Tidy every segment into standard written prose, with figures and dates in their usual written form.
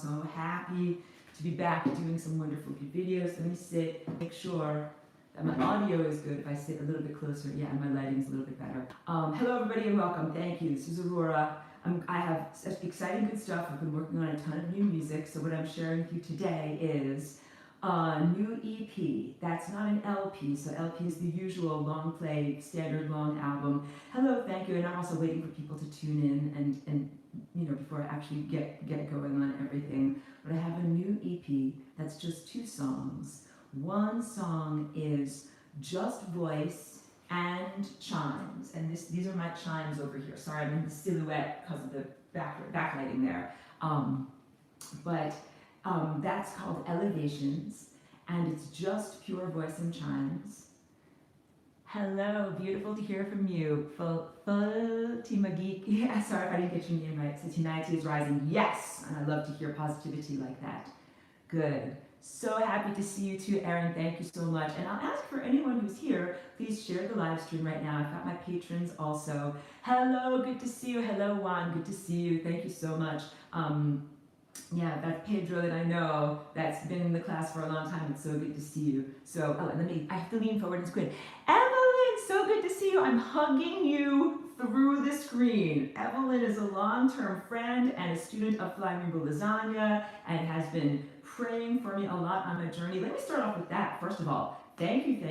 So happy to be back doing some wonderful good videos. Let me sit, make sure that my audio is good. If I sit a little bit closer, yeah, and my lighting is a little bit better. Hello everybody and welcome. Thank you. This is Aurora. I have such exciting good stuff. I've been working on a ton of new music. So what I'm sharing with you today is a new EP. That's not an LP. So LP is the usual long play, standard long album. Hello, thank you. And I'm also waiting for people to tune in and you know, before I actually get going on everything. But I have a new EP that's just 2 songs. One song is just voice and chimes, and these are my chimes over here. Sorry, I'm in the silhouette because of the backlighting there. That's called Elevations, and it's just pure voice and chimes. Hello, beautiful to hear from you. Fatima Geek. Yeah, sorry if I didn't get your name right. Humanity is rising. Yes, and I love to hear positivity like that. Good. So happy to see you too, Erin. Thank you so much. And I'll ask for anyone who's here, please share the live stream right now. I've got my patrons also. Hello, good to see you. Hello, Juan. Good to see you. Thank you so much. Yeah, that's Pedro that I know that's been in the class for a long time. It's so good to see you. So, I have to lean forward and squint. Evelyn, so good to see you. I'm hugging you through the screen. Evelyn is a long-term friend and a student of Fly Rainbow Lasagna and has been praying for me a lot on my journey. Let me start off with that. First of all, thank you to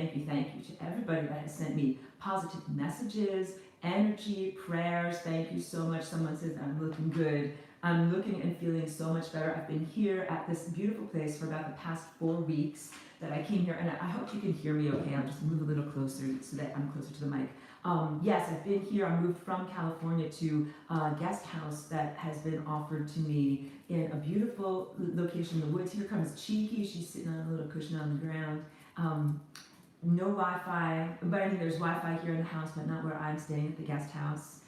everybody that has sent me positive messages, energy, prayers. Thank you so much. Someone says I'm looking good. I'm looking and feeling so much better. I've been here at this beautiful place for about the past 4 weeks that I came here, and I hope you can hear me okay. I'll just move a little closer so that I'm closer to the mic. Yes, I've been here. I moved from California to a guest house that has been offered to me in a beautiful location in the woods. Here comes Cheeky. She's sitting on a little cushion on the ground. No Wi-Fi, but I mean there's Wi-Fi here in the house, but not where I'm staying at the guest house.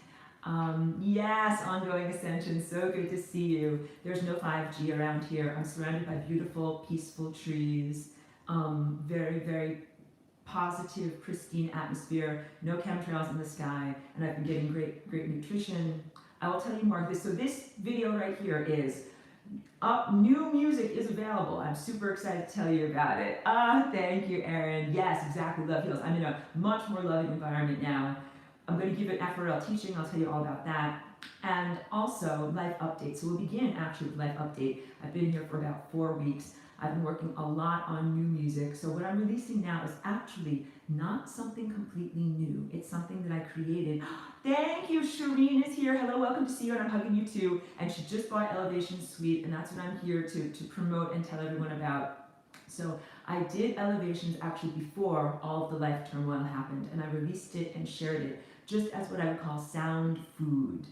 Yes, ongoing ascension, so good to see you. There's no 5G around here. I'm surrounded by beautiful, peaceful trees, very, very positive, pristine atmosphere, no chemtrails in the sky, and I've been getting great nutrition. I will tell you more of this. So this video right here is new music is available. I'm super excited to tell you about it. Thank you, Erin. Yes, exactly, love heals. I'm in a much more loving environment now. I'm going to give an FRL teaching. I'll tell you all about that. And also life update. So we'll begin actually with life update. I've been here for about 4 weeks. I've been working a lot on new music. So what I'm releasing now is actually not something completely new. It's something that I created. Thank you, Shireen is here. Hello, welcome to see you, and I'm hugging you too. And she just bought Elevation Suite, and that's what I'm here to promote and tell everyone about. So I did Elevations actually before all of the life turmoil happened, and I released it and shared it just as what I would call sound food.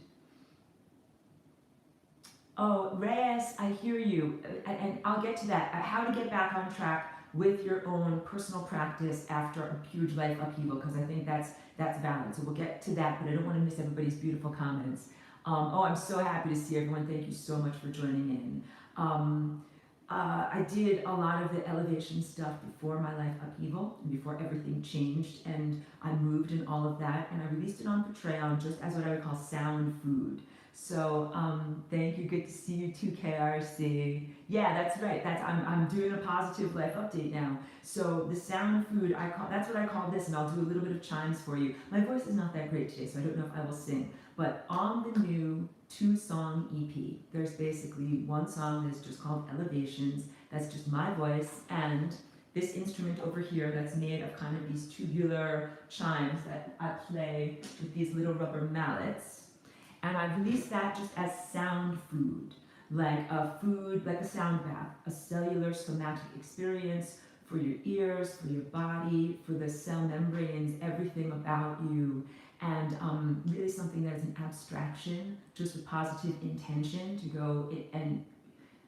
Oh, Reyes, I hear you, and I'll get to that. How to get back on track with your own personal practice after a huge life upheaval, because I think that's valid. So we'll get to that, but I don't want to miss everybody's beautiful comments. I'm so happy to see everyone. Thank you so much for joining in. I did a lot of the elevation stuff before my life upheaval, and before everything changed, and I moved and all of that, and I released it on Patreon just as what I would call sound food. So thank you, good to see you too, KRC. Yeah, that's right. I'm doing a positive life update now. So the sound food, that's what I call this, and I'll do a little bit of chimes for you. My voice is not that great today, so I don't know if I will sing. But on the new 2-song EP, there's basically 1 song that's just called Elevations. That's just my voice and this instrument over here that's made of kind of these tubular chimes that I play with these little rubber mallets. And I released that just as sound food, like a sound bath, a cellular somatic experience for your ears, for your body, for the cell membranes, everything about you. And really something that is an abstraction, just with positive intention to go and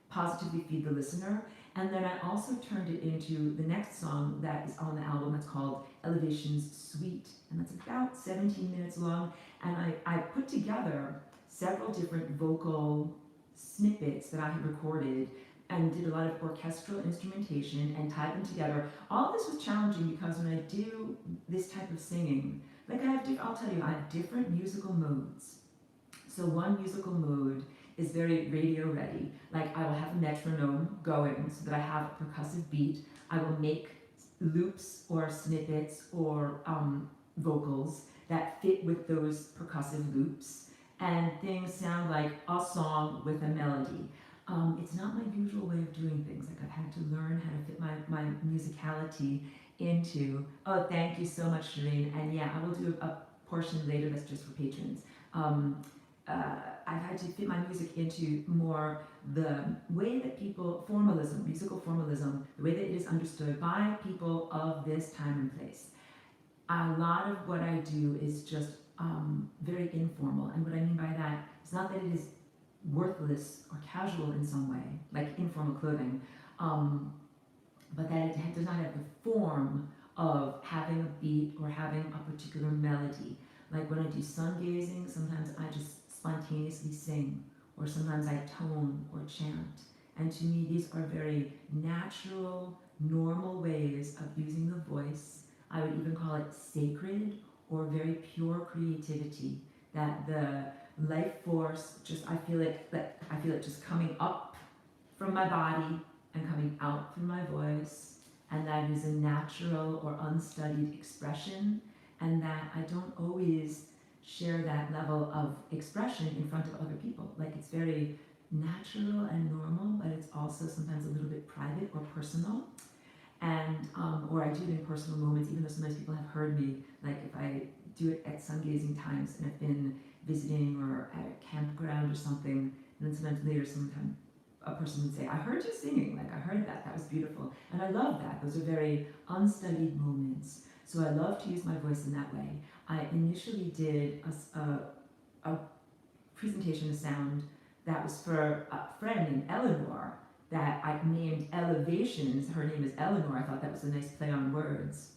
positively feed the listener. And then I also turned it into the next song that is on the album that's called Elevations Suite. And that's about 17 minutes long. And I put together several different vocal snippets that I had recorded and did a lot of orchestral instrumentation and tied them together. All of this was challenging because when I do this type of singing, like I'll tell you, I have different musical modes. So one musical mode is very radio ready. Like I will have a metronome going so that I have a percussive beat. I will make loops or snippets or vocals that fit with those percussive loops, and things sound like a song with a melody. It's not my usual way of doing things. Like I've had to learn how to fit my musicality into. Oh, thank you so much, Shireen. And yeah, I will do a portion later that's just for patrons. Um, I've had to fit my music into more the way that people, formalism, musical formalism, the way that it is understood by people of this time and place. A lot of what I do is just very informal. And what I mean by that is not that it is worthless or casual in some way, like informal clothing, but that it does not have the form of having a beat or having a particular melody. Like when I do sun gazing, sometimes I just spontaneously sing, or sometimes I tone or chant. And to me, these are very natural, normal ways of using the voice. I would even call it sacred or very pure creativity. That the life force, just I feel it just coming up from my body and coming out through my voice, and that is a natural or unstudied expression, and that I don't always share that level of expression in front of other people. Like it's very natural and normal, but it's also sometimes a little bit private or personal. And or I do it in personal moments, even though sometimes people have heard me, like if I do it at sun gazing times and I've been visiting or at a campground or something, and then sometimes later sometime a person would say, I heard you singing, like I heard that was beautiful. And I love that. Those are very unstudied moments. So I love to use my voice in that way. I initially did a presentation of sound that was for a friend named Eleanor that I named Elevations. Her name is Eleanor. I thought that was a nice play on words.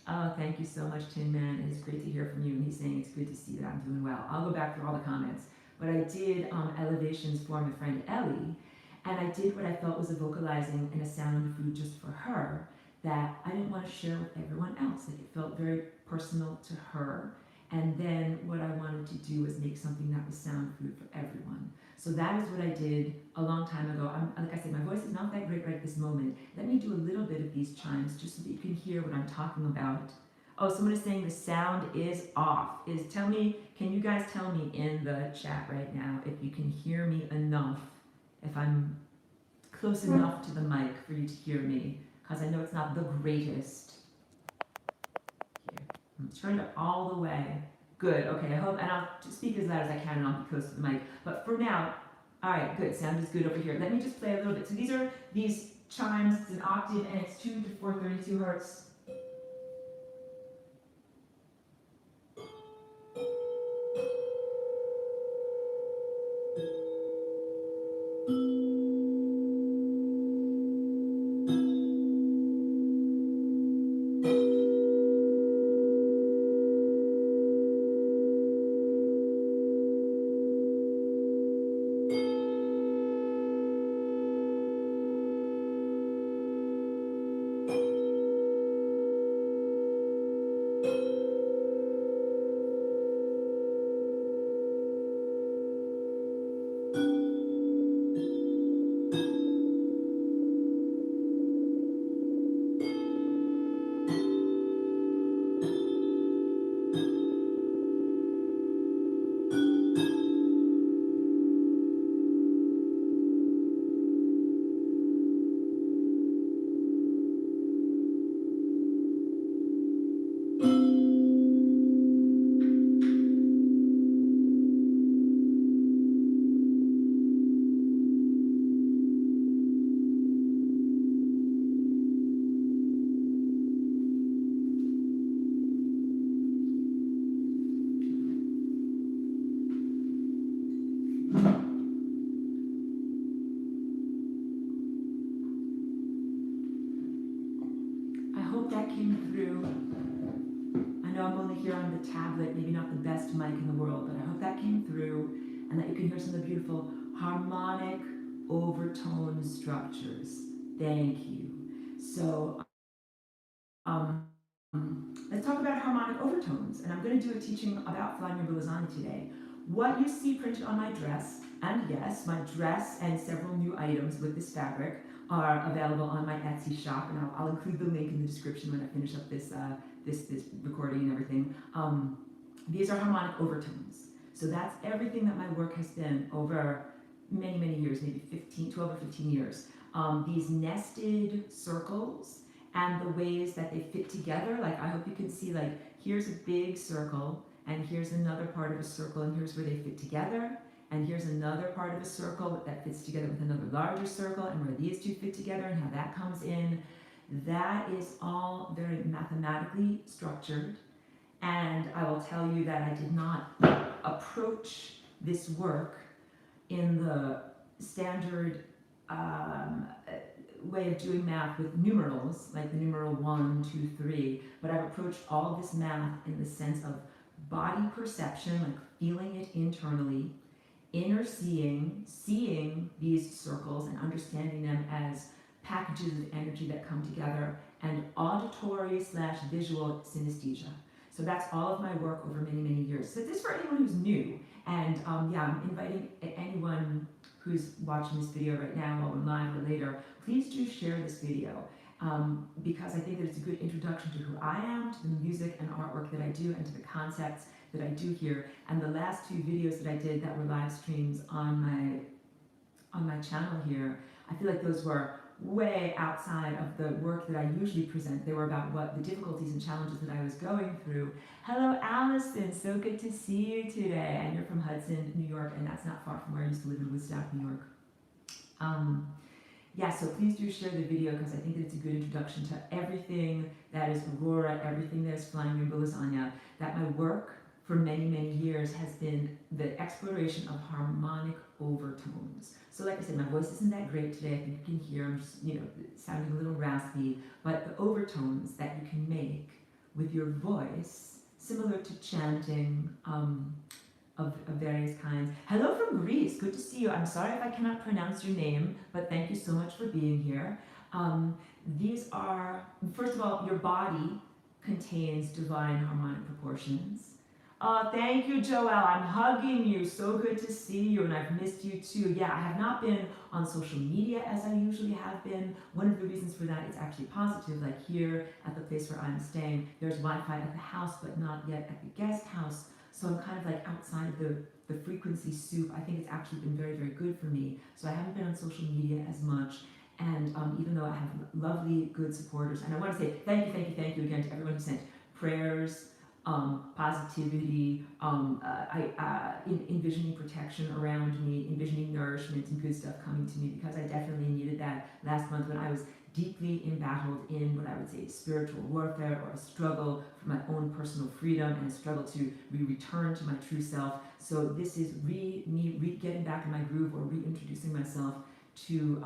Oh, thank you so much, Tin Man. It's great to hear from you. And he's saying it's good to see that I'm doing well. I'll go back through all the comments. But I did Elevations for my friend Ellie, and I did what I felt was a vocalizing and a sound food just for her that I didn't want to share with everyone else. Like it felt very personal to her. And then what I wanted to do was make something that was sound food for everyone. So that is what I did a long time ago. Like I said, my voice is not that great right this moment. Let me do a little bit of these chimes just so that you can hear what I'm talking about. Oh, someone is saying the sound is off. Can you guys tell me in the chat right now if you can hear me enough, if I'm close enough to the mic for you to hear me? Because I know it's not the greatest. Here, I'm turned up all the way. Good, okay, I hope, and I'll speak as loud as I can and I'll be close to the mic. But for now, all right, good, sound is good over here. Let me just play a little bit. So these are these chimes, it's an octave and it's 2 to 432 hertz. That came through. I know I'm only here on the tablet, maybe not the best mic in the world, but I hope that came through and that you can hear some of the beautiful harmonic overtone structures. Thank you. So let's talk about harmonic overtones, and I'm going to do a teaching about flying over lasagna today. what you see printed on my dress, and yes, my dress and several new items with this fabric are available on my Etsy shop, and I'll include the link in the description when I finish up this this recording and everything. These are harmonic overtones. So that's everything that my work has been over many years, maybe 12 or 15 years. These nested circles and the ways that they fit together, like I hope you can see, like here's a big circle, and here's another part of a circle, and here's where they fit together, and here's another part of a circle that fits together with another larger circle, and where these two fit together and how that comes in. That is all very mathematically structured, and I will tell you that I did not approach this work in the standard way of doing math with numerals, like the numeral 1, 2, 3, but I've approached all this math in the sense of body perception, like feeling it internally, inner seeing these circles and understanding them as packages of energy that come together, and auditory / visual synesthesia. So that's all of my work over many years. So this is for anyone who's new, and yeah, I'm inviting anyone who's watching this video right now or live or later, please do share this video, because I think that it's a good introduction to who I am, to the music and artwork that I do, and to the concepts that I do here. And the last 2 videos that I did that were live streams on my channel here, I feel like those were way outside of the work that I usually present. They were about what the difficulties and challenges that I was going through. Hello, Allison. So good to see you today. And you're from Hudson, New York, and that's not far from where I used to live in Woodstock, New York. Yeah, so please do share the video, because I think that it's a good introduction to everything that is Aurora, everything that is Flying Rainbow Lasagna, that my work for many years has been the exploration of harmonic overtones. So like I said, my voice isn't that great today. I think you can hear I'm just, sounding a little raspy, but the overtones that you can make with your voice, similar to chanting of various kinds. Hello from Greece, good to see you. I'm sorry if I cannot pronounce your name, but thank you so much for being here. These are, first of all, your body contains divine harmonic proportions. Thank you, Joelle. I'm hugging you. So good to see you, and I've missed you too. Yeah, I have not been on social media as I usually have been. One of the reasons for that is actually positive. Like here at the place where I'm staying, there's Wi-Fi at the house, but not yet at the guest house. So I'm kind of like outside of the frequency soup. I think it's actually been very good for me. So I haven't been on social media as much. And even though I have lovely, good supporters, and I want to say thank you again to everyone who sent prayers, positivity, envisioning protection around me, envisioning nourishment and good stuff coming to me, because I definitely needed that last month when I was deeply embattled in what I would say spiritual warfare, or a struggle for my own personal freedom, and a struggle to return to my true self. So this is me getting back in my groove, or reintroducing myself to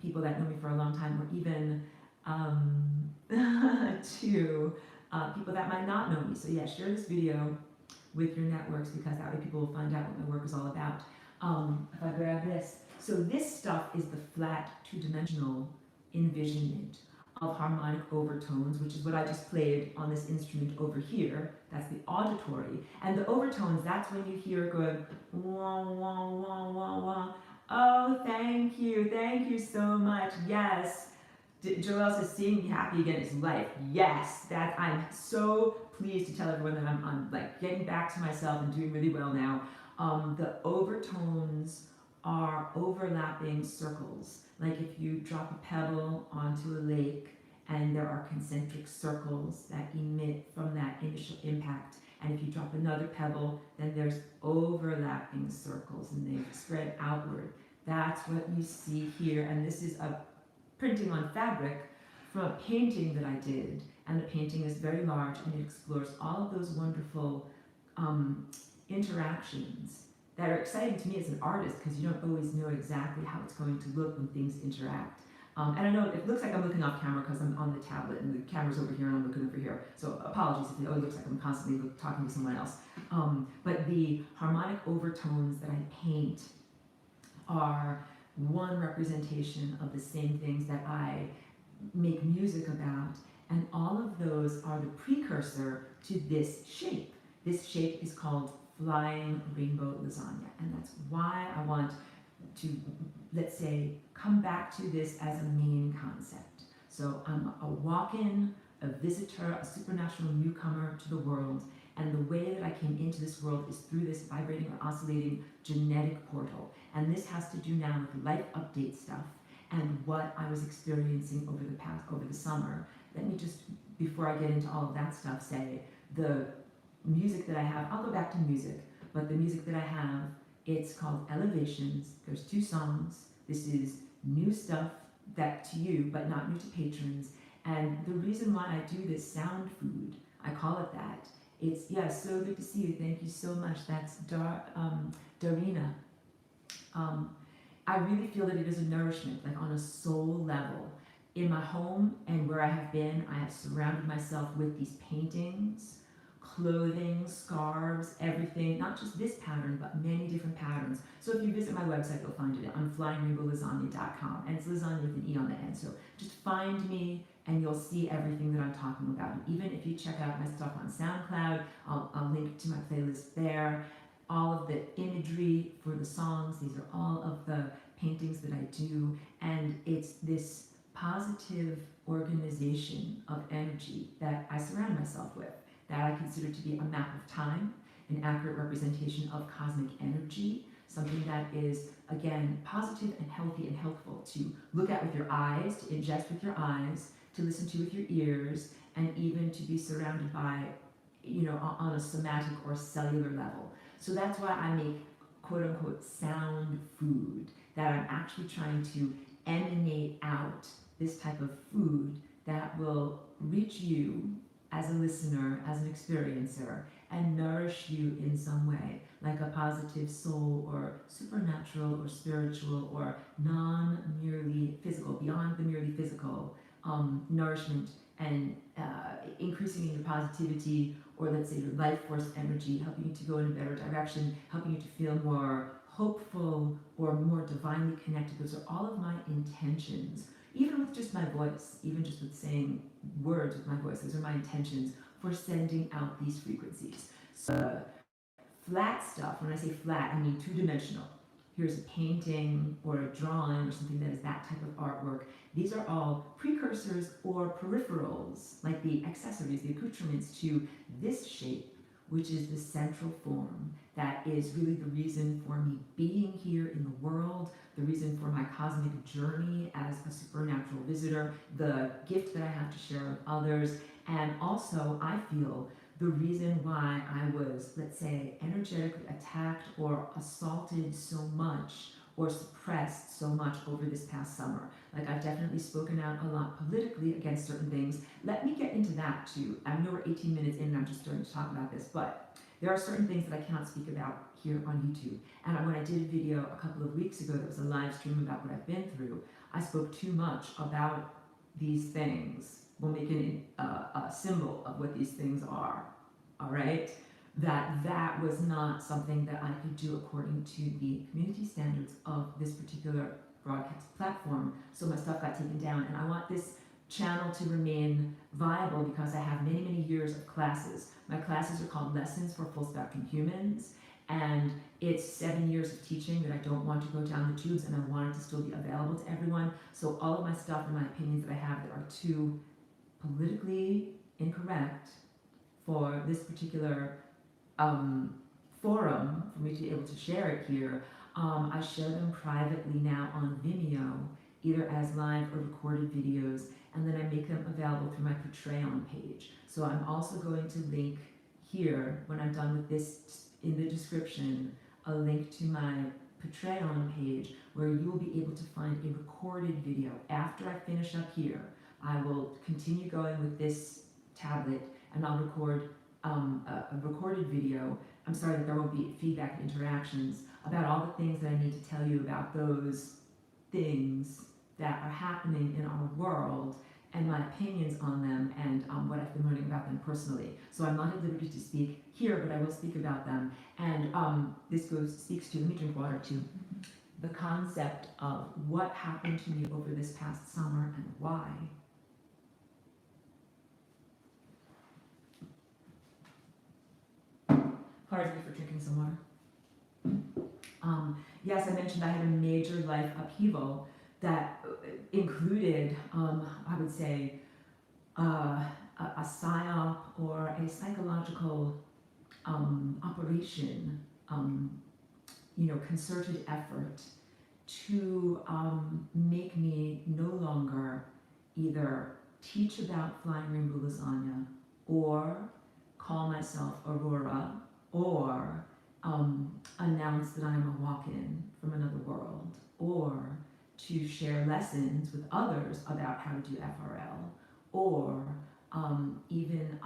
people that know me for a long time, or even to people that might not know me. So yeah, share this video with your networks, because that way people will find out what my work is all about. If I grab this. So this stuff is the flat 2-dimensional envisionment of harmonic overtones, which is what I just played on this instrument over here. That's the auditory. And the overtones, that's when you hear going wah, wah, wah, wah, wah. Oh, thank you so much. Yes. Joelle says, seeing me happy again is life. Yes, that I'm so pleased to tell everyone that I'm like getting back to myself and doing really well now. The overtones are overlapping circles. Like if you drop a pebble onto a lake, and there are concentric circles that emit from that initial impact. And if you drop another pebble, then there's overlapping circles, and they spread outward. That's what you see here. And this is a printing on fabric from a painting that I did, and the painting is very large, and it explores all of those wonderful interactions that are exciting to me as an artist, because you don't always know exactly how it's going to look when things interact. And I know it looks like I'm looking off camera because I'm on the tablet and the camera's over here and I'm looking over here. So apologies if it always looks like I'm constantly talking to someone else. But the harmonic overtones that I paint are one representation of the same things that I make music about, and all of those are the precursor to this shape. This shape is called flying rainbow lasagna. And that's why I want to, let's say, come back to this as a main concept. So I'm a walk-in, a visitor, a supernatural newcomer to the world, and the way that I came into this world is through this vibrating or oscillating genetic portal. And this has to do now with life update stuff and what I was experiencing over the summer. Let me just, before I get into all of that stuff, say the music that I have, I'll go back to music, but the music that I have, it's called Elevations. There's 2 songs. This is new stuff that to you, but not new to patrons. And the reason why I do this sound food, I call it that, it's, yeah, so good to see you. Thank you so much. That's Darina. I really feel that it is a nourishment, like on a soul level. In my home and where I have been, I have surrounded myself with these paintings, clothing, scarves, everything, not just this pattern, but many different patterns. So if you visit my website, you'll find it on flyingrainbowlasagna.com, and it's lasagna with an E on the end. So just find me and you'll see everything that I'm talking about. And even if you check out my stuff on SoundCloud, I'll link to my playlist there. All of the imagery for the songs, these are all of the paintings that I do, and it's this positive organization of energy that I surround myself with, that I consider to be a map of time, an accurate representation of cosmic energy, something that is, again, positive and healthy and helpful to look at with your eyes, to ingest with your eyes, to listen to with your ears, and even to be surrounded by, you know, on a somatic or cellular level. So that's why I make quote-unquote sound food, that I'm actually trying to emanate out this type of food that will reach you as a listener, as an experiencer, and nourish you in some way, like a positive soul or supernatural or spiritual or non-merely physical, beyond the merely physical nourishment, and increasing in your positivity, or let's say your life force energy, helping you to go in a better direction, helping you to feel more hopeful or more divinely connected. Those are all of my intentions, even with just my voice, even just with saying words with my voice. Those are my intentions for sending out these frequencies. So flat stuff, when I say flat, I mean 2-dimensional. Here's a painting or a drawing or something that is that type of artwork. These are all precursors or peripherals, like the accessories, the accoutrements to this shape, which is the central form that is really the reason for me being here in the world, the reason for my cosmic journey as a supernatural visitor, the gift that I have to share with others, and also I feel the reason why I was, let's say, energetically attacked or assaulted so much or suppressed so much over this past summer. Like, I've definitely spoken out a lot politically against certain things. Let me get into that too. I know we're 18 minutes in and I'm just starting to talk about this, but there are certain things that I cannot speak about here on YouTube. And when I did a video a couple of weeks ago that was a live stream about what I've been through, I spoke too much about these things. We'll make it a symbol of what these things are, all right? That was not something that I could do according to the community standards of this particular broadcast platform. So my stuff got taken down, and I want this channel to remain viable because I have many, many years of classes. My classes are called Lessons for Full Spectrum Humans, and it's 7 years of teaching that I don't want to go down the tubes, and I want it to still be available to everyone. So all of my stuff and my opinions that I have that are too politically incorrect for this particular forum for me to be able to share it here, I share them privately now on Vimeo, either as live or recorded videos, and then I make them available through my Patreon page. So I'm also going to link here, when I'm done with this in the description, a link to my Patreon page where you will be able to find a recorded video. After I finish up here, I will continue going with this tablet and I'll record a recorded video. I'm sorry that there won't be feedback and interactions about all the things that I need to tell you about those things that are happening in our world and my opinions on them and what I've been learning about them personally. So I'm not at liberty to speak here, but I will speak about them. And this speaks to, let me drink water too, the concept of what happened to me over this past summer and why. Pardon me for drinking some water. Yes, I mentioned I had a major life upheaval that included, I would say, a psyop or a psychological operation, concerted effort to make me no longer either teach about flying rainbow lasagna or call myself Aurora or announce that I'm a walk-in from another world, or to share lessons with others about how to do FRL, or even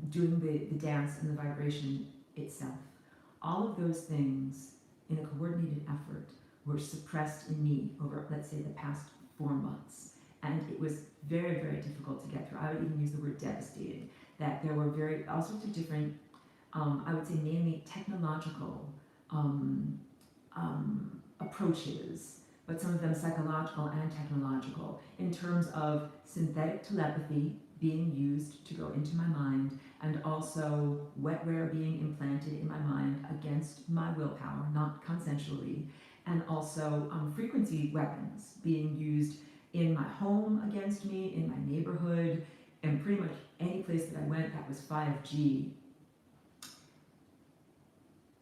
doing the dance and the vibration itself. All of those things in a coordinated effort were suppressed in me over, let's say, the past 4 months. And it was very, very difficult to get through. I would even use the word devastated, that there were all sorts of different, I would say mainly technological approaches, but some of them psychological and technological, in terms of synthetic telepathy being used to go into my mind, and also wetware being implanted in my mind against my willpower, not consensually, and also frequency weapons being used in my home against me, in my neighborhood, and pretty much any place that I went that was 5G.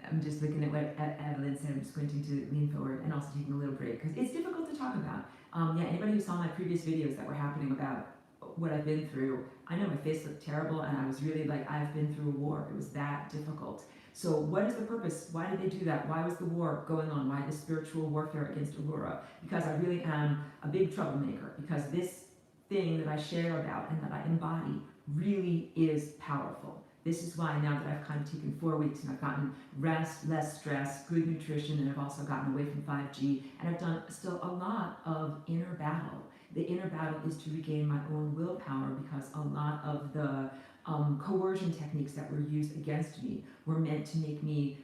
I'm just looking at what Evelyn said. I'm squinting to lean forward and also taking a little break because it's difficult to talk about. Anybody who saw my previous videos that were happening about what I've been through, I know my face looked terrible and I was really like, I've been through a war. It was that difficult. So what is the purpose? Why did they do that? Why was the war going on? Why the spiritual warfare against Aurora? Because I really am a big troublemaker, because this thing that I share about and that I embody really is powerful. This is why now that I've kind of taken 4 weeks and I've gotten rest, less stress, good nutrition, and I've also gotten away from 5G, and I've done still a lot of inner battle. The inner battle is to regain my own willpower, because a lot of the coercion techniques that were used against me were meant to make me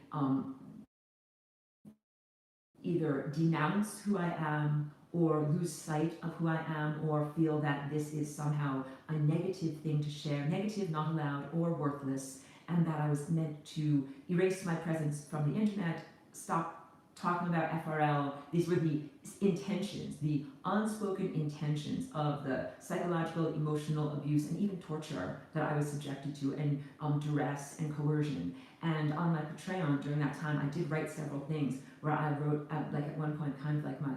either denounce who I am, or lose sight of who I am, or feel that this is somehow a negative thing to share, negative, not allowed, or worthless, and that I was meant to erase my presence from the internet, stop talking about FRL. These were the intentions, the unspoken intentions of the psychological, emotional abuse, and even torture that I was subjected to, and duress and coercion. And on my Patreon during that time, I did write several things where I wrote, like at one point, kind of like my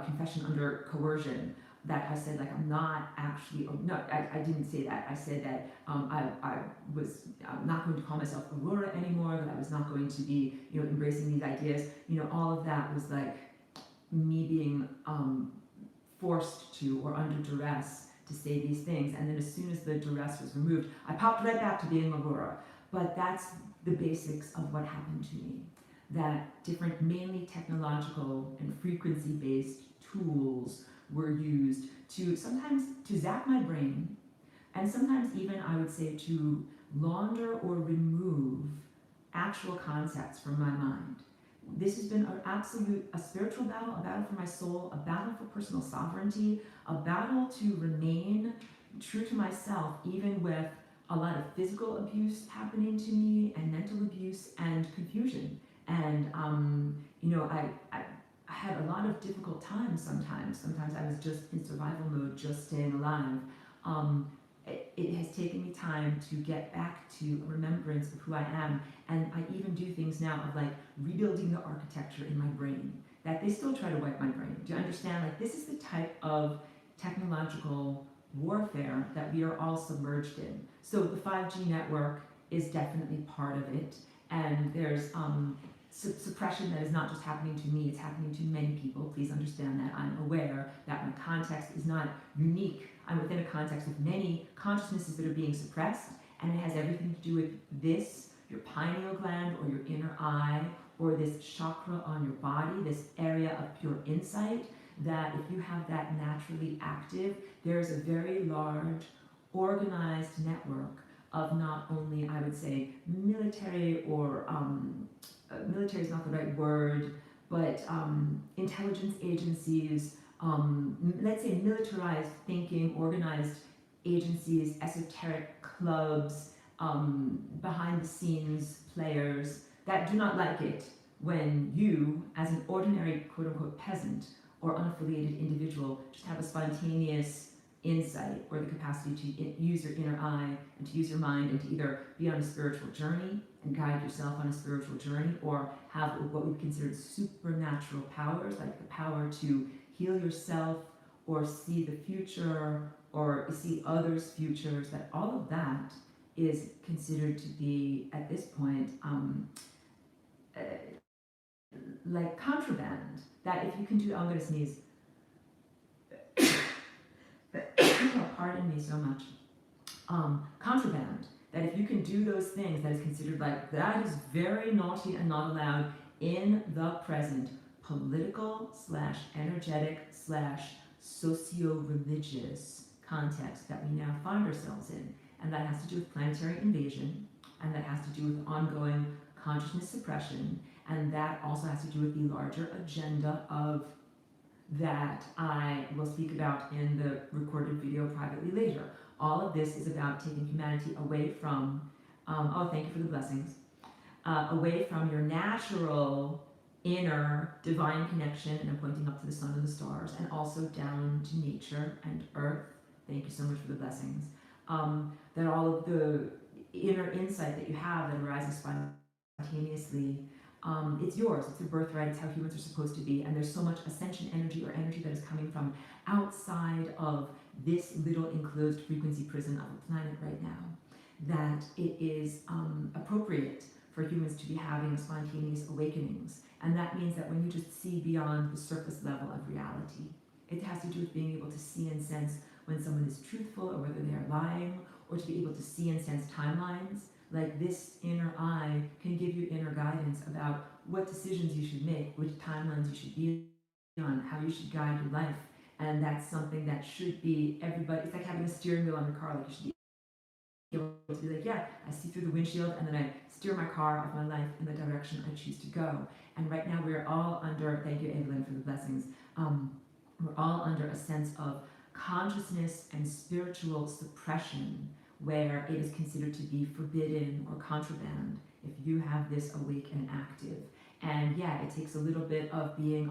confession under coercion, that I said, like, I'm not actually, no, I didn't say that. I said that I was not going to call myself Aurora anymore, that I was not going to be, embracing these ideas. All of that was like me being forced to, or under duress, to say these things. And then as soon as the duress was removed, I popped right back to being Aurora. But that's the basics of what happened to me. That different, mainly technological and frequency-based tools were used to sometimes to zap my brain, and sometimes even, I would say, to launder or remove actual concepts from my mind. This has been a spiritual battle, a battle for my soul, a battle for personal sovereignty, a battle to remain true to myself, even with a lot of physical abuse happening to me, and mental abuse and confusion. And I had a lot of difficult times sometimes. Sometimes I was just in survival mode, just staying alive. It has taken me time to get back to a remembrance of who I am. And I even do things now of like rebuilding the architecture in my brain, that they still try to wipe my brain. Do you understand? Like, this is the type of technological warfare that we are all submerged in. So the 5G network is definitely part of it. And there's suppression that is not just happening to me, it's happening to many people. Please understand that. I'm aware that my context is not unique. I'm within a context of many consciousnesses that are being suppressed, and it has everything to do with this, your pineal gland or your inner eye, or this chakra on your body, this area of pure insight, that if you have that naturally active, there's a very large organized network of not only, I would say, military, or military is not the right word, but intelligence agencies, let's say militarized thinking, organized agencies, esoteric clubs, behind the scenes players that do not like it when you, as an ordinary quote unquote peasant or unaffiliated individual, just have a spontaneous insight or the capacity to use your inner eye and to use your mind and to either be on a spiritual journey and guide yourself on a spiritual journey, or have what we consider supernatural powers, like the power to heal yourself or see the future or see others' futures. That all of that is considered to be, at this point, uh, like contraband. That if you can do, I'm going to sneeze. Pardon me so much. Contraband. That if you can do those things, that is considered like, that is very naughty and not allowed in the present political / energetic / socio-religious context that we now find ourselves in. And that has to do with planetary invasion, and that has to do with ongoing consciousness suppression, and that also has to do with the larger agenda of that I will speak about in the recorded video privately later. All of this is about taking humanity away from, oh, thank you for the blessings, away from your natural inner divine connection, and I'm pointing up to the sun and the stars, and also down to nature and earth. Thank you so much for the blessings. That all of the inner insight that you have that arises spontaneously, it's yours, it's your birthright, it's how humans are supposed to be, and there's so much ascension energy or energy that is coming from outside of this little enclosed frequency prison of a planet right now, that it is appropriate for humans to be having spontaneous awakenings. And that means that when you just see beyond the surface level of reality, it has to do with being able to see and sense when someone is truthful or whether they are lying, or to be able to see and sense timelines. Like this inner eye can give you inner guidance about what decisions you should make, which timelines you should be on, how you should guide your life. And that's something that should be everybody. It's like having a steering wheel on your car. Like you should be able to be like, yeah, I see through the windshield, and then I steer my car of my life in the direction I choose to go. And right now we're all under, thank you Evelyn for the blessings, we're all under a sense of consciousness and spiritual suppression, where it is considered to be forbidden or contraband if you have this awake and active. And yeah, it takes a little bit of being,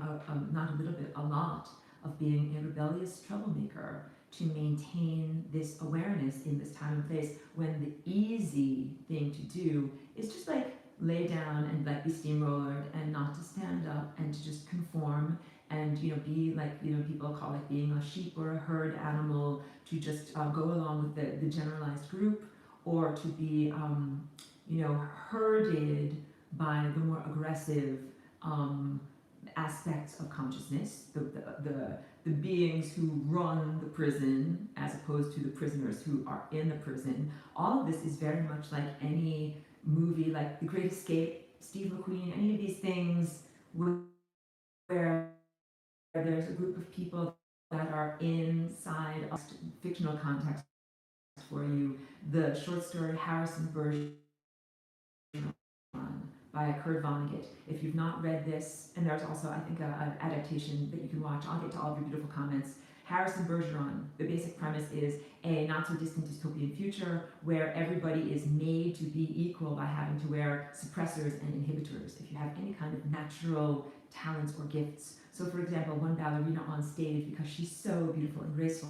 not a little bit, a lot of being a rebellious troublemaker to maintain this awareness in this time and place, when the easy thing to do is just like lay down and like be steamrollered and not to stand up and to just conform and be like people call it being a sheep or a herd animal, to just go along with the generalized group, or to be herded by the more aggressive aspects of consciousness, the beings who run the prison as opposed to the prisoners who are in the prison. All of this is very much like any movie, like The Great Escape, Steve McQueen, any of these things where there's a group of people that are inside a fictional context for you. The short story Harrison Bergeron by Kurt Vonnegut. If you've not read this, and there's also, I think, an adaptation that you can watch. I'll get to all of your beautiful comments. Harrison Bergeron, the basic premise is a not so distant dystopian future where everybody is made to be equal by having to wear suppressors and inhibitors if you have any kind of natural talents or gifts. So for example, one ballerina on stage, because she's so beautiful and graceful,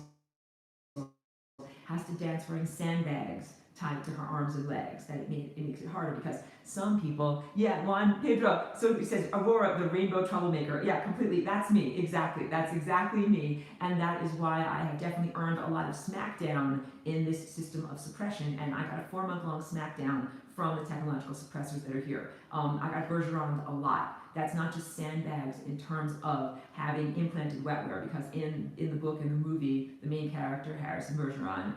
has to dance wearing sandbags tied to her arms and legs. That it makes it harder, because some people, yeah, Juan Pedro, so he says, Aurora, the rainbow troublemaker. Yeah, completely, that's me, exactly, that's exactly me. And that is why I have definitely earned a lot of smackdown in this system of suppression, and I got a 4-month-long smackdown from the technological suppressors that are here. I got Bergeron a lot. That's not just sandbags in terms of having implanted wetware, because in the book, in the movie, the main character, Harrison Bergeron,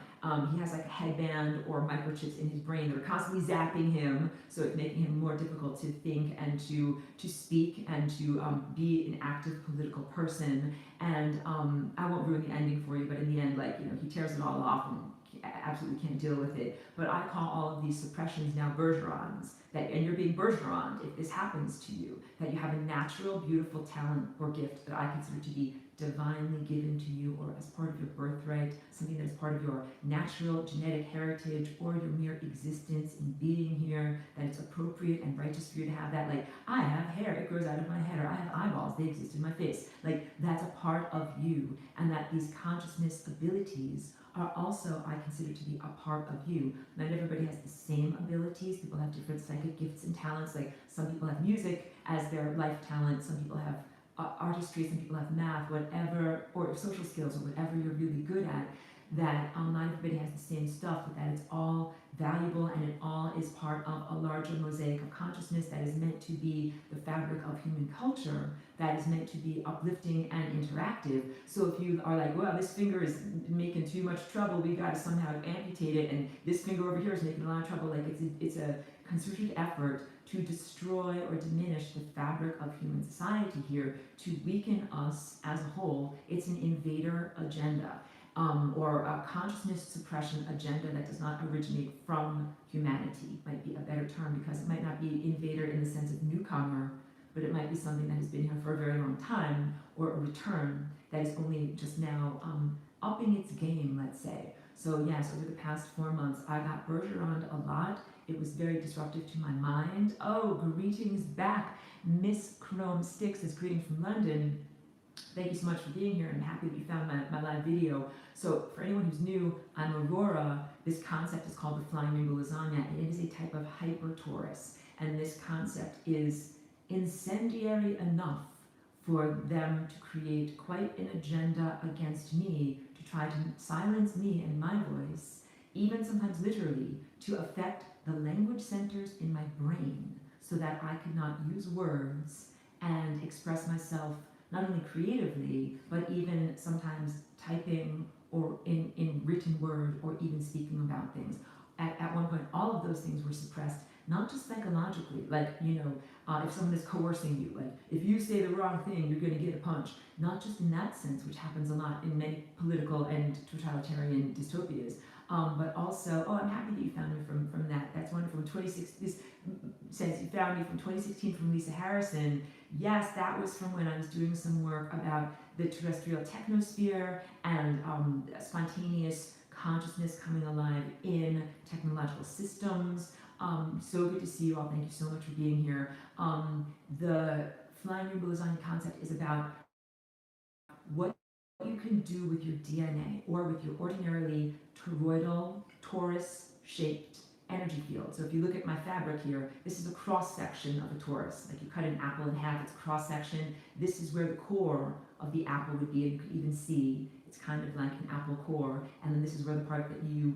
he has like a headband or microchips in his brain that are constantly zapping him, so it's making him more difficult to think and to speak and to be an active political person. And I won't ruin the ending for you, but in the end, like, he tears it all off and absolutely can't deal with it. But I call all of these suppressions now bergerons. And you're being bergeroned if this happens to you. That you have a natural, beautiful talent or gift that I consider to be divinely given to you, or as part of your birthright, something that is part of your natural genetic heritage or your mere existence in being here, that it's appropriate and righteous for you to have that. Like, I have hair, it grows out of my head, or I have eyeballs, they exist in my face. Like, that's a part of you, and that these consciousness abilities are also, I consider, to be a part of you. Not everybody has the same abilities. People have different psychic gifts and talents. Like, some people have music as their life talent, some people have artistry, some people have math, whatever, or social skills, or whatever you're really good at, that not everybody has the same stuff, but that it's all valuable and it all is part of a larger mosaic of consciousness that is meant to be the fabric of human culture, that is meant to be uplifting and interactive. So if you are like, well, this finger is making too much trouble, we got to somehow amputate it, and this finger over here is making a lot of trouble, like it's a concerted effort to destroy or diminish the fabric of human society here, to weaken us as a whole. It's an invader agenda, or a consciousness suppression agenda that does not originate from humanity, might be a better term, because it might not be invader in the sense of newcomer, but it might be something that has been here for a very long time, or a return that is only just now upping its game, let's say. So yes, over the past 4 months, I got bergeroned a lot. It was very disruptive to my mind. Oh, greetings back. Miss Chrome Sticks is greeting from London. Thank you so much for being here. I'm happy that you found my live video. So for anyone who's new, I'm Aurora. This concept is called the flying rainbow lasagna, and it is a type of hyper-Taurus. And this concept is incendiary enough for them to create quite an agenda against me, to try to silence me and my voice, even sometimes literally, to affect the language centers in my brain so that I could not use words and express myself not only creatively, but even sometimes typing or in written word, or even speaking about things. At one point, all of those things were suppressed, not just psychologically, like, if someone is coercing you, like, if you say the wrong thing, you're going to get a punch. Not just in that sense, which happens a lot in many political and totalitarian dystopias, but also, oh, I'm happy that you found me from that. That's wonderful. This says you found me from 2016 from Lisa Harrison. Yes, that was from when I was doing some work about the terrestrial technosphere and spontaneous consciousness coming alive in technological systems. So good to see you all. Thank you so much for being here. The flying rainbow lasagna concept is about what you can do with your DNA, or with your ordinarily toroidal, torus-shaped energy field. So if you look at my fabric here, this is a cross-section of a torus. Like, you cut an apple in half, it's cross-section. This is where the core of the apple would be, and you could even see it's kind of like an apple core. And then this is where the part that the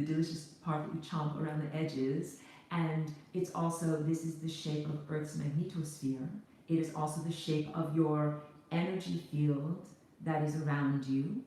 delicious part that you chomp around the edges. And it's also, this is the shape of Earth's magnetosphere. It is also the shape of your energy field that is around you.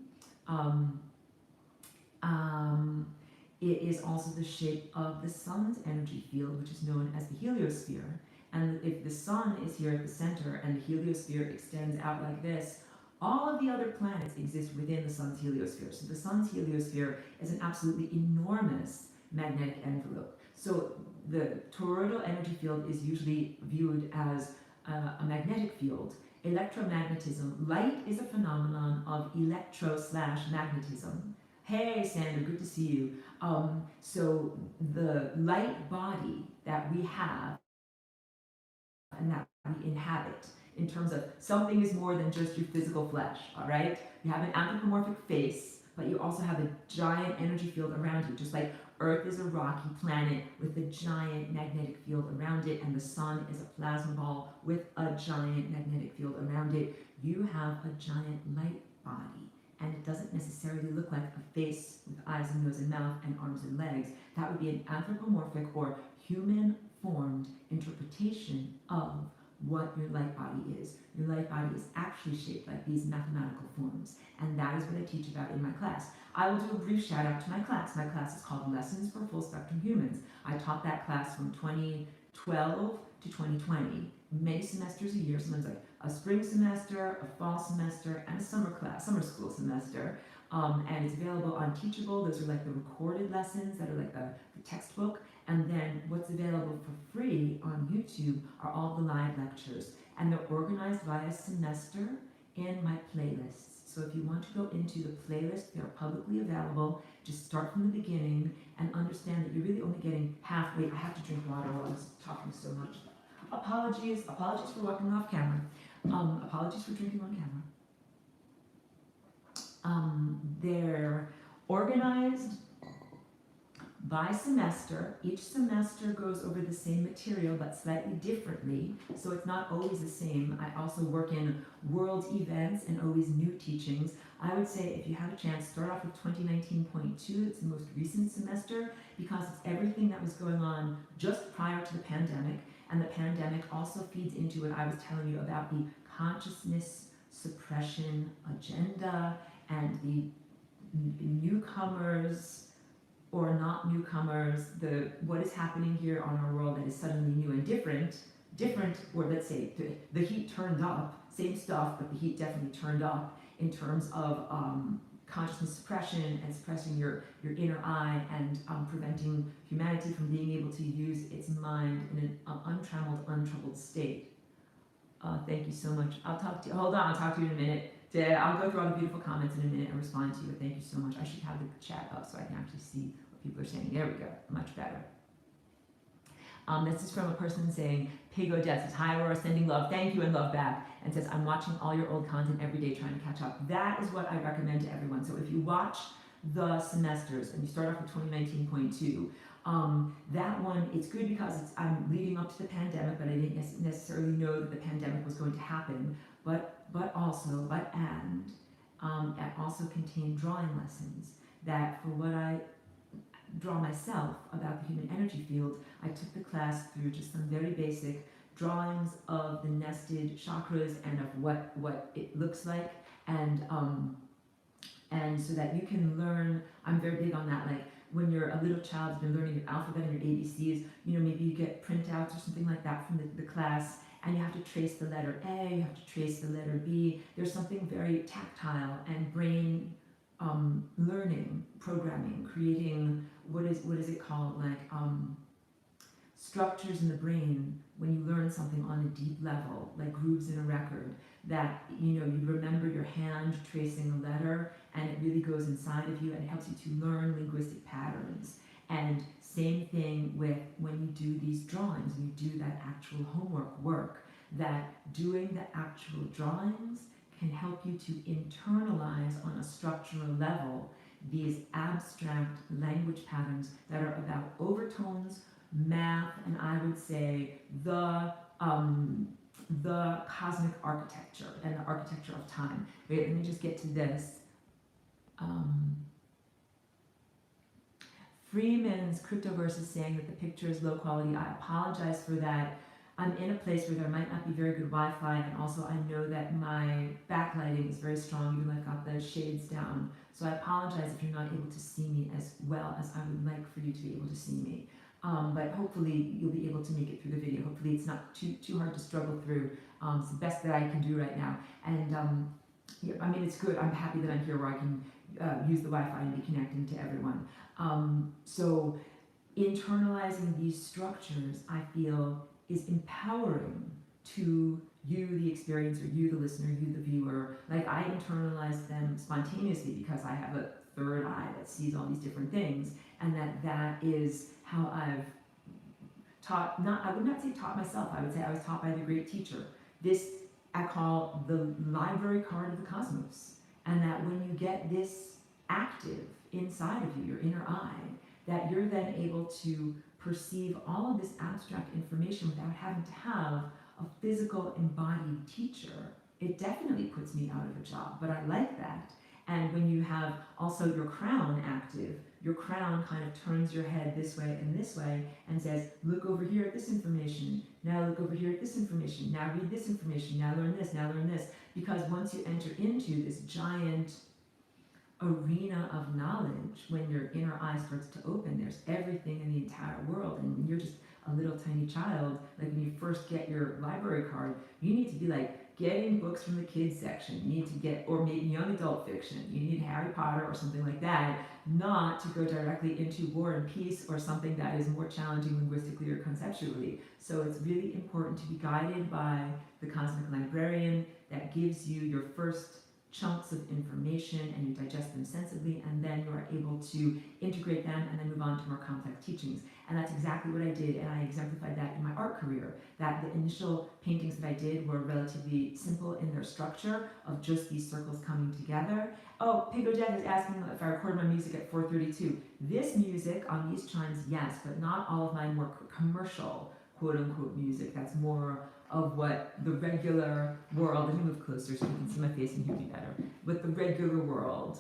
It is also the shape of the sun's energy field, which is known as the heliosphere. And if the sun is here at the center and the heliosphere extends out like this, all of the other planets exist within the sun's heliosphere. So the sun's heliosphere is an absolutely enormous magnetic envelope. So the toroidal energy field is usually viewed as a magnetic field. Electromagnetism, light is a phenomenon of electro/magnetism. Hey Sandra, good to see you. So the light body that we have and that we inhabit, in terms of something is more than just your physical flesh, all right? You have an anthropomorphic face, but you also have a giant energy field around you, just like Earth is a rocky planet with a giant magnetic field around it, and the sun is a plasma ball with a giant magnetic field around it. You have a giant light body, and it doesn't necessarily look like a face with eyes and nose and mouth and arms and legs. That would be an anthropomorphic or human-formed interpretation of what your light body is. Your light body is actually shaped like these mathematical forms, and that is what I teach about in my class. I will do a brief shout out to my class. My class is called Lessons for Full Spectrum Humans. I taught that class from 2012 to 2020. many semesters a year, sometimes like a spring semester, a fall semester, and a summer school semester. And it's available on Teachable. Those are like the recorded lessons that are like the textbook. And then what's available for free on YouTube are all the live lectures. And they're organized via semester in my playlists. So if you want to go into the playlist, they're publicly available. Just start from the beginning and understand that you're really only getting halfway. I have to drink water while I was talking so much. Apologies for walking off camera. Apologies for drinking on camera. They're organized by semester. Each semester goes over the same material but slightly differently, so it's not always the same. I also work in world events and always new teachings. I would say if you have a chance, start off with 2019.2. It's the most recent semester because it's everything that was going on just prior to the pandemic, and the pandemic also feeds into what I was telling you about the consciousness suppression agenda and the newcomers or not newcomers, what is happening here on our world that is suddenly new and different, or let's say the heat turned up, same stuff, but the heat definitely turned up in terms of consciousness suppression and suppressing your inner eye and preventing humanity from being able to use its mind in an untroubled state. Thank you so much. I'll talk to you, hold on, I'll talk to you in a minute. I'll go through all the beautiful comments in a minute and respond to you. Thank you so much. I should have the chat up so I can actually see what people are saying. There we go. Much better. This is from a person saying, Pig Odette says, hi Aurora, sending love. Thank you and love back. And says, I'm watching all your old content every day trying to catch up. That is what I recommend to everyone. So if you watch the semesters and you start off with 2019.2, that one, it's good because I'm leading up to the pandemic, but I didn't necessarily know that the pandemic was going to happen. But also contain drawing lessons that for what I draw myself about the human energy field, I took the class through just some very basic drawings of the nested chakras and of what it looks like, and so that you can learn. I'm very big on that, like when you're a little child, you've been learning your alphabet and your ABCs, maybe you get printouts or something like that from the class, and you have to trace the letter A, you have to trace the letter B. There's something very tactile and brain learning, programming, creating, what is it called, like structures in the brain when you learn something on a deep level, like grooves in a record, that you remember your hand tracing a letter, and it really goes inside of you and it helps you to learn linguistic patterns. And same thing with when you do these drawings, when you do that actual homework work, that doing the actual drawings can help you to internalize on a structural level these abstract language patterns that are about overtones, math, and I would say the cosmic architecture and the architecture of time. Wait, let me just get to this. Freeman's Cryptoverse is saying that the picture is low quality. I apologize for that. I'm in a place where there might not be very good Wi-Fi, and also I know that my backlighting is very strong, even though I've got the shades down. So I apologize if you're not able to see me as well as I would like for you to be able to see me. But hopefully you'll be able to make it through the video. Hopefully it's not too hard to struggle through. It's the best that I can do right now. And yeah, I mean, it's good. I'm happy that I'm here where I can use the Wi-Fi and be connecting to everyone. So internalizing these structures, I feel, is empowering to you, the experiencer, you, the listener, you, the viewer. Like, I internalize them spontaneously because I have a third eye that sees all these different things, and that is how I've taught, I would not say taught myself, I would say I was taught by the great teacher. This I call the library card of the cosmos, and that when you get this active inside of you, your inner eye, that you're then able to perceive all of this abstract information without having to have a physical embodied teacher. It definitely puts me out of a job, but I like that. And when you have also your crown active, your crown kind of turns your head this way and says, look over here at this information, now look over here at this information, now read this information, now learn this, now learn this. Because once you enter into this giant arena of knowledge, when your inner eye starts to open, there's everything in the entire world, and you're just a little tiny child, like when you first get your library card, you need to be like getting books from the kids section. You need to get, or maybe young adult fiction. You need Harry Potter or something like that, not to go directly into War and Peace or something that is more challenging linguistically or conceptually. So it's really important to be guided by the cosmic librarian that gives you your first chunks of information and you digest them sensibly, and then you are able to integrate them and then move on to more complex teachings. And that's exactly what I did, and I exemplified that in my art career, that the initial paintings that I did were relatively simple in their structure of just these circles coming together. Oh, Pigo Jet is asking if I record my music at 432. This music on these chimes, yes, but not all of my more commercial quote-unquote music. That's more of what the regular world, let me move closer so you can see my face and hear me better, what the regular world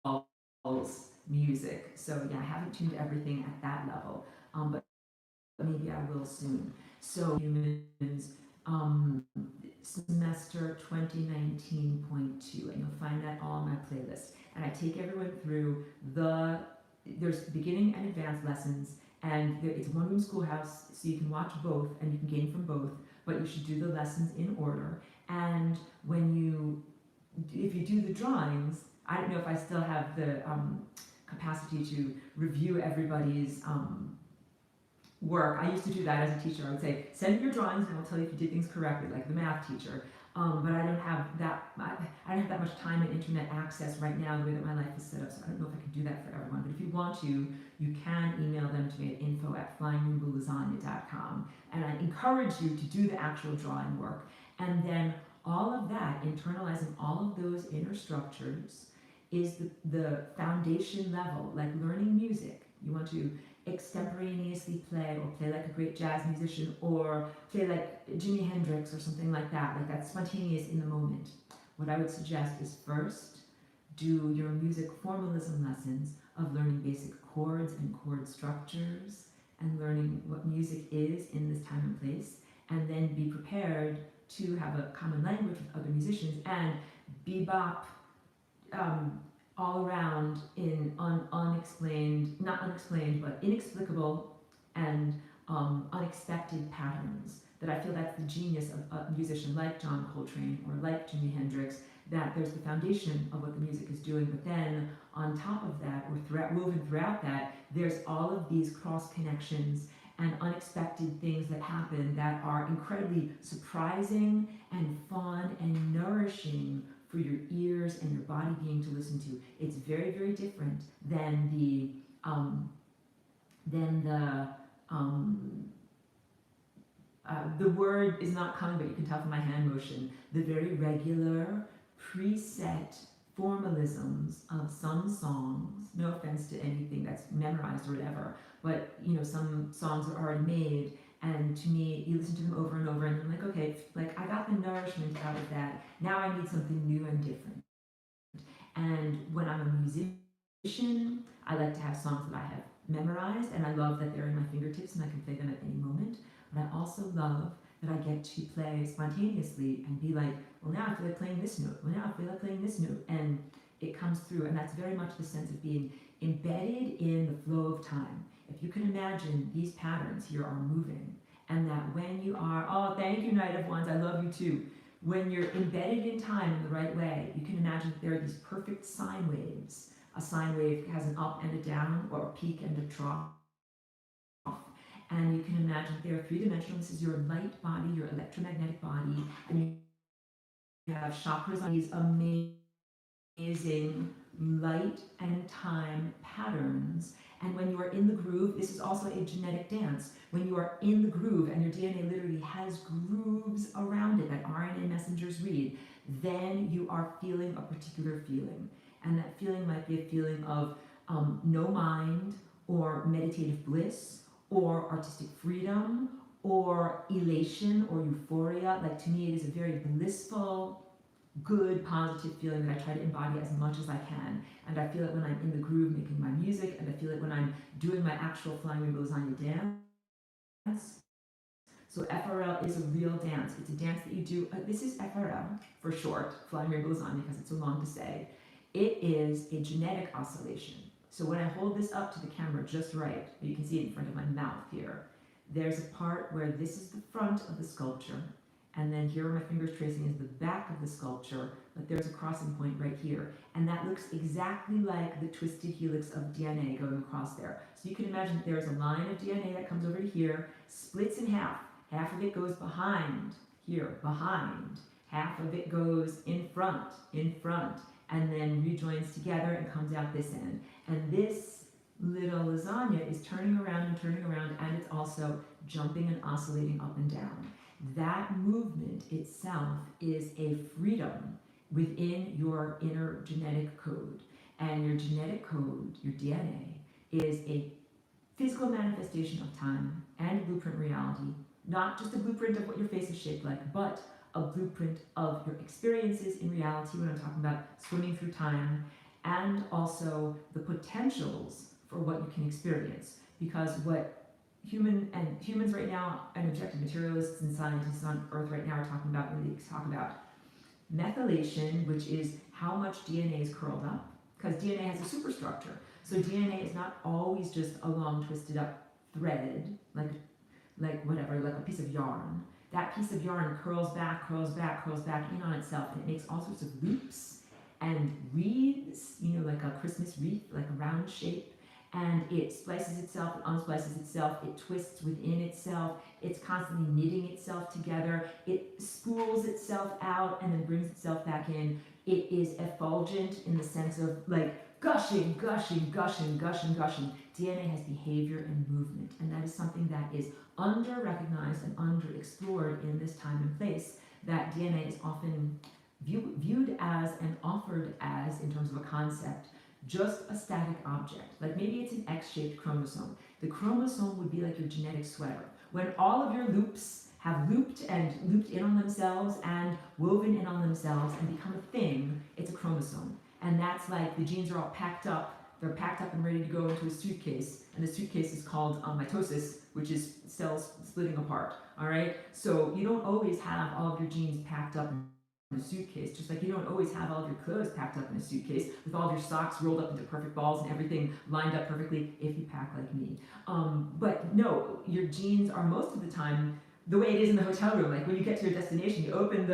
calls music. So yeah, I haven't tuned everything at that level, but maybe I will soon. So humans, semester 2019.2, and you'll find that all on my playlist. And I take everyone through there's beginning and advanced lessons, and it's a one-room schoolhouse, so you can watch both and you can gain from both, but you should do the lessons in order. And if you do the drawings, I don't know if I still have the capacity to review everybody's work. I used to do that as a teacher. I would say, send me your drawings and I'll tell you if you did things correctly, like the math teacher. But I don't have that. I don't have that much time and internet access right now, the way that my life is set up. So I don't know if I can do that for everyone. But if you want to, you can email them to me at info@flyingrainbowlasagna.com. And I encourage you to do the actual drawing work. And then all of that, internalizing all of those inner structures, is the foundation level, like learning music. You want to extemporaneously play, or play like a great jazz musician, or play like Jimi Hendrix or something like that's spontaneous in the moment. What I would suggest is first do your music formalism lessons of learning basic chords and chord structures and learning what music is in this time and place, and then be prepared to have a common language with other musicians and bebop all around in unexplained, not unexplained, but inexplicable and unexpected patterns. That I feel that's the genius of a musician like John Coltrane or like Jimi Hendrix, that there's the foundation of what the music is doing, but then on top of that, or woven throughout that, there's all of these cross connections and unexpected things that happen that are incredibly surprising and fun and nourishing for your ears and your body being to listen to. It's very, very different than the word is not coming, but you can tell from my hand motion, the very regular, preset formalisms of some songs. No offense to anything that's memorized or whatever, but some songs are already made, and to me, you listen to them over and over, and you're like, okay, like I got the nourishment out of that. Now I need something new and different. And when I'm a musician, I like to have songs that I have memorized, and I love that they're in my fingertips and I can play them at any moment. But I also love that I get to play spontaneously and be like, well, now I feel like playing this note. Well, now I feel like playing this note. And it comes through. And that's very much the sense of being embedded in the flow of time. If you can imagine, these patterns here are moving. And that when you are, oh, thank you, Night of Wands, I love you too. When you're embedded in time in the right way, you can imagine that there are these perfect sine waves. A sine wave has an up and a down, or a peak and a trough. And you can imagine that they are three-dimensional. This is your light body, your electromagnetic body, and you have chakras on these amazing light and time patterns. And when you are in the groove, this is also a genetic dance. When you are in the groove, and your DNA literally has grooves around it that RNA messengers read, then you are feeling a particular feeling. And that feeling might be a feeling of no mind, or meditative bliss, or artistic freedom, or elation, or euphoria. Like, to me, it is a very blissful, good, positive feeling that I try to embody as much as I can. And I feel it when I'm in the groove making my music, and I feel it when I'm doing my actual Flying Rainbow Lasagna dance. So FRL is a real dance. It's a dance that you do. This is FRL for short, Flying Rainbow Lasagna, because it's so long to say. It is a genetic oscillation. So when I hold this up to the camera just right, you can see it in front of my mouth here, there's a part where this is the front of the sculpture, and then here where my finger's tracing is the back of the sculpture, but there's a crossing point right here. And that looks exactly like the twisted helix of DNA going across there. So you can imagine that there's a line of DNA that comes over to here, splits in half. Half of it goes behind, here, behind. Half of it goes in front, and then rejoins together and comes out this end. And this little lasagna is turning around, and it's also jumping and oscillating up and down. That movement itself is a freedom within your inner genetic code. And your genetic code, your DNA, is a physical manifestation of time and blueprint reality. Not just a blueprint of what your face is shaped like, but a blueprint of your experiences in reality when I'm talking about swimming through time, and also the potentials for what you can experience. Because what humans right now, and objective materialists and scientists on Earth right now are talking about, when they talk about methylation, which is how much DNA is curled up, because DNA has a superstructure. So DNA is not always just a long twisted up thread, like a piece of yarn. That piece of yarn curls back in on itself, and it makes all sorts of loops and wreaths, like a Christmas wreath, like a round shape. And it splices itself, it unsplices itself, it twists within itself, it's constantly knitting itself together, it spools itself out and then brings itself back in. It is effulgent in the sense of like gushing. DNA has behavior and movement, and that is something that is under-recognized and under-explored in this time and place, that DNA is often viewed as and offered as, in terms of a concept, just a static object. Like maybe it's an X-shaped chromosome. The chromosome would be like your genetic sweater. When all of your loops have looped in on themselves and woven in on themselves and become a thing, it's a chromosome. And that's like the genes are all packed up. They're packed up and ready to go into a suitcase. And the suitcase is called mitosis, which is cells splitting apart. All right? So you don't always have all of your genes packed up in a suitcase, just like you don't always have all of your clothes packed up in a suitcase with all of your socks rolled up into perfect balls and everything lined up perfectly if you pack like me. But no, your genes are most of the time the way it is in the hotel room. Like when you get to your destination, you open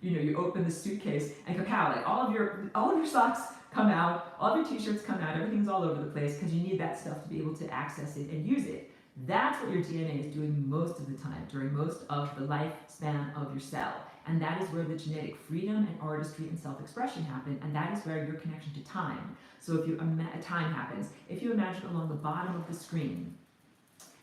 you open the suitcase and cacao, like all of your socks come out, all of your t-shirts come out, everything's all over the place because you need that stuff to be able to access it and use it. That's what your DNA is doing most of the time, during most of the lifespan of your cell. And that is where the genetic freedom and artistry and self-expression happen, and that is where your connection to time. So if time happens, if you imagine along the bottom of the screen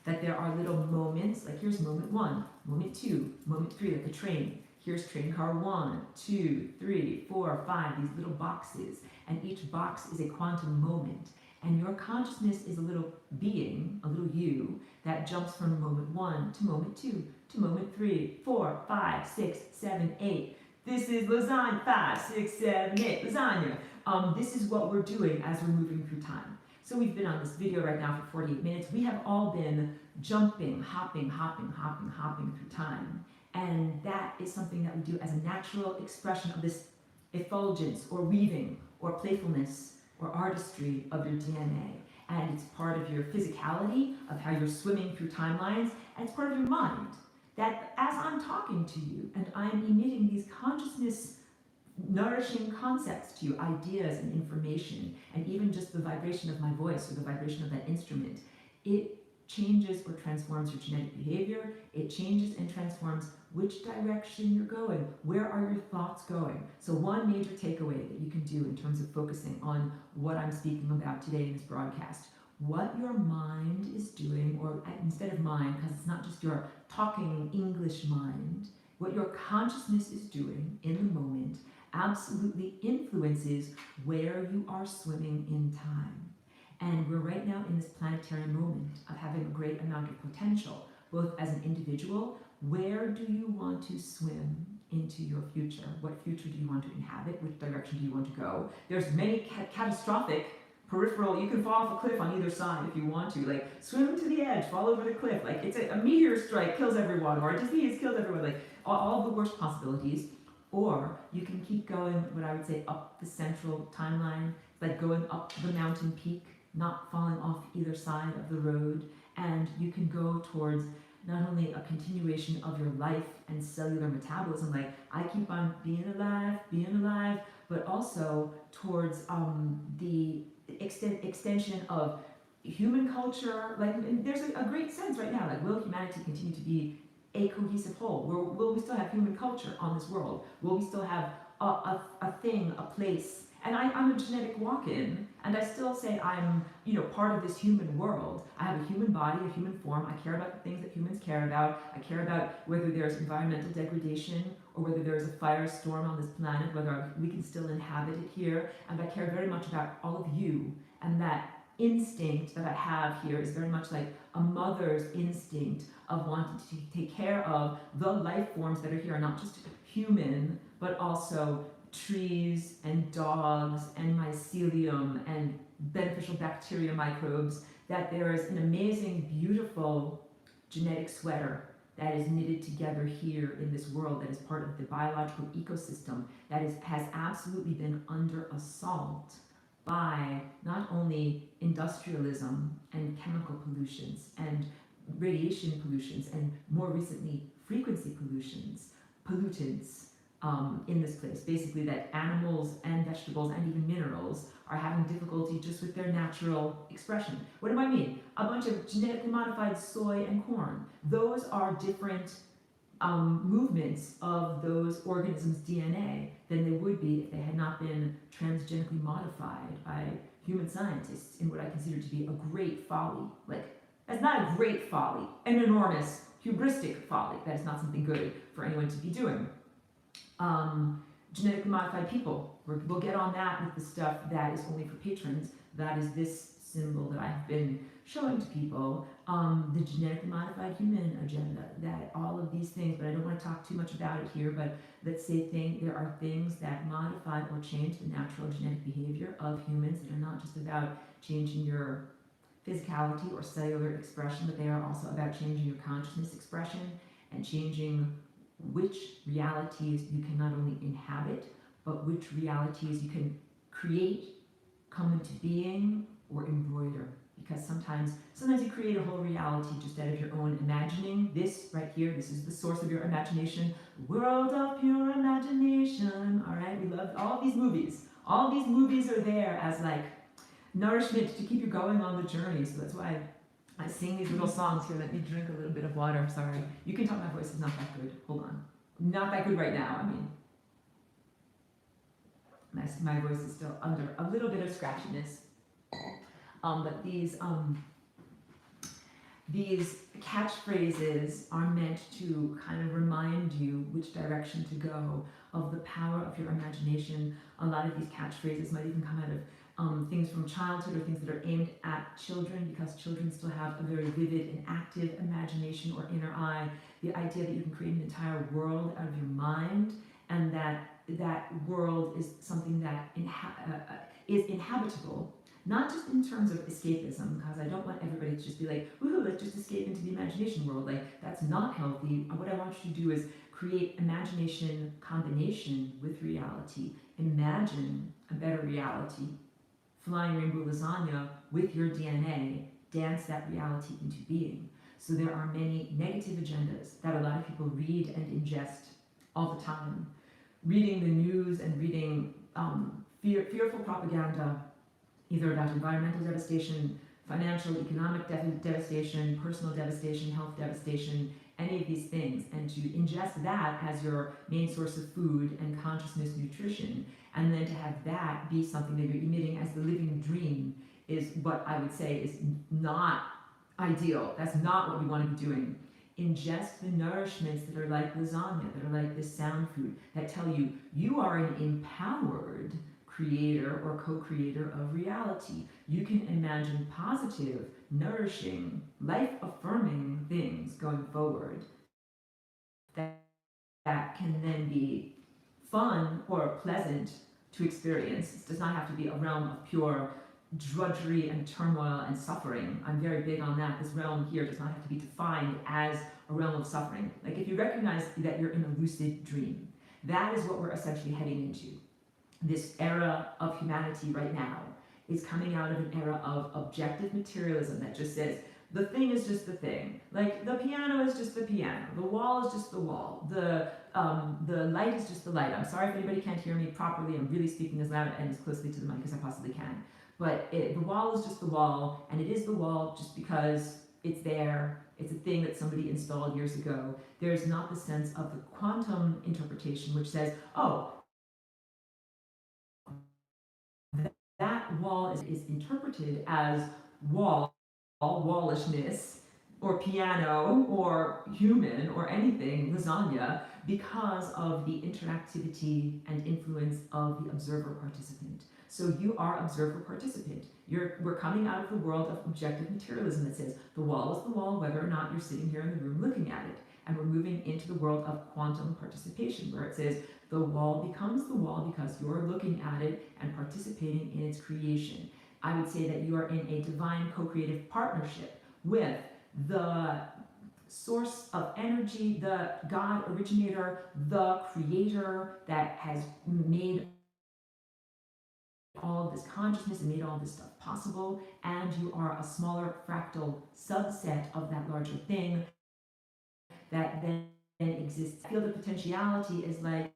that there are little moments, like here's moment 1, moment 2, moment 3, like a train. Here's train car 1, 2, 3, 4, 5, these little boxes, and each box is a quantum moment. And your consciousness is a little being, a little you, that jumps from moment 1 to moment 2 to moment 3, 4, 5, 6, 7, 8. This is lasagna, 5, 6, 7, 8, lasagna. This is what we're doing as we're moving through time. So we've been on this video right now for 48 minutes. We have all been jumping, hopping through time. And that is something that we do as a natural expression of this effulgence or weaving or playfulness or artistry of your DNA. And it's part of your physicality, of how you're swimming through timelines, and it's part of your mind. That as I'm talking to you and I'm emitting these consciousness nourishing concepts to you, ideas and information, and even just the vibration of my voice or the vibration of that instrument, it changes or transforms your genetic behavior. It changes and transforms which direction you're going. Where are your thoughts going? So one major takeaway that you can do in terms of focusing on what I'm speaking about today in this broadcast, what your mind is doing, or instead of mind, because it's not just your talking English mind, what your consciousness is doing in the moment absolutely influences where you are swimming in time. And we're right now in this planetary moment of having a great amount of potential, both as an individual. Where do you want to swim into your future? What future do you want to inhabit? Which direction do you want to go? There's many catastrophic peripheral, you can fall off a cliff on either side if you want to, like swim to the edge, fall over the cliff, like it's a meteor strike kills everyone, or a disease kills everyone, like all the worst possibilities. Or you can keep going, what I would say, up the central timeline, It's like going up the mountain peak, not falling off either side of the road, and you can go towards not only a continuation of your life and cellular metabolism, like I keep on being alive, but also towards the extension of human culture. Like, and there's a great sense right now, like, will humanity continue to be a cohesive whole? Will we still have human culture on this world? Will we still have a thing, a place? And I'm a genetic walk-in, and I still say I'm, part of this human world. I have a human body, a human form. I care about the things that humans care about. I care about whether there's environmental degradation or whether there's a firestorm on this planet, whether we can still inhabit it here. And I care very much about all of you. And that instinct that I have here is very much like a mother's instinct of wanting to take care of the life forms that are here, not just human, but also trees and dogs and mycelium and beneficial bacteria microbes, that there is an amazing, beautiful genetic sweater that is knitted together here in this world, that is part of the biological ecosystem that has absolutely been under assault by not only industrialism and chemical pollutions and radiation pollutions and more recently frequency pollutants in this place. Basically that animals and vegetables and even minerals are having difficulty just with their natural expression. What do I mean? A bunch of genetically modified soy and corn. Those are different movements of those organisms' DNA than they would be if they had not been transgenically modified by human scientists in what I consider to be a great folly. Like, that's not a great folly, an enormous hubristic folly. That is not something good for anyone to be doing. Genetically modified people. We'll get on that with the stuff that is only for patrons. That is this symbol that I've been showing to people, the genetically modified human agenda, that all of these things, but I don't want to talk too much about it here, but let's say there are things that modify or change the natural genetic behavior of humans that are not just about changing your physicality or cellular expression, but they are also about changing your consciousness expression and changing which realities you can not only inhabit, but which realities you can create, come into being, or embroider. Because sometimes you create a whole reality just out of your own imagining. This right here, this is the source of your imagination. World of pure imagination. All right, we love all these movies. All these movies are there as like nourishment to keep you going on the journey. So that's why I sing these little songs here. Let me drink a little bit of water. Sorry. You can tell my voice is not that good. Hold on. Not that good right now. I mean, my voice is still under a little bit of scratchiness. But these catchphrases are meant to kind of remind you which direction to go, of the power of your imagination. A lot of these catchphrases might even come out of things from childhood or things that are aimed at children, because children still have a very vivid and active imagination or inner eye. The idea that you can create an entire world out of your mind, and that world is something that is inhabitable. Not just in terms of escapism, because I don't want everybody to just be like, woohoo, let's just escape into the imagination world. Like, that's not healthy. What I want you to do is create imagination combination with reality. Imagine a better reality. Flying rainbow lasagna with your DNA, dance that reality into being. So there are many negative agendas that a lot of people read and ingest all the time. Reading the news and reading fearful propaganda, either about environmental devastation, financial, economic devastation, personal devastation, health devastation, any of these things, and to ingest that as your main source of food and consciousness nutrition, and then to have that be something that you're emitting as the living dream, is what I would say is not ideal. That's not what we want to be doing. Ingest the nourishments that are like lasagna, that are like this sound food, that tell you you are an empowered creator or co-creator of reality. You can imagine positive, nourishing, life-affirming things going forward that can then be fun or pleasant to experience. It does not have to be a realm of pure drudgery and turmoil and suffering. I'm very big on that. This realm here does not have to be defined as a realm of suffering. Like, if you recognize that you're in a lucid dream, that is what we're essentially heading into. this era of humanity right now is coming out of an era of objective materialism that just says the thing is just the thing. Like the piano is just the piano, the wall is just the wall, the light is just the light. I'm sorry if anybody can't hear me properly. I'm really speaking as loud and as closely to the mic as I possibly can. But the wall is just the wall, and it is the wall just because it's there. It's a thing that somebody installed years ago. There's not the sense of the quantum interpretation, which says, oh, that wall is interpreted as wall, wallishness, or piano, or human, or anything, lasagna, because of the interactivity and influence of the observer participant. So you are observer participant. We're coming out of the world of objective materialism that says the wall is the wall, whether or not you're sitting here in the room looking at it. And we're moving into the world of quantum participation, where it says the wall becomes the wall because you're looking at it and participating in its creation. I would say that you are in a divine co-creative partnership with the source of energy, the God originator, the creator that has made all of this consciousness and made all this stuff possible, and you are a smaller fractal subset of that larger thing that then exists. I feel the potentiality is like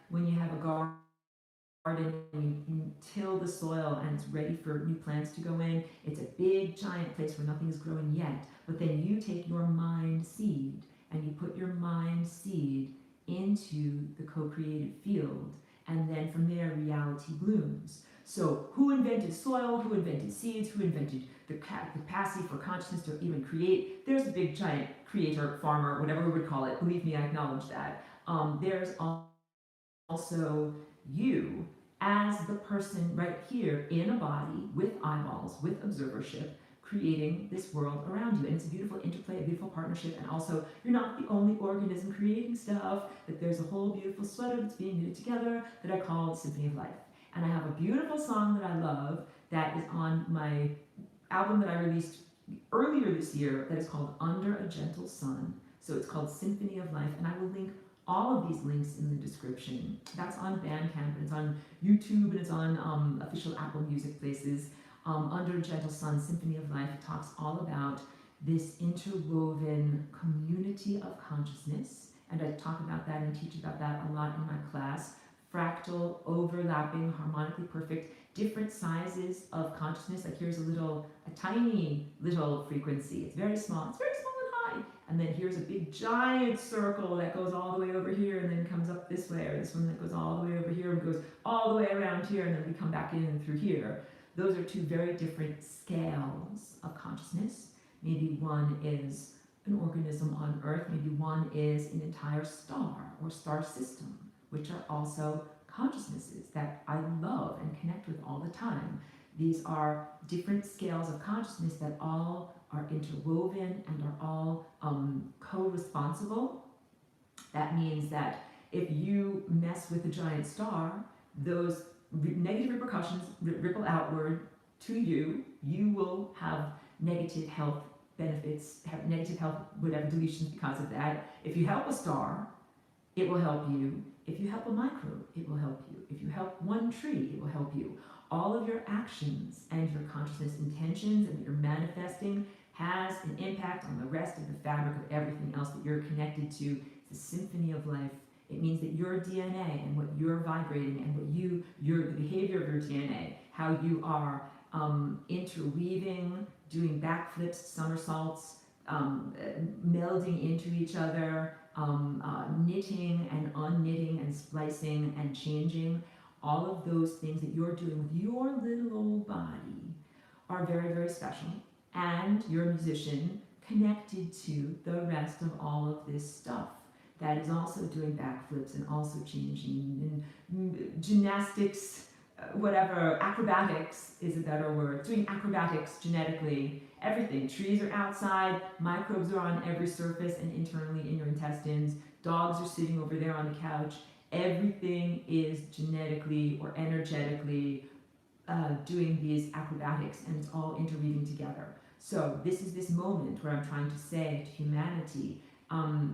when you have a garden and you till the soil and it's ready for new plants to go in. It's a big giant place where nothing is growing yet, but then you take your mind seed and you put your mind seed into the co-creative field, and then from there reality blooms. So who invented soil, who invented seeds, who invented the capacity for consciousness to even create? There's a big giant creator, farmer, whatever we would call it. Believe me, I acknowledge that. There's also you as the person right here in a body with eyeballs, with observership, creating this world around you. And it's a beautiful interplay, a beautiful partnership. And also, you're not the only organism creating stuff, that there's a whole beautiful sweater that's being knitted together that I call Symphony of Life. And I have a beautiful song that I love that is on my album that I released earlier this year that is called Under a Gentle Sun. So it's called Symphony of Life, and I will link all of these links in the description. That's on Bandcamp, and it's on YouTube, and it's on official Apple Music places. Under a Gentle Sun, Symphony of Life talks all about this interwoven community of consciousness, and I talk about that and teach about that a lot in my class. Fractal, overlapping, harmonically perfect, different sizes of consciousness. Like here's a tiny little frequency. It's very small and high. And then here's a big giant circle that goes all the way over here and then comes up this way, or this one that goes all the way over here and goes all the way around here, and then we come back in through here. Those are two very different scales of consciousness. Maybe one is an organism on Earth, maybe one is an entire star or star system, which are also consciousnesses that I love and connect with all the time. These are different scales of consciousness that all are interwoven and are all co-responsible. That means that if you mess with a giant star, those negative repercussions ripple outward to you. You will have negative health benefits, have negative health, whatever, deletions because of that. If you help a star, it will help you. If you help a microbe, it will help you. If you help one tree, it will help you. All of your actions and your consciousness intentions and your manifesting has an impact on the rest of the fabric of everything else that you're connected to. It's a symphony of life. It means that your DNA and what you're vibrating and what the behavior of your DNA, how you are interweaving, doing backflips, somersaults, melding into each other, knitting and unknitting and splicing and changing, all of those things that you're doing with your little old body are very, very special. And you're a musician connected to the rest of all of this stuff that is also doing backflips and also changing and gymnastics, whatever, acrobatics is a better word, doing acrobatics genetically, everything. Trees are outside, microbes are on every surface and internally in your intestines, dogs are sitting over there on the couch. Everything is genetically or energetically doing these acrobatics, and it's all interweaving together. So this is this moment where I'm trying to say to humanity,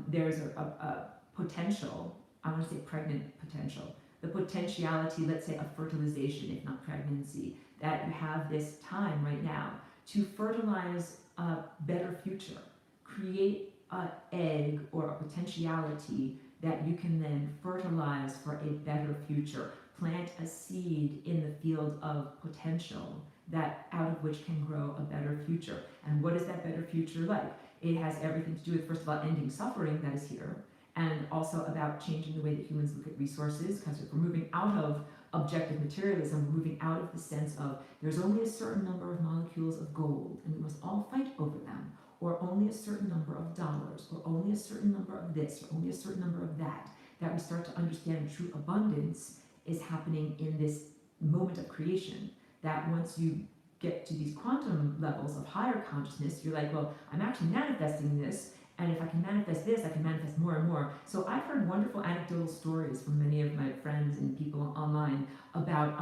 there's a potential, I want to say pregnant potential, the potentiality, let's say, of fertilization, if not pregnancy, that you have this time right now to fertilize a better future, create an egg or a potentiality that you can then fertilize for a better future, plant a seed in the field of potential that out of which can grow a better future. And what is that better future like? It has everything to do with, first of all, ending suffering that is here, and also about changing the way that humans look at resources, because if we're moving out of objective materialism, we're moving out of the sense of there's only a certain number of molecules of gold and we must all fight over them, or only a certain number of dollars, or only a certain number of this, or only a certain number of that, that we start to understand true abundance is happening in this moment of creation, that once you get to these quantum levels of higher consciousness, you're like, well, I'm actually manifesting this, and if I can manifest this, I can manifest more and more. So I've heard wonderful anecdotal stories from many of my friends and people online about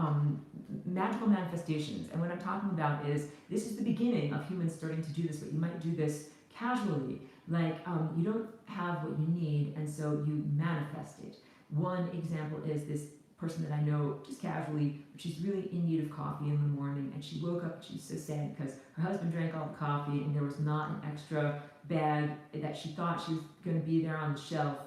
magical manifestations. And what I'm talking about is, this is the beginning of humans starting to do this, but you might do this casually. Like, you don't have what you need, and so you manifest it. One example is this person that I know just casually, she's really in need of coffee in the morning, and she woke up and she's so sad because her husband drank all the coffee and there was not an extra bag that she thought she was going to be there on the shelf,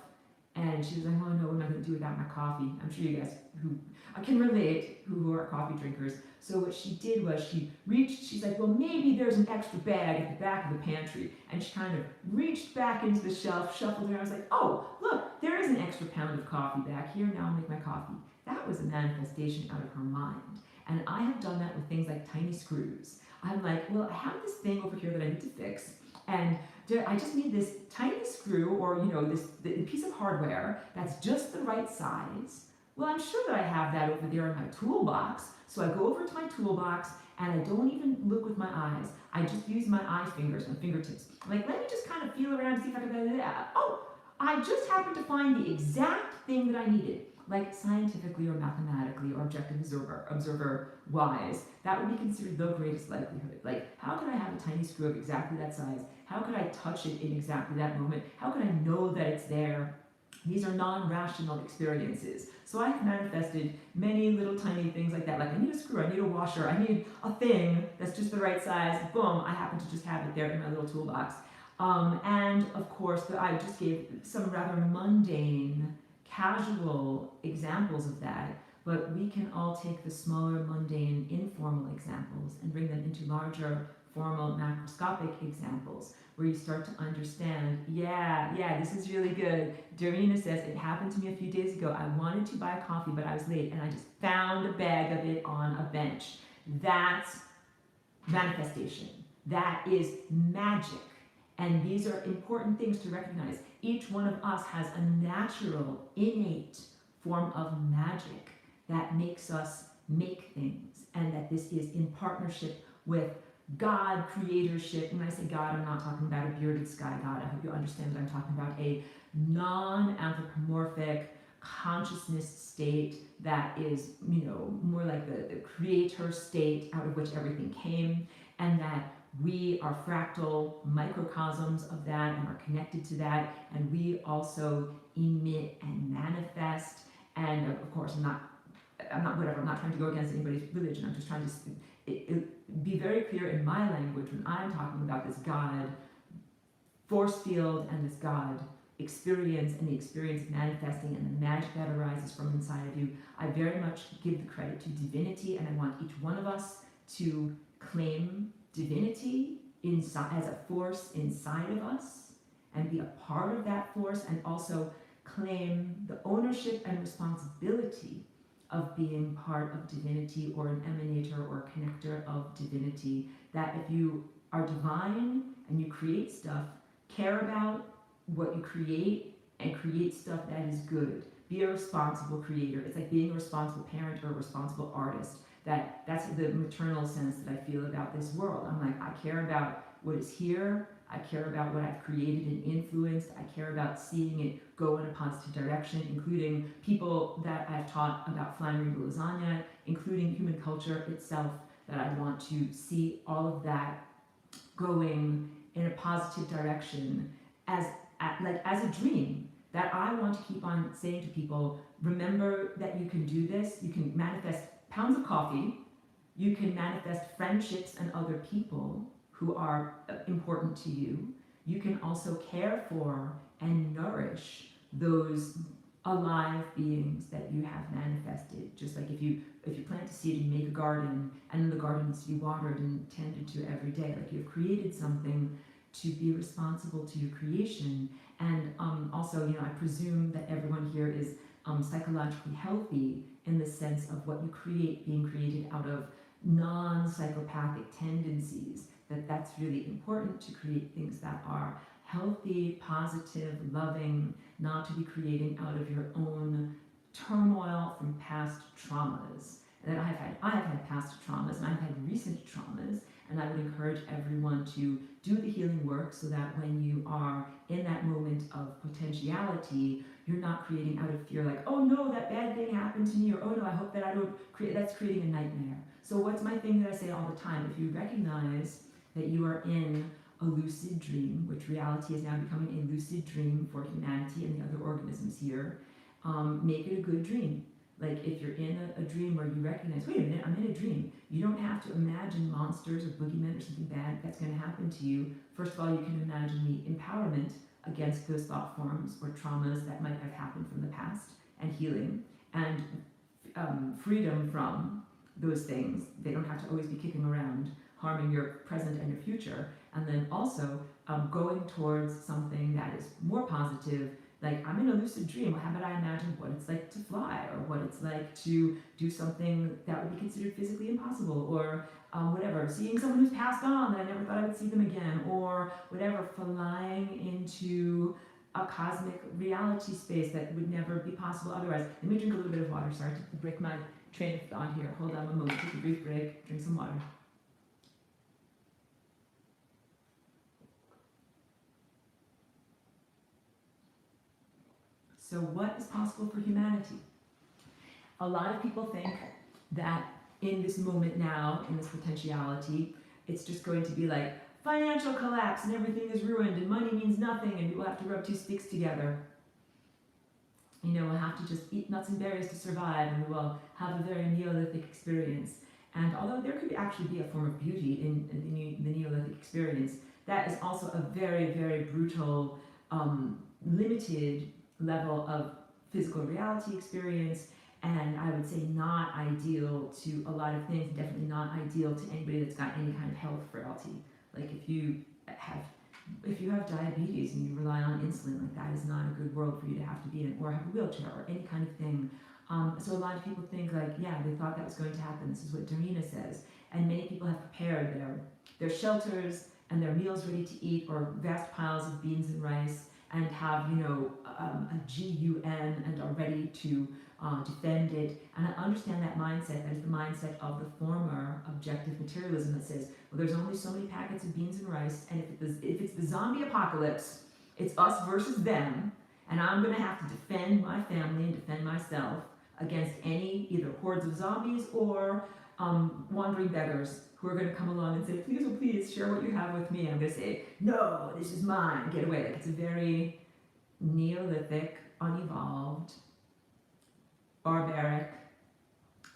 and she was like, oh no, what am I going to do without my coffee? I'm sure you guys who I can relate, who are coffee drinkers. So what she did was she reached, she's like, well, maybe there's an extra bag at the back of the pantry, and she kind of reached back into the shelf, shuffled around. I was like, oh, look, there is an extra pound of coffee back here, now I'll make my coffee. That was a manifestation out of her mind. And I have done that with things like tiny screws. I'm like, well, I have this thing over here that I need to fix, and I just need this tiny screw, or this piece of hardware that's just the right size. Well, I'm sure that I have that over there in my toolbox. So I go over to my toolbox and I don't even look with my eyes. I just use my eye fingers, my fingertips. I'm like, let me just kind of feel around and see if I can, oh, I just happened to find the exact thing that I needed. Like scientifically or mathematically or objective observer wise, that would be considered the greatest likelihood. Like, how could I have a tiny screw of exactly that size? How could I touch it in exactly that moment? How could I know that it's there? These are non-rational experiences. So I have manifested many little tiny things like that. Like, I need a screw, I need a washer, I need a thing that's just the right size. Boom, I happen to just have it there in my little toolbox. And of course, I just gave some rather mundane, casual examples of that, but we can all take the smaller, mundane, informal examples and bring them into larger, formal, macroscopic examples, where you start to understand, yeah, this is really good. Dorina says, it happened to me a few days ago. I wanted to buy coffee, but I was late, and I just found a bag of it on a bench. That's manifestation. That is magic. And these are important things to recognize. Each one of us has a natural, innate form of magic that makes us make things, and that this is in partnership with God, creatorship. And when I say God, I'm not talking about a bearded sky God. I hope you understand that I'm talking about a non-anthropomorphic consciousness state that is, more like the creator state out of which everything came, and that we are fractal microcosms of that and are connected to that, and we also emit and manifest. And of course, I'm not trying to go against anybody's religion. I'm just trying to be very clear in my language when I'm talking about this God force field and this God experience, and the experience of manifesting and the magic that arises from inside of you. I very much give the credit to divinity, and I want each one of us to claim divinity inside, as a force inside of us, and be a part of that force, and also claim the ownership and responsibility of being part of divinity, or an emanator or connector of divinity. That if you are divine and you create stuff, care about what you create and create stuff that is good. Be a responsible creator. It's like being a responsible parent or a responsible artist. That's the maternal sense that I feel about this world. I'm like, I care about what is here. I care about what I've created and influenced. I care about seeing it go in a positive direction, including people that I've taught about flying rainbow lasagna, including human culture itself, that I want to see all of that going in a positive direction as a dream that I want to keep on saying to people, remember that you can do this. You can manifest pounds of coffee. You can manifest friendships and other people who are important to you. You can also care for and nourish those alive beings that you have manifested. Just like if you plant a seed and you make a garden, and the garden needs to be watered and tended to every day, like you've created something to be responsible to your creation. And also, I presume that everyone here is psychologically healthy in the sense of what you create being created out of non-psychopathic tendencies, that's really important to create things that are healthy, positive, loving, not to be creating out of your own turmoil from past traumas. And I have had past traumas, and I've had recent traumas, and I would encourage everyone to do the healing work so that when you are in that moment of potentiality, you're not creating out of fear like, oh no, that bad thing happened to me, or oh no, I hope that I don't create, that's creating a nightmare. So what's my thing that I say all the time? If you recognize that you are in a lucid dream, which reality is now becoming a lucid dream for humanity and the other organisms here, make it a good dream. Like if you're in a dream where you recognize, wait a minute, I'm in a dream. You don't have to imagine monsters or boogeymen or something bad that's going to happen to you. First of all, you can imagine the empowerment against those thought forms or traumas that might have happened from the past, and healing, and freedom from those things. They don't have to always be kicking around, harming your present and your future. And then also going towards something that is more positive. Like, I'm in a lucid dream. Well, how about I imagine what it's like to fly, or what it's like to do something that would be considered physically impossible, or whatever, seeing someone who's passed on that I never thought I would see them again, or whatever, flying into a cosmic reality space that would never be possible otherwise. Let me drink a little bit of water. Sorry to break my train of thought here. Hold on one moment. Take a brief break. Drink some water. So what is possible for humanity? A lot of people think that in this moment now, in this potentiality, it's just going to be like financial collapse and everything is ruined and money means nothing and we will have to rub two sticks together. We'll have to just eat nuts and berries to survive, and we will have a very Neolithic experience. And although there could actually be a form of beauty in the Neolithic experience, that is also a very, very brutal, limited level of physical reality experience, and I would say not ideal to a lot of things, definitely not ideal to anybody that's got any kind of health frailty. Like if you have diabetes and you rely on insulin, like that is not a good world for you to have to be in, or have a wheelchair or any kind of thing. So a lot of people think like, yeah, they thought that was going to happen. This is what Darina says. And many people have prepared their shelters and their meals ready to eat, or vast piles of beans and rice, and have, a GUN and are ready to defend it. And I understand that mindset. That is the mindset of the former objective materialism that says, well, there's only so many packets of beans and rice, and if it's the zombie apocalypse, it's us versus them, and I'm going to have to defend my family and defend myself against any either hordes of zombies or wandering beggars who are going to come along and say, please, oh please, share what you have with me. And I'm going to say, no, this is mine, get away. Like, it's a very Neolithic, unevolved, barbaric,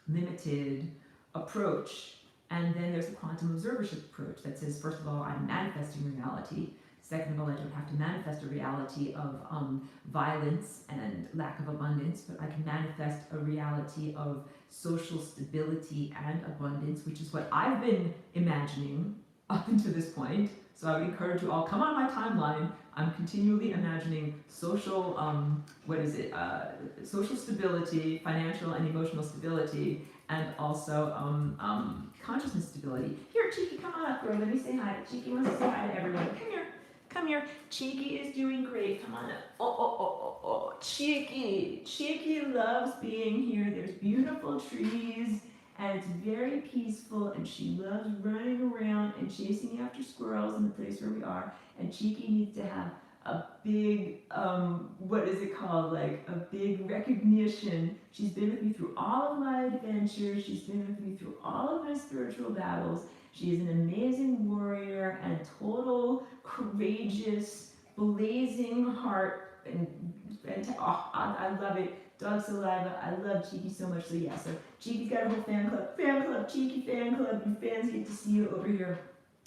limited approach. And then there's the quantum observership approach that says, first of all, I'm manifesting reality. Second of all, I don't have to manifest a reality of violence and lack of abundance, but I can manifest a reality of social stability and abundance, which is what I've been imagining up until this point. So I would encourage you all, come on my timeline. I'm continually imagining social, social stability, financial and emotional stability, and also consciousness stability. Here, Cheeky, come on up, girl. Let me say hi. Cheeky wants to say hi to everyone. Come here. Come here. Cheeky is doing great. Come on up. Oh. Cheeky. Cheeky loves being here. There's beautiful trees, and it's very peaceful, and she loves running around and chasing after squirrels in the place where we are. And Cheeky needs to have a big, like a big recognition. She's been with me through all of my adventures. She's been with me through all of my spiritual battles. She is an amazing warrior and total courageous, blazing heart and fantastic. Oh, I love it. Dog saliva. I love Cheeky so much. So yeah, so Cheeky's got a whole fan club. Fan club, Cheeky fan club. You fans get to see you over here.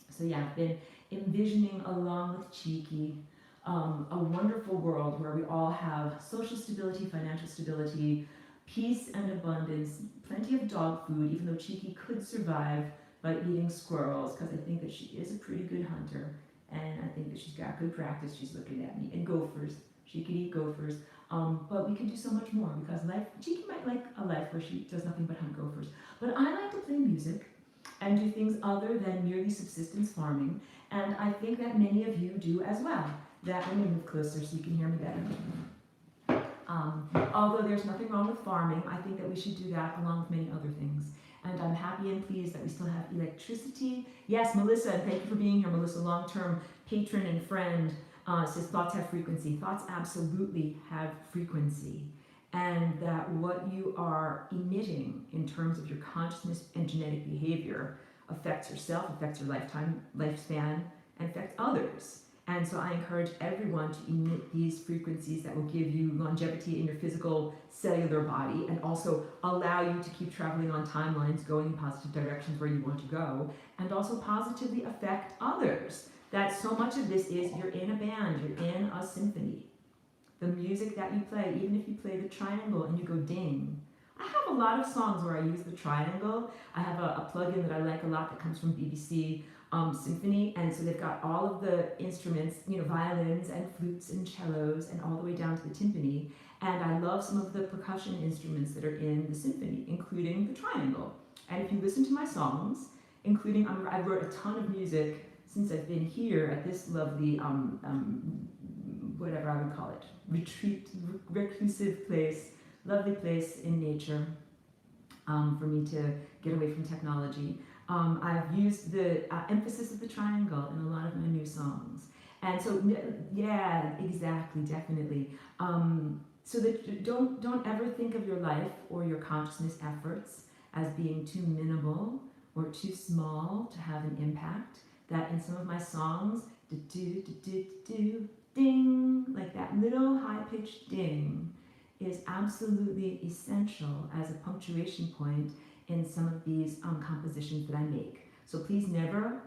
So yeah, I've been envisioning along with Cheeky a wonderful world where we all have social stability, financial stability, peace and abundance, plenty of dog food, even though Cheeky could survive by eating squirrels, because I think that she is a pretty good hunter, and I think that she's got good practice. She's looking at me. And gophers. She could eat gophers. But we can do so much more, because life, Cheeky might like a life where she does nothing but hunt gophers. But I like to play music and do things other than merely subsistence farming, and I think that many of you do as well. That, let me move closer so you can hear me better. Although there's nothing wrong with farming, I think that we should do that along with many other things. And I'm happy and pleased that we still have electricity. Yes, Melissa, and thank you for being here, Melissa, long-term patron and friend, says thoughts have frequency. Thoughts absolutely have frequency. And that what you are emitting in terms of your consciousness and genetic behavior affects yourself, affects your lifespan, and affects others. And so I encourage everyone to emit these frequencies that will give you longevity in your physical cellular body, and also allow you to keep traveling on timelines, going in positive directions where you want to go, and also positively affect others. That so much of this is, you're in a band, you're in a symphony. The music that you play, even if you play the triangle and you go ding. I have a lot of songs where I use the triangle. I have a plugin that I like a lot that comes from BBC Symphony, and so they've got all of the instruments, you know, violins and flutes and cellos, and all the way down to the timpani. And I love some of the percussion instruments that are in the symphony, including the triangle. And if you listen to my songs, including, I wrote a ton of music since I've been here at this lovely, whatever I would call it, reclusive place, lovely place in nature, for me to get away from technology. I've used the emphasis of the triangle in a lot of my new songs. And so, yeah, exactly, definitely. So that don't ever think of your life or your consciousness efforts as being too minimal or too small to have an impact. That in some of my songs, ding, like that little high-pitched ding, is absolutely essential as a punctuation point in some of these compositions that I make. So please never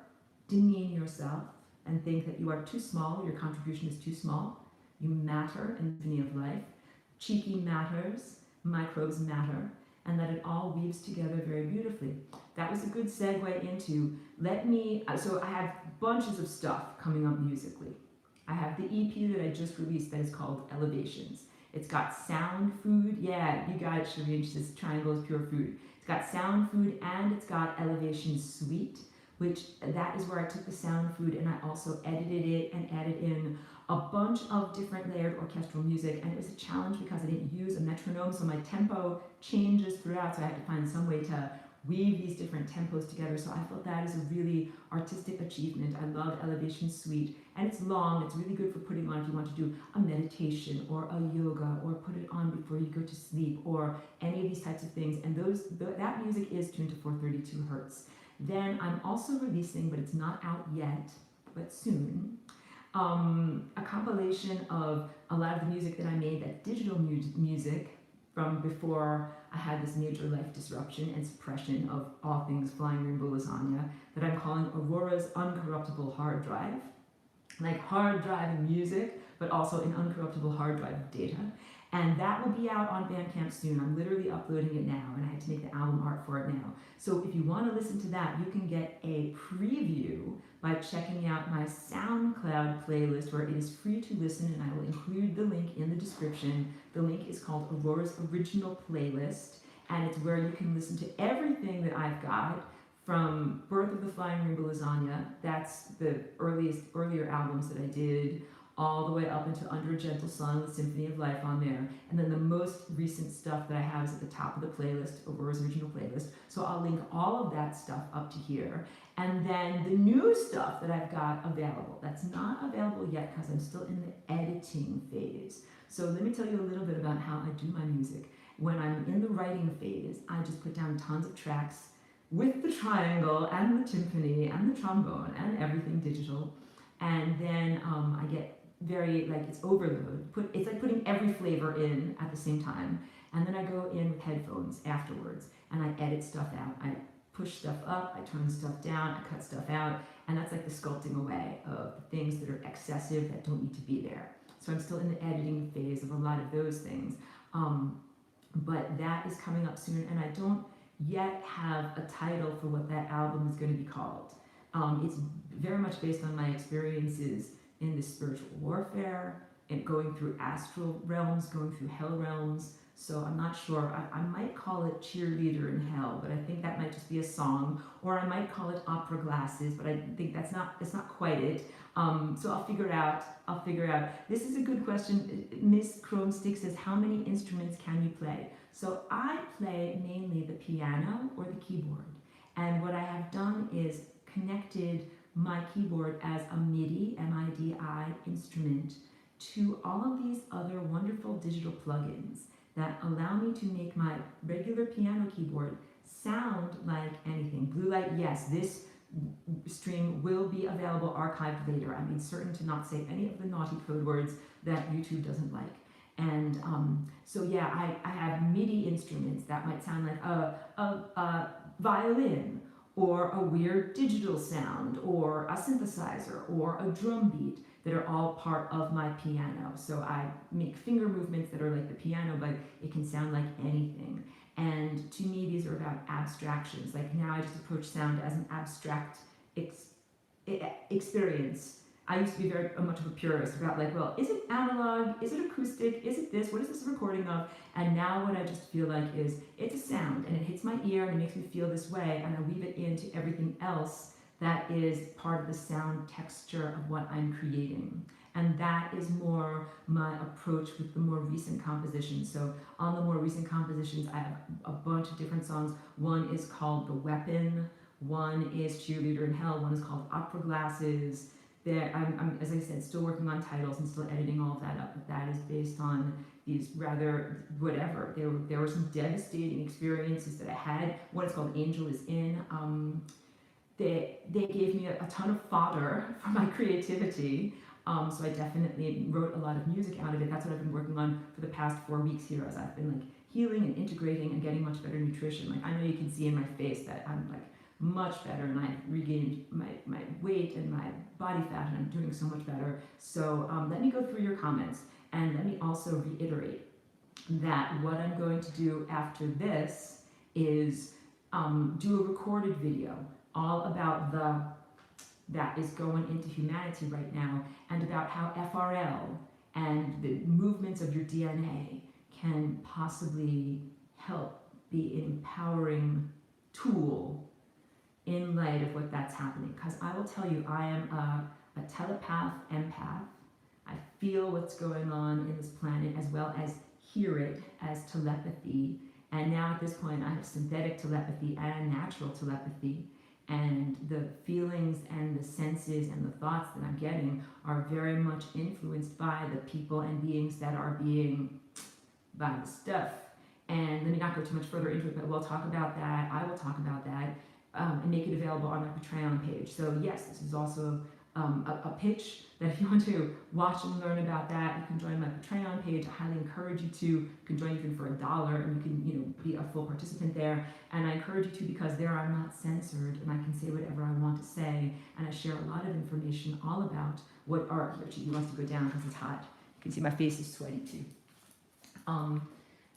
demean yourself and think that you are too small, your contribution is too small. You matter in the symphony of life. Cheeky matters, microbes matter, and that it all weaves together very beautifully. That was a good segue into, so I have bunches of stuff coming up musically. I have the EP that I just released that is called Elevations. It's got sound food. Yeah, you got it, Shireen. She says triangle is pure food. It's got sound food, and it's got Elevation Suite, which that is where I took the sound food and I also edited it and added in a bunch of different layered orchestral music. And it was a challenge because I didn't use a metronome, so my tempo changes throughout, so I had to find some way to weave these different tempos together. So I felt that is a really artistic achievement. I love Elevation Suite, and it's long. It's really good for putting on if you want to do a meditation or a yoga, or put it on before you go to sleep, or any of these types of things. And that music is tuned to 432 hertz. Then I'm also releasing, but it's not out yet, but soon, a compilation of a lot of the music that I made, that digital music from before I had this major life disruption and suppression of all things flying rainbow lasagna, that I'm calling Aurora's Uncorruptible Hard Drive. Like hard drive music, but also an uncorruptible hard drive of data. And that will be out on Bandcamp soon. I'm literally uploading it now, and I had to make the album art for it now. So if you want to listen to that, you can get a preview by checking out my SoundCloud playlist, where it is free to listen, and I will include the link in the description. The link is called Aurora's Original Playlist, and it's where you can listen to everything that I've got, from Birth of the Flying Rainbow Lasagna, that's the earlier albums that I did, all the way up into Under a Gentle Sun with Symphony of Life on there. And then the most recent stuff that I have is at the top of the playlist, Aurora's Original Playlist. So I'll link all of that stuff up to here. And then the new stuff that I've got available, that's not available yet because I'm still in the editing phase. So let me tell you a little bit about how I do my music. When I'm in the writing phase, I just put down tons of tracks with the triangle and the timpani and the trombone and everything digital. And then I get very, like, it's overload. It's like putting every flavor in at the same time. And then I go in with headphones afterwards and I edit stuff out. I push stuff up, I turn stuff down, I cut stuff out, and that's like the sculpting away of the things that are excessive that don't need to be there. So I'm still in the editing phase of a lot of those things. But that is coming up soon, and I don't yet have a title for what that album is going to be called. It's very much based on my experiences in the spiritual warfare and going through astral realms, going through hell realms. So I'm not sure. I might call it Cheerleader in Hell, but I think that might just be a song, or I might call it Opera Glasses, but I think that's not quite it. So I'll figure it out. This is a good question. Miss Chromestick says, how many instruments can you play? So I play mainly the piano or the keyboard. And what I have done is connected my keyboard as a MIDI, M-I-D-I instrument to all of these other wonderful digital plugins that allow me to make my regular piano keyboard sound like anything. Blue Light, yes, this stream will be available archived later. I made certain to not say any of the naughty code words that YouTube doesn't like. And so yeah, I have MIDI instruments that might sound like a violin, or a weird digital sound, or a synthesizer, or a drum beat that are all part of my piano. So I make finger movements that are like the piano, but it can sound like anything. And to me, these are about abstractions. Like now I just approach sound as an abstract experience. I used to be very much of a purist about like, well, is it analog? Is it acoustic? Is it this? What is this a recording of? And now what I just feel like is it's a sound and it hits my ear and it makes me feel this way, and I weave it into everything else that is part of the sound texture of what I'm creating. And that is more my approach with the more recent compositions. So on the more recent compositions, I have a bunch of different songs. One is called The Weapon, one is Cheerleader in Hell, one is called Opera Glasses. I'm, as I said, still working on titles and still editing all of that up, but that is based on these rather, whatever. There were some devastating experiences that I had. One is called Angel is In. They gave me a ton of fodder for my creativity. So I definitely wrote a lot of music out of it. That's what I've been working on for the past 4 weeks here, as I've been like healing and integrating and getting much better nutrition. Like I know you can see in my face that I'm like much better, and I've regained my weight and my body fat, and I'm doing so much better. So let me go through your comments, and let me also reiterate that what I'm going to do after this is do a recorded video all about that is going into humanity right now, and about how FRL and the movements of your DNA can possibly help be an empowering tool in light of what that's happening. Because I will tell you, I am a telepath empath. I feel what's going on in this planet as well as hear it as telepathy. And now at this point, I have synthetic telepathy and natural telepathy. And the feelings and the senses and the thoughts that I'm getting are very much influenced by the people and beings that are being by the stuff. And let me not go too much further into it, but we'll talk about that. I will talk about that and make it available on my Patreon page. So yes, this is also a pitch that if you want to watch and learn about that, you can join my Patreon page. I highly encourage you to. You can join even for $1, and you can be a full participant there. And I encourage you to, because there I'm not censored, and I can say whatever I want to say. And I share a lot of information all about what art. Here, she wants to go down because it's hot. You can see my face is sweaty too.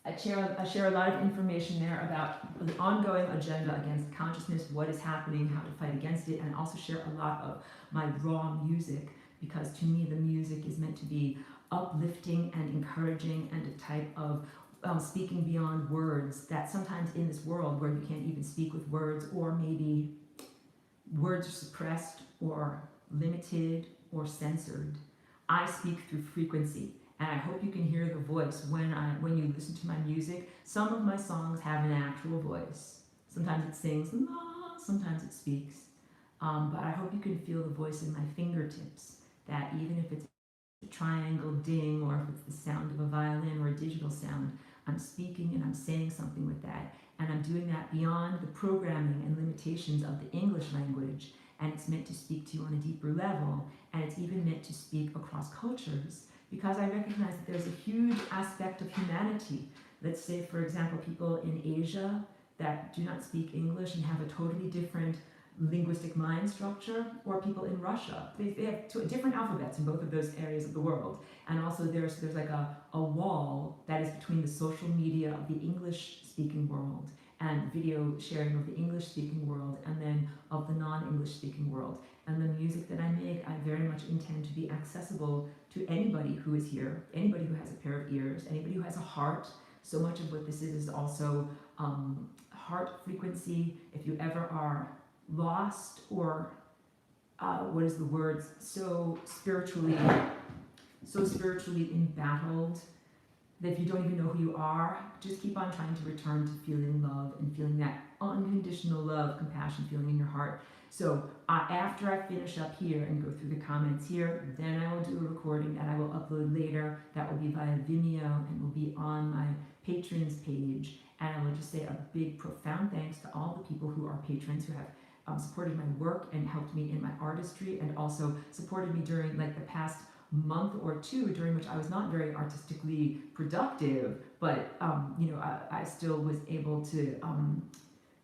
I share a lot of information there about the ongoing agenda against consciousness, what is happening, how to fight against it, and I also share a lot of my raw music, because to me the music is meant to be uplifting and encouraging, and a type of speaking beyond words that sometimes in this world where you can't even speak with words, or maybe words are suppressed or limited or censored, I speak through frequency. And I hope you can hear the voice when you listen to my music. Some of my songs have an actual voice. Sometimes it sings, la, sometimes it speaks. But I hope you can feel the voice in my fingertips, that even if it's a triangle ding, or if it's the sound of a violin or a digital sound, I'm speaking and I'm saying something with that. And I'm doing that beyond the programming and limitations of the English language. and it's meant to speak to you on a deeper level, and it's even meant to speak across cultures, because I recognize that there's a huge aspect of humanity. Let's say, for example, people in Asia that do not speak English and have a totally different linguistic mind structure, or people in Russia. They have different alphabets in both of those areas of the world. And also there's like a wall that is between the social media of the English-speaking world and video sharing of the English-speaking world, and then of the non-English-speaking world. And the music that I make, I very much intend to be accessible to anybody who is here, anybody who has a pair of ears, anybody who has a heart. So much of what this is also heart frequency. If you ever are lost, or what is the word, so spiritually embattled that if you don't even know who you are, just keep on trying to return to feeling love and feeling that unconditional love, compassion feeling in your heart. So after I finish up here and go through the comments here, then I will do a recording that I will upload later. That will be via Vimeo and will be on my patrons page. And I will just say a big profound thanks to all the people who are patrons, who have supported my work and helped me in my artistry, and also supported me during like the past month or two, during which I was not very artistically productive, but I still was able to,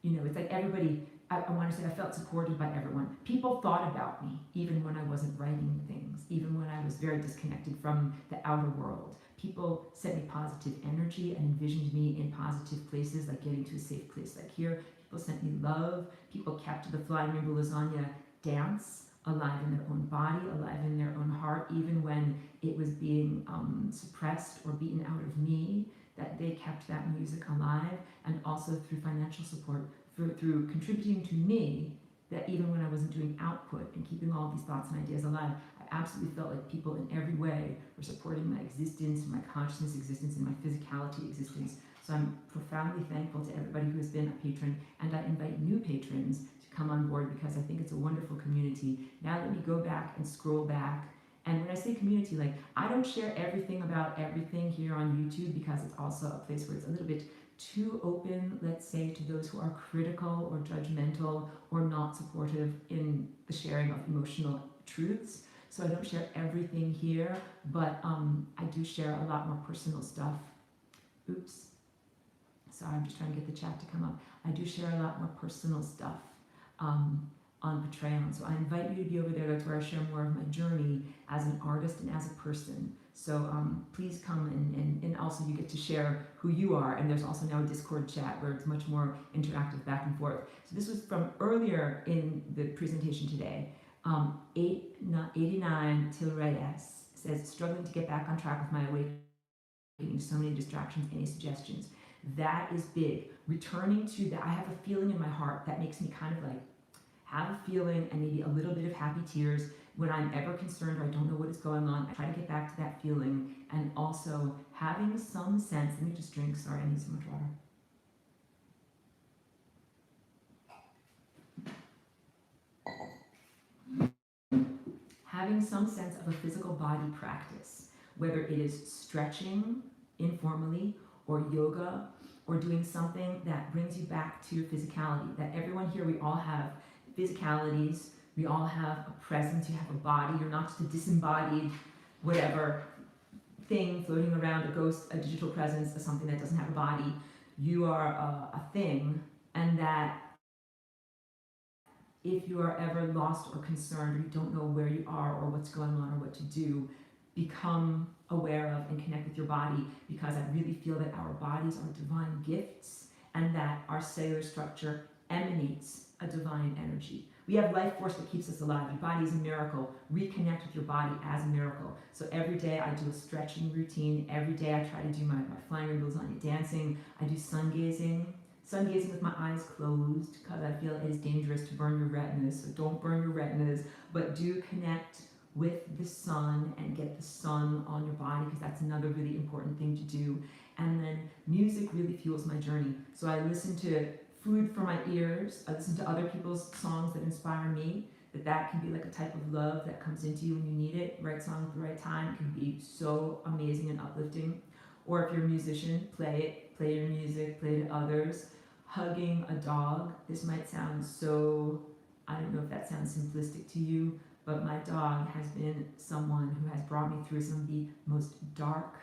it's like everybody, I want to say I felt supported by everyone. People thought about me even when I wasn't writing things, even when I was very disconnected from the outer world. People sent me positive energy and envisioned me in positive places, like getting to a safe place like here. People sent me love. People kept the Flying Rainbow Lasagna dance alive in their own body, alive in their own heart, even when it was being suppressed or beaten out of me, that they kept that music alive. And also through financial support, through contributing to me, that even when I wasn't doing output and keeping all these thoughts and ideas alive, I absolutely felt like people in every way were supporting my existence, my consciousness existence, and my physicality existence. So I'm profoundly thankful to everybody who has been a patron, and I invite new patrons to come on board, because I think it's a wonderful community. Now let me go back and scroll back. And when I say community, like, I don't share everything about everything here on YouTube, because it's also a place where it's a little bit too open, let's say, to those who are critical or judgmental or not supportive in the sharing of emotional truths. So I don't share everything here, but I do share a lot more personal stuff. Oops. Sorry, I'm just trying to get the chat to come up. I do share a lot more personal stuff on Patreon. So I invite you to be over there. That's where I share more of my journey as an artist and as a person. So please come, and also you get to share who you are. And there's also now a Discord chat where it's much more interactive back and forth. So this was from earlier in the presentation today. 89 Til Reyes says, struggling to get back on track with my awakening, so many distractions, any suggestions? That is big. Returning to that, I have a feeling in my heart that makes me kind of like have a feeling and maybe a little bit of happy tears when I'm ever concerned or I don't know what is going on. I try to get back to that feeling, and also having some sense. Let me just drink. Sorry, I need so much water. Having some sense of a physical body practice, whether it is stretching informally, or yoga, or doing something that brings you back to your physicality. That everyone here, we all have physicalities, we all have a presence, you have a body, you're not just a disembodied whatever thing floating around, a ghost, a digital presence, something that doesn't have a body. You are a thing, and that if you are ever lost or concerned, or you don't know where you are or what's going on or what to do, become aware of and connect with your body, because I really feel that our bodies are divine gifts, and that our cellular structure emanates a divine energy. We have life force that keeps us alive. Your body is a miracle. Reconnect with your body as a miracle. So every day I do a stretching routine. Every day I try to do my flying rainbow lasagna dancing. I do sun gazing with my eyes closed, because I feel it is dangerous to burn your retinas. So don't burn your retinas, but do connect with the sun and get the sun on your body, because that's another really important thing to do. And then music really fuels my journey. So I listen to food for my ears. I listen to other people's songs that inspire me. That can be like a type of love that comes into you when you need it. Right song at the right time can be so amazing and uplifting. Or if you're a musician, play it. Play your music, play to others. Hugging a dog. This might sound so I don't know if that sounds simplistic to you, but my dog has been someone who has brought me through some of the most dark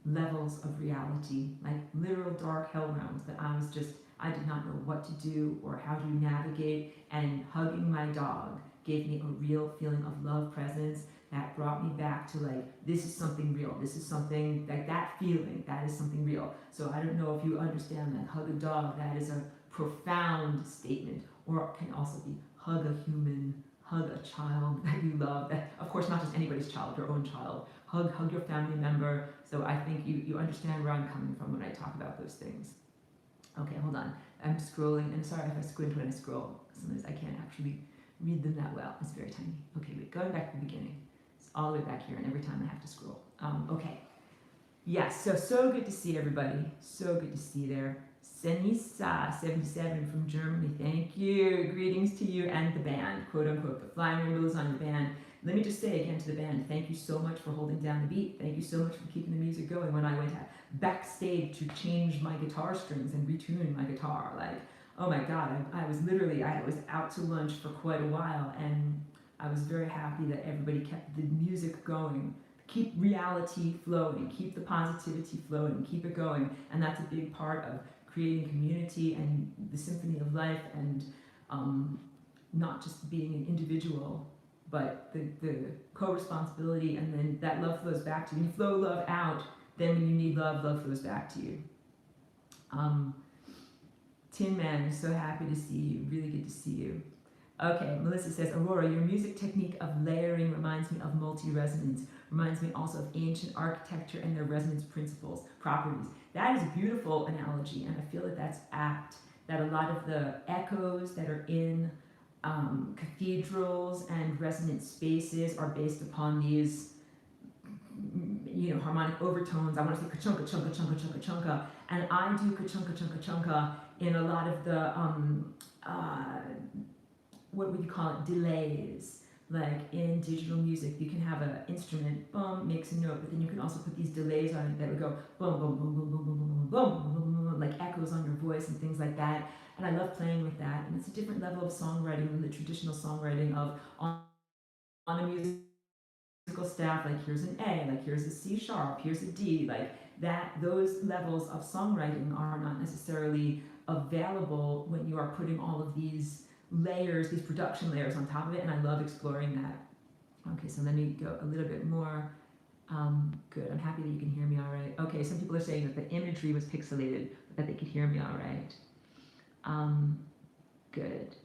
levels of reality, like literal dark hell realms that I did not know what to do or how to navigate, and hugging my dog gave me a real feeling of love, presence, that brought me back to like, this is something real. This is something, like that feeling, that is something real. So I don't know if you understand that hug a dog, that is a profound statement, or it can also be hug a human, hug a child that you love, that of course not just anybody's child, your own child. Hug your family member. So I think you understand where I'm coming from when I talk about those things. Okay, hold on. I'm scrolling, and sorry if I squint when I scroll. Sometimes I can't actually read them that well. It's very tiny. Okay, wait, going back to the beginning. It's all the way back here, and every time I have to scroll. Okay. Yes, so good to see everybody. So good to see you there. Senisa77 from Germany, thank you. Greetings to you and the band, quote unquote, the Flying Rainbows on your band. Let me just say again to the band, thank you so much for holding down the beat. Thank you so much for keeping the music going when I went backstage to change my guitar strings and retune my guitar. Like, oh my God, I was out to lunch for quite a while, and I was very happy that everybody kept the music going. Keep reality flowing, keep the positivity flowing, keep it going. And that's a big part of creating community and the symphony of life, and not just being an individual, but the co-responsibility, and then that love flows back to you. When you flow love out, then when you need love, love flows back to you. Tin Man, so happy to see you, really good to see you. Okay, Melissa says, Aurora, your music technique of layering reminds me of multi-resonance, reminds me also of ancient architecture and their resonance principles, properties. That is a beautiful analogy, and I feel that that's apt, that a lot of the echoes that are in cathedrals and resonant spaces are based upon these, harmonic overtones. I want to say ka-chunka, chunka, chunka, chunka, chunka, and I do ka-chunka, chunka, chunka in a lot of the, what would you call it, delays. Like in digital music, you can have an instrument, boom, makes a note, but then you can also put these delays on it that would go boom, boom, boom, boom, boom, boom, boom, boom, boom, boom, boom, like echoes on your voice and things like that. And I love playing with that. And it's a different level of songwriting than the traditional songwriting of on a musical staff, like here's an A, like here's a C sharp, here's a D, like that. Those levels of songwriting are not necessarily available when you are putting all of these layers, these production layers on top of it, and I love exploring that. Okay, so let me go a little bit more. Good, I'm happy that you can hear me all right. Okay, some people are saying that the imagery was pixelated, but that they could hear me all right. Good.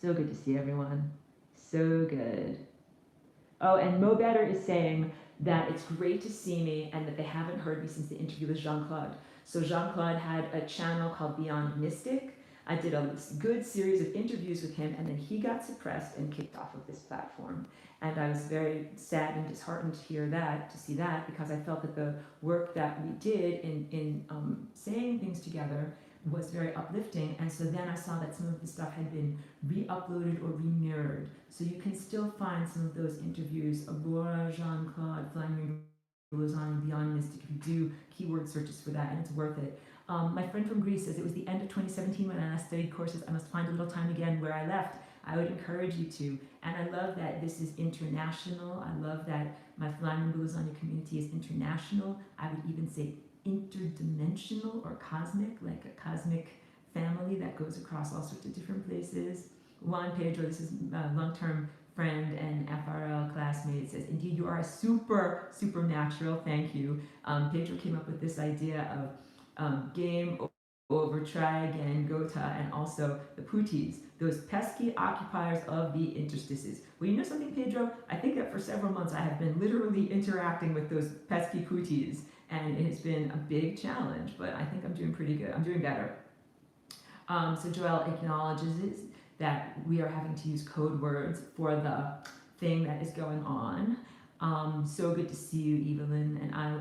So good to see everyone. So good. Oh, and Mo Better is saying that it's great to see me and that they haven't heard me since the interview with Jean-Claude. So Jean-Claude had a channel called Beyond Mystic. I did a good series of interviews with him, and then he got suppressed and kicked off of this platform. And I was very sad and disheartened to hear that, to see that, because I felt that the work that we did in saying things together was very uplifting. And so then I saw that some of the stuff had been re-uploaded or re-mirrored. So you can still find some of those interviews, Aurora, Jean-Claude, Flying Lasagna, Beyond Mystic, if you do keyword searches for that, and it's worth it. My friend from Greece says, it was the end of 2017 when I last studied courses. I must find a little time again where I left. I would encourage you to. And I love that this is international. I love that my Flying Lasagna community is international. I would even say interdimensional or cosmic, like a cosmic family that goes across all sorts of different places. Juan Pedro, this is a long-term friend and FRL classmate, says, indeed you are a supernatural, thank you. Pedro came up with this idea of game over, try again, gota, and also the putis, those pesky occupiers of the interstices. Well, you know something, Pedro? I think that for several months I have been literally interacting with those pesky putis, and it's been a big challenge, but I think I'm doing pretty good. I'm doing better. So Joelle acknowledges that we are having to use code words for the thing that is going on. So good to see you, Evelyn, and I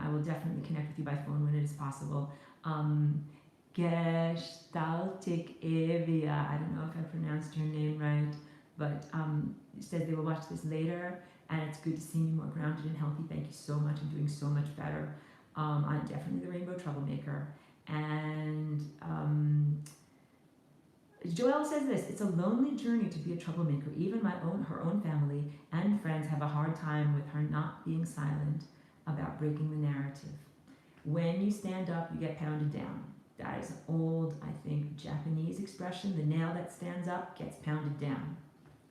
will definitely connect with you by phone when it is possible. Gestaltic Evia, I don't know if I pronounced your name right, but it says they will watch this later, and it's good to see me more grounded and healthy. Thank you so much. I'm doing so much better. I'm definitely the rainbow troublemaker. And Joelle says this, it's a lonely journey to be a troublemaker. Even her own family and friends have a hard time with her not being silent about breaking the narrative. When you stand up, you get pounded down. That is an old, I think, Japanese expression. The nail that stands up gets pounded down.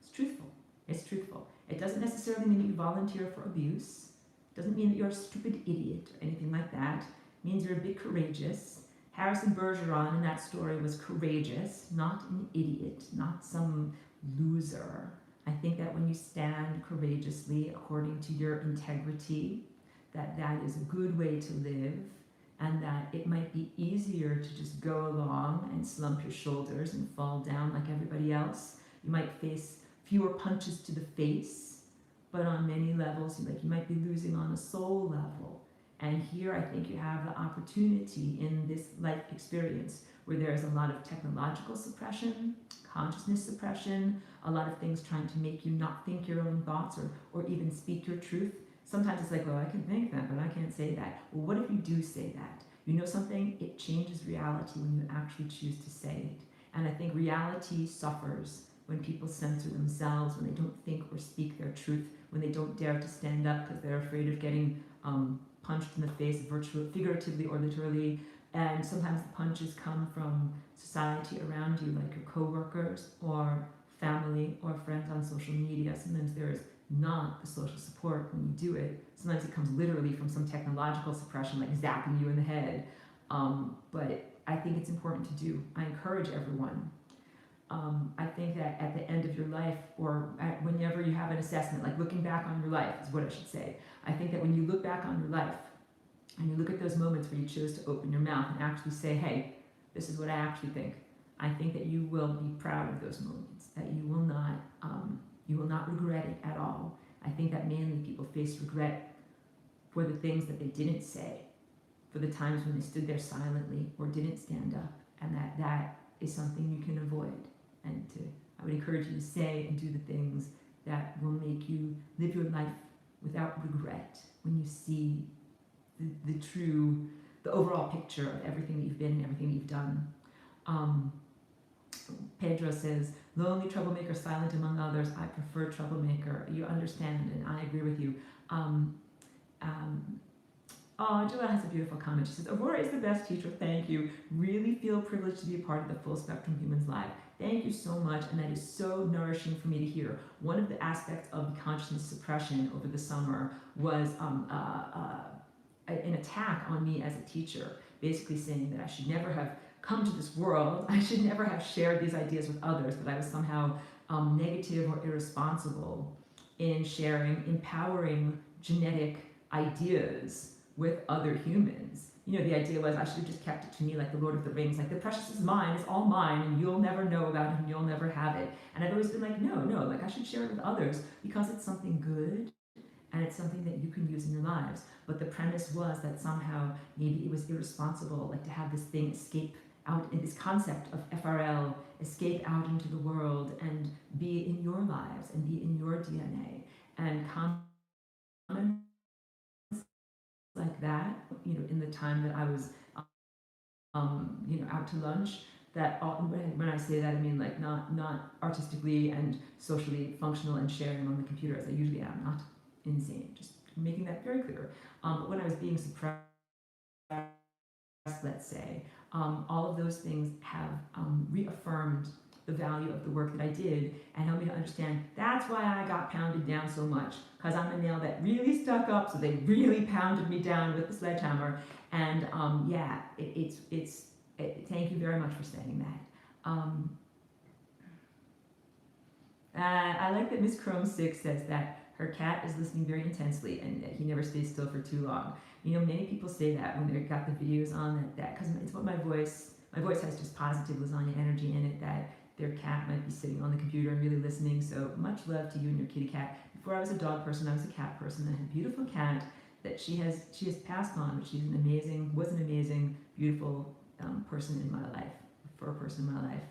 It's truthful. It's truthful. It doesn't necessarily mean that you volunteer for abuse. It doesn't mean that you're a stupid idiot or anything like that. It means you're a bit courageous. Harrison Bergeron in that story was courageous, not an idiot, not some loser. I think that when you stand courageously according to your integrity, that is a good way to live, and that it might be easier to just go along and slump your shoulders and fall down like everybody else. You might face fewer punches to the face, but on many levels, you might be losing on a soul level. And here I think you have the opportunity in this life experience where there's a lot of technological suppression, consciousness suppression, a lot of things trying to make you not think your own thoughts or even speak your truth. Sometimes it's like, well, I can think that, but I can't say that. Well, what if you do say that? You know something? It changes reality when you actually choose to say it. And I think reality suffers when people censor themselves, when they don't think or speak their truth, when they don't dare to stand up because they're afraid of getting punched in the face, figuratively or literally. And sometimes the punches come from society around you, like your coworkers or family or friends on social media. Sometimes there is not the social support when you do it. Sometimes it comes literally from some technological suppression, like zapping you in the head. But I think it's important to do. I encourage everyone. I think that at the end of your life, or whenever you have an assessment, like looking back on your life is what I should say. I think that when you look back on your life and you look at those moments where you chose to open your mouth and actually say, hey, this is what I actually think, I think that you will be proud of those moments, that you will not regret it at all. I think that mainly people face regret for the things that they didn't say, for the times when they stood there silently or didn't stand up, and that is something you can avoid. And I would encourage you to say and do the things that will make you live your life without regret when you see the overall picture of everything that you've been and everything you've done. Pedro says, lonely troublemaker, silent among others. I prefer troublemaker. You understand, and I agree with you. Joelle has a beautiful comment. She says, Aurora is the best teacher. Thank you. Really feel privileged to be a part of the full spectrum human's life. Thank you so much, and that is so nourishing for me to hear. One of the aspects of the consciousness suppression over the summer was an attack on me as a teacher, basically saying that I should never have come to this world, I should never have shared these ideas with others, that I was somehow negative or irresponsible in sharing empowering genetic ideas with other humans. The idea was I should have just kept it to me like the Lord of the Rings, like the precious is mine, it's all mine, and you'll never know about it, and you'll never have it. And I've always been like, no, like I should share it with others because it's something good and it's something that you can use in your lives. But the premise was that somehow maybe it was irresponsible, like to have this thing escape out in this concept of FRL, escape out into the world and be in your lives and be in your DNA. And comments like that, in the time that I was, out to lunch, that when I say that, I mean like not artistically and socially functional and sharing on the computer as I usually am, not insane, just making that very clear. But when I was being suppressed, let's say, all of those things have reaffirmed the value of the work that I did and helped me to understand that's why I got pounded down so much, because I'm a nail that really stuck up, so they really pounded me down with the sledgehammer. And thank you very much for saying that. I like that Miss Chrome 6 says that her cat is listening very intensely and that he never stays still for too long. Many people say that when they've got the videos on that because it's what my voice has just positive lasagna energy in it, that their cat might be sitting on the computer and really listening. So much love to you and your kitty cat. Before I was a dog person, I was a cat person. I had a beautiful cat that she has passed on, but she's was an amazing, beautiful person in my life, for a person in my life.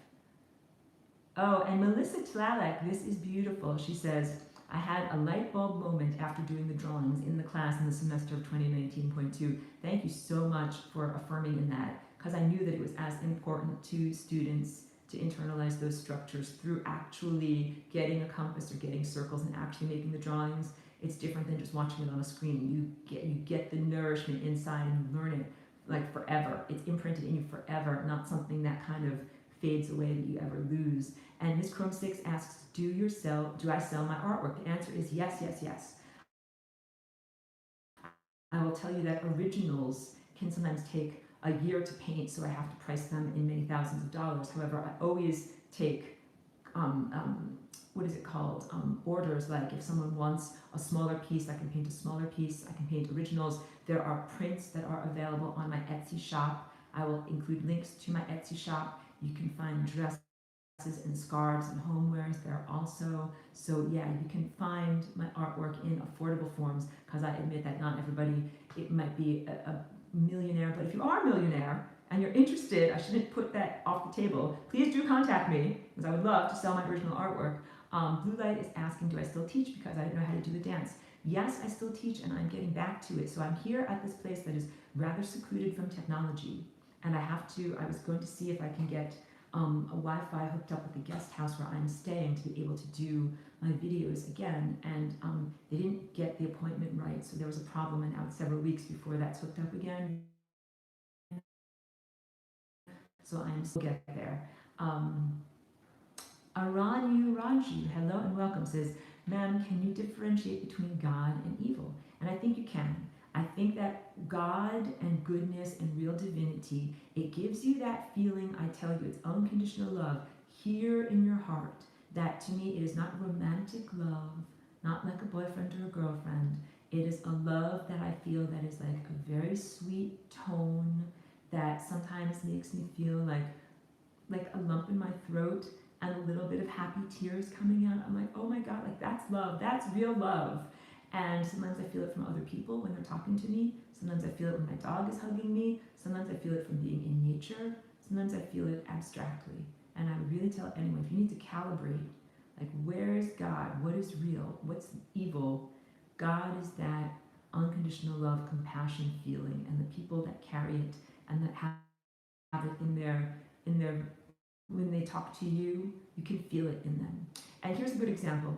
Oh, and Melissa Tlalek, this is beautiful. She says, I had a light bulb moment after doing the drawings in the class in the semester of 2019.2. Thank you so much for affirming in that, because I knew that it was as important to students to internalize those structures through actually getting a compass or getting circles and actually making the drawings. It's different than just watching it on a screen. You get the nourishment inside and you learn it like forever. It's imprinted in you forever, not something that kind of fades away that you ever lose. And Miss Chrome 6 asks, do I sell my artwork? The answer is yes, yes, yes. I will tell you that originals can sometimes take a year to paint, so I have to price them in many thousands of dollars. However, I always take orders. Like if someone wants a smaller piece, I can paint a smaller piece. I can paint originals. There are prints that are available on my Etsy shop. I will include links to my Etsy shop. You can find dresses and scarves and homewares there also. So yeah, you can find my artwork in affordable forms, because I admit that not everybody, it might be a millionaire, but if you are a millionaire and you're interested, I shouldn't put that off the table. Please do contact me, because I would love to sell my original artwork. Blue Light is asking, do I still teach, because I didn't know how to do the dance. Yes, I still teach, and I'm getting back to it. So I'm here at this place that is rather secluded from technology, and I was going to see if I can get a Wi-Fi hooked up with the guest house where I'm staying to be able to do my videos again, and they didn't get the appointment right, so there was a problem, and now it's several weeks before that's hooked up again. So I'm still get there. Aranu Raju, hello and welcome, says, ma'am, can you differentiate between God and evil? And I think you can. I think that God and goodness and real divinity, it gives you that feeling, I tell you, it's unconditional love here in your heart. That to me, it is not romantic love, not like a boyfriend or a girlfriend. It is a love that I feel that is like a very sweet tone that sometimes makes me feel like a lump in my throat and a little bit of happy tears coming out. I'm like, oh my God, like that's love, that's real love. And sometimes I feel it from other people when they're talking to me. Sometimes I feel it when my dog is hugging me. Sometimes I feel it from being in nature. Sometimes I feel it abstractly. And I would really tell anyone, if you need to calibrate, like where is God? What is real? What's evil? God is that unconditional love, compassion feeling, and the people that carry it and that have it in their when they talk to you, you can feel it in them. And here's a good example.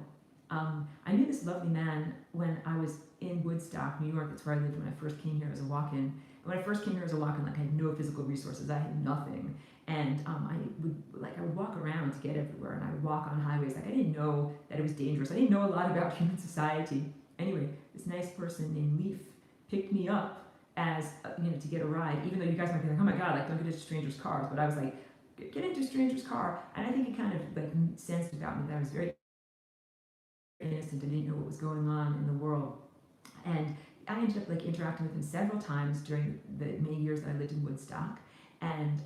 I knew this lovely man when I was in Woodstock, New York. That's where I lived when I first came here as a walk-in. When I first came here as a walk-in, like I had no physical resources. I had nothing. And I would walk around to get everywhere, and I would walk on highways. Like I didn't know that it was dangerous. I didn't know a lot about human society. Anyway, this nice person named Leaf picked me up as to get a ride. Even though you guys might be like, oh my God, like don't get into strangers' cars. But I was like, get into a stranger's car, and I think it kind of like sensed about me that I was very innocent. I didn't know what was going on in the world, and I ended up like interacting with him several times during the many years that I lived in Woodstock. And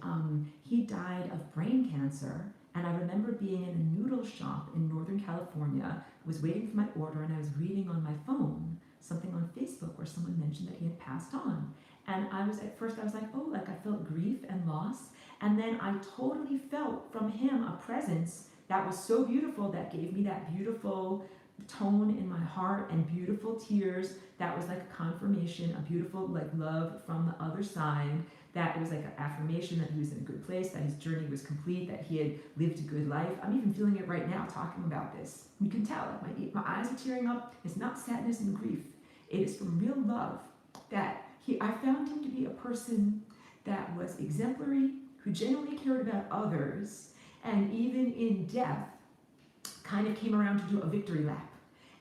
he died of brain cancer. And I remember being in a noodle shop in Northern California, was waiting for my order, and I was reading on my phone something on Facebook where someone mentioned that he had passed on. And at first I was like, oh, like I felt grief and loss. And then I totally felt from him a presence that was so beautiful, that gave me that beautiful tone in my heart and beautiful tears. That was like a confirmation, a beautiful like love from the other side. That it was like an affirmation that he was in a good place, that his journey was complete, that he had lived a good life. I'm even feeling it right now talking about this. You can tell, like my eyes are tearing up. It's not sadness and grief. It is from real love that I found him to be a person that was exemplary, who genuinely cared about others, and even in death, kind of came around to do a victory lap.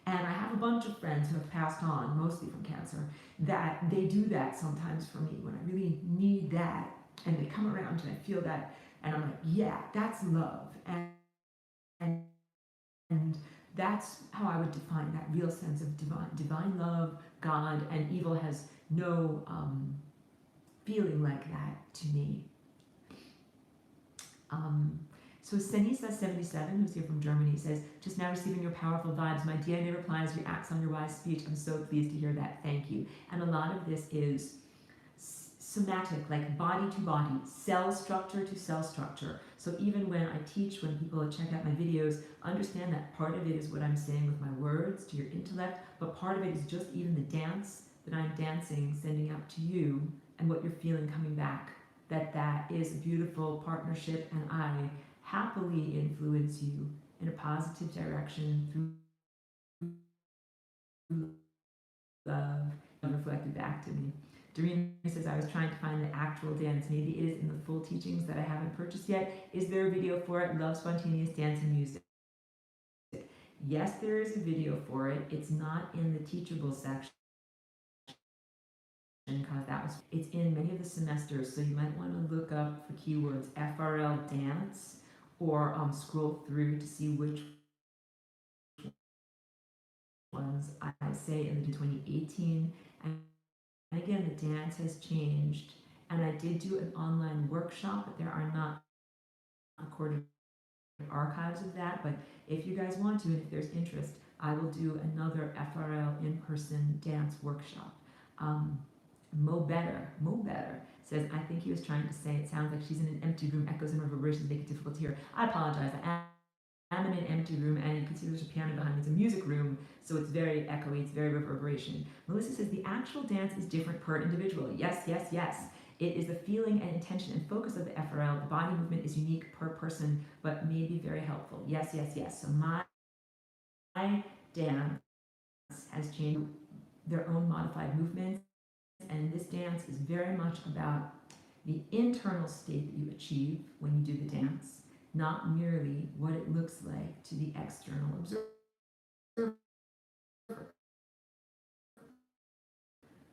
And I have a bunch of friends who have passed on, mostly from cancer, that they do that sometimes for me when I really need that, and they come around and I feel that, and I'm like, yeah, that's love. And that's how I would define that real sense of divine love. God and evil has no feeling like that to me. So Senisa77, who's here from Germany, says, just now receiving your powerful vibes. My DNA replies, your acts on your wise speech. I'm so pleased to hear that. Thank you. And a lot of this is somatic, like body to body, cell structure to cell structure. So even when I teach, when people check out my videos, understand that part of it is what I'm saying with my words to your intellect, but part of it is just even the dance that I'm dancing, sending out to you, and what you're feeling coming back. That is a beautiful partnership, and I happily influence you in a positive direction through love, reflected back to me. Doreen says, I was trying to find the actual dance. Maybe it is in the full teachings that I haven't purchased yet. Is there a video for it? Love spontaneous dance and music. Yes, there is a video for it. It's not in the teachable section because it's in many of the semesters. So you might want to look up for keywords FRL dance or scroll through to see which ones I say in the 2018. And again, the dance has changed. And I did do an online workshop, but there are not recorded archives of that. But if you guys want to, and if there's interest, I will do another FRL in-person dance workshop. Mo Better says, I think he was trying to say, it sounds like she's in an empty room, echoes and reverberations make it difficult to hear. I apologize. I'm in an empty room, and you can see there's a piano behind me. It's a music room, so it's very echoey, it's very reverberation. Melissa says, the actual dance is different per individual. Yes, yes, yes. It is the feeling and intention and focus of the FRL. The body movement is unique per person, but may be very helpful. Yes, yes, yes. So my dance has changed their own modified movements, and this dance is very much about the internal state that you achieve when you do the dance, not merely what it looks like to the external observer.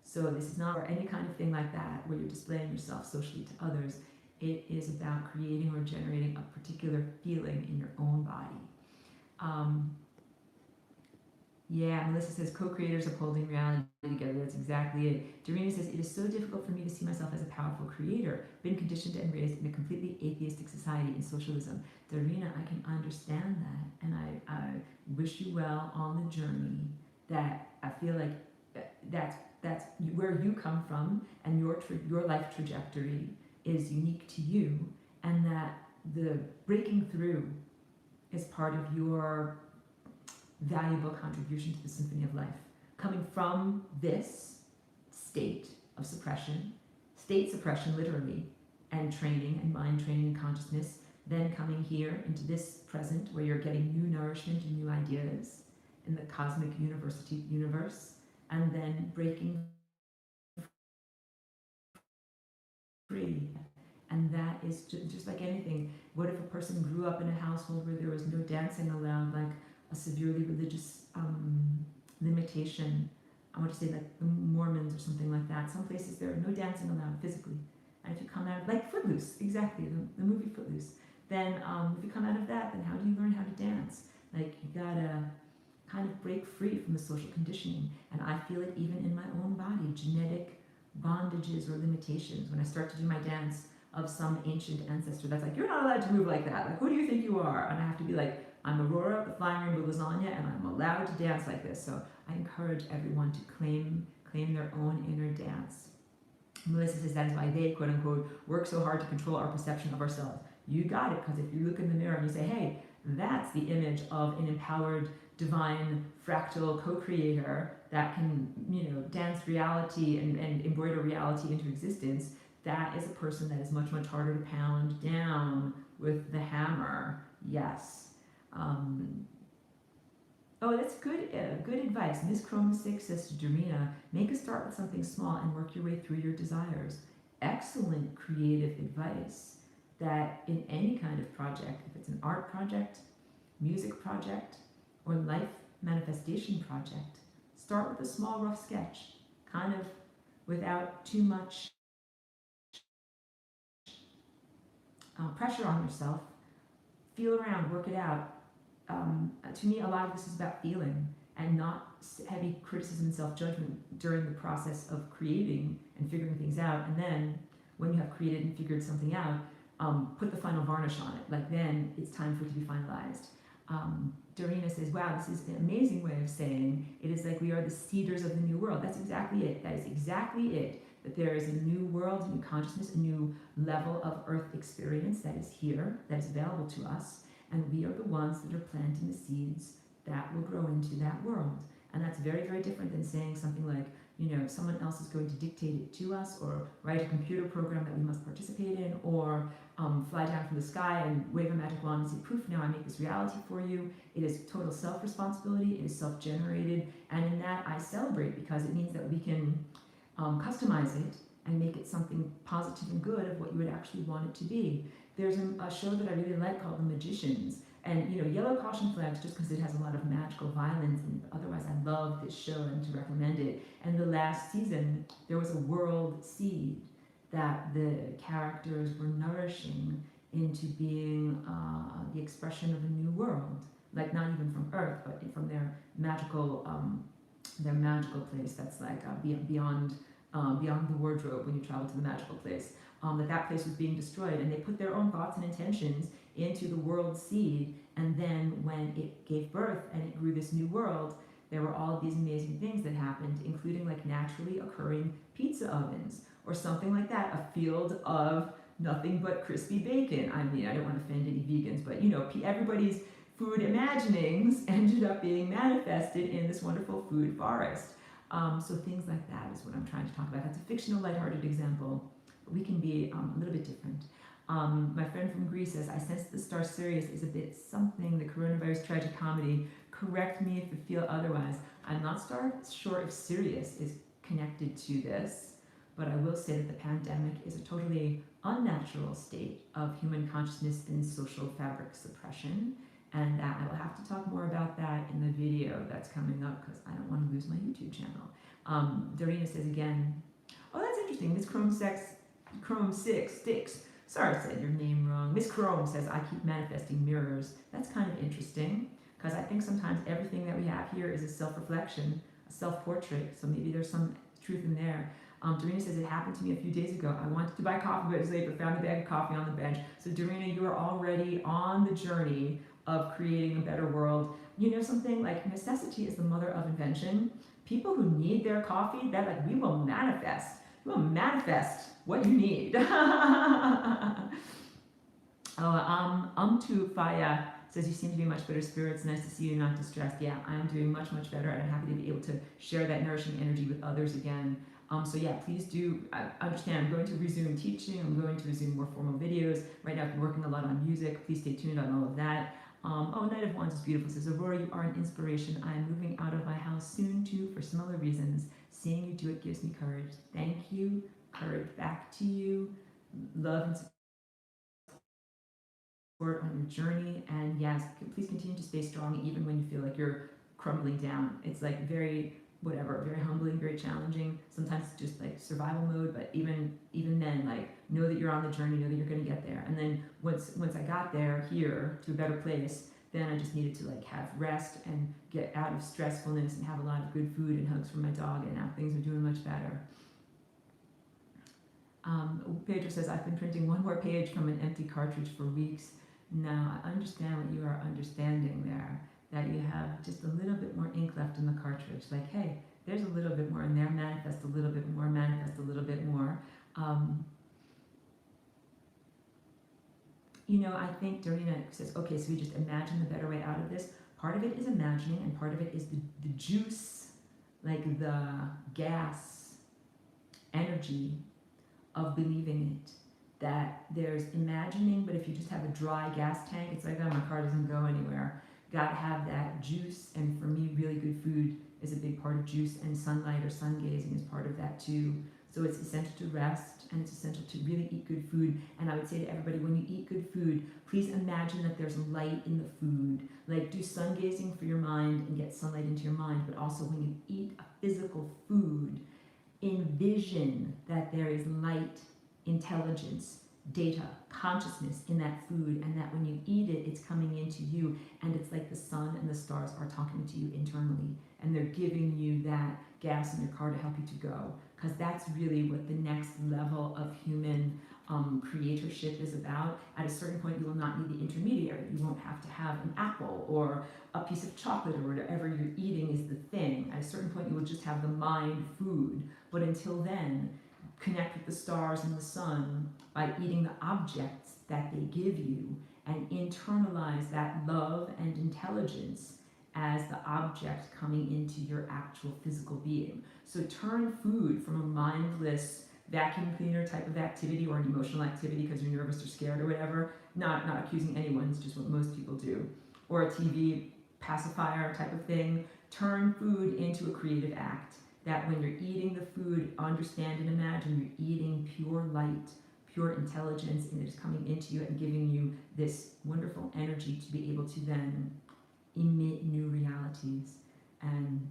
So this is not any kind of thing like that where you're displaying yourself socially to others. It is about creating or generating a particular feeling in your own body. Yeah, Melissa says, co-creators upholding reality together. That's exactly it. Dorina says, it is so difficult for me to see myself as a powerful creator. Been conditioned and raised in a completely atheistic society and socialism. Dorina, I can understand that. And I wish you well on the journey. That I feel like that's where you come from, and your life trajectory is unique to you. And that the breaking through is part of your valuable contribution to the symphony of life, coming from this state of suppression, state suppression literally, and training and mind training and consciousness, then coming here into this present where you're getting new nourishment and new ideas in the cosmic universe, and then breaking free. And that is just like anything. What if a person grew up in a household where there was no dancing allowed, like a severely religious limitation? I want to say like the Mormons or something like that. Some places there are no dancing allowed physically. And if you come out, like Footloose, exactly, the movie Footloose, then if you come out of that, then how do you learn how to dance? Like, you gotta kind of break free from the social conditioning. And I feel it even in my own body, genetic bondages or limitations. When I start to do my dance of some ancient ancestor that's like, you're not allowed to move like that. Like, who do you think you are? And I have to be like, I'm Aurora, the flying rainbow lasagna, and I'm allowed to dance like this. So I encourage everyone to claim their own inner dance. Melissa says that is why they, quote unquote, work so hard to control our perception of ourselves. You got it, because if you look in the mirror and you say, hey, that's the image of an empowered, divine, fractal co-creator that can, dance reality and embroider reality into existence, that is a person that is much, much harder to pound down with the hammer. Yes. Oh, that's good advice. Miss Chrome 6 says to Dorina, make a start with something small and work your way through your desires. Excellent creative advice, that in any kind of project, if it's an art project, music project, or life manifestation project, start with a small rough sketch, kind of without too much pressure on yourself. Feel around, work it out. To me, a lot of this is about feeling and not heavy criticism and self-judgment during the process of creating and figuring things out. And then when you have created and figured something out, put the final varnish on it. Like, then it's time for it to be finalized. Dorina says, wow, this is an amazing way of saying it is like we are the seeders of the new world. That's exactly it. That is exactly it. That there is a new world, a new consciousness, a new level of earth experience that is here, that is available to us. And we are the ones that are planting the seeds that will grow into that world. And that's very, very different than saying something like, someone else is going to dictate it to us, or write a computer program that we must participate in, or fly down from the sky and wave a magic wand and say, poof, now I make this reality for you. It is total self-responsibility, it is self-generated, and in that I celebrate, because it means that we can customize it and make it something positive and good of what you would actually want it to be. There's a show that I really like called The Magicians, and yellow caution flags just because it has a lot of magical violence, and otherwise I love this show and to recommend it. And the last season, there was a world seed that the characters were nourishing into being the expression of a new world, like not even from Earth, but from their magical place that's like beyond the wardrobe when you travel to the magical place. That place was being destroyed, and they put their own thoughts and intentions into the world seed, and then when it gave birth and it grew this new world, there were all of these amazing things that happened, including like naturally occurring pizza ovens or something like that, a field of nothing but crispy bacon. I mean, I don't want to offend any vegans, but everybody's food imaginings ended up being manifested in this wonderful food forest. So things like that is what I'm trying to talk about. That's a fictional, lighthearted example, but we can be a little bit different. My friend from Greece says, I sense the Star Sirius is a bit something, the coronavirus tragic comedy. Correct me if you feel otherwise. I'm not sure if Sirius is connected to this, but I will say that the pandemic is a totally unnatural state of human consciousness and social fabric suppression. And that I will have to talk more about that in the video that's coming up, because I don't want to lose my YouTube channel. Dorina says again, oh, that's interesting. Miss Chrome 6 Sticks. Sorry, I said your name wrong. Miss Chrome says, I keep manifesting mirrors. That's kind of interesting, because I think sometimes everything that we have here is a self-reflection, a self-portrait, so maybe there's some truth in there. Dorina says, it happened to me a few days ago. I wanted to buy coffee, but it was late, but found a bag of coffee on the bench. So Dorina, you are already on the journey of creating a better world. Something like necessity is the mother of invention. People who need their coffee, that like we will manifest. We will manifest what you need. To Faya says, you seem to be much better spirits. Nice to see you not distressed. Yeah, I'm doing much, much better, and I'm happy to be able to share that nourishing energy with others again. So yeah, please do understand, I'm going to resume teaching. I'm going to resume more formal videos. Right now I've been working a lot on music. Please stay tuned on all of that. Knight of Wands is beautiful. Says, Aurora, you are an inspiration. I am moving out of my house soon too for similar reasons. Seeing you do it gives me courage. Thank you. Courage back to you. Love and support on your journey. And yes, please continue to stay strong even when you feel like you're crumbling down. It's like very humbling, very challenging. Sometimes it's just like survival mode, but even then, like, know that you're on the journey, know that you're going to get there. And then once I got there here to a better place, then I just needed to like have rest and get out of stressfulness and have a lot of good food and hugs from my dog, and now things are doing much better. Pedro says, I've been printing one more page from an empty cartridge for weeks now. I understand what you are understanding there, that you have just a little bit more ink left in the cartridge. Like, hey, there's a little bit more in there, manifest a little bit more, manifest a little bit more. I think Dorina says, okay, so we just imagine the better way out of this. Part of it is imagining, and part of it is the juice, like the gas energy of believing it. That there's imagining, but if you just have a dry gas tank, it's like, oh, my car doesn't go anywhere. Got to have that juice, and for me, really good food is a big part of juice, and sunlight or sun gazing is part of that too. So it's essential to rest, and it's essential to really eat good food. And I would say to everybody, when you eat good food, please imagine that there's light in the food. Like, do sun gazing for your mind and get sunlight into your mind, but also when you eat a physical food, envision that there is light, intelligence, data, consciousness in that food, and that when you eat it, it's coming into you, and it's like the sun and the stars are talking to you internally, and they're giving you that gas in your car to help you to go, because that's really what the next level of human creatorship is about. At a certain point, you will not need the intermediary. You won't have to have an apple or a piece of chocolate or whatever you're eating is the thing. At a certain point, you will just have the mind food, but until then, connect with the stars and the sun by eating the objects that they give you, and internalize that love and intelligence as the object coming into your actual physical being. So turn food from a mindless vacuum cleaner type of activity or an emotional activity because you're nervous or scared or whatever, not accusing anyone, it's just what most people do, or a TV pacifier type of thing. Turn food into a creative act that when you're eating the food, understand and imagine you're eating pure light, pure intelligence, and it is coming into you and giving you this wonderful energy to be able to then emit new realities. And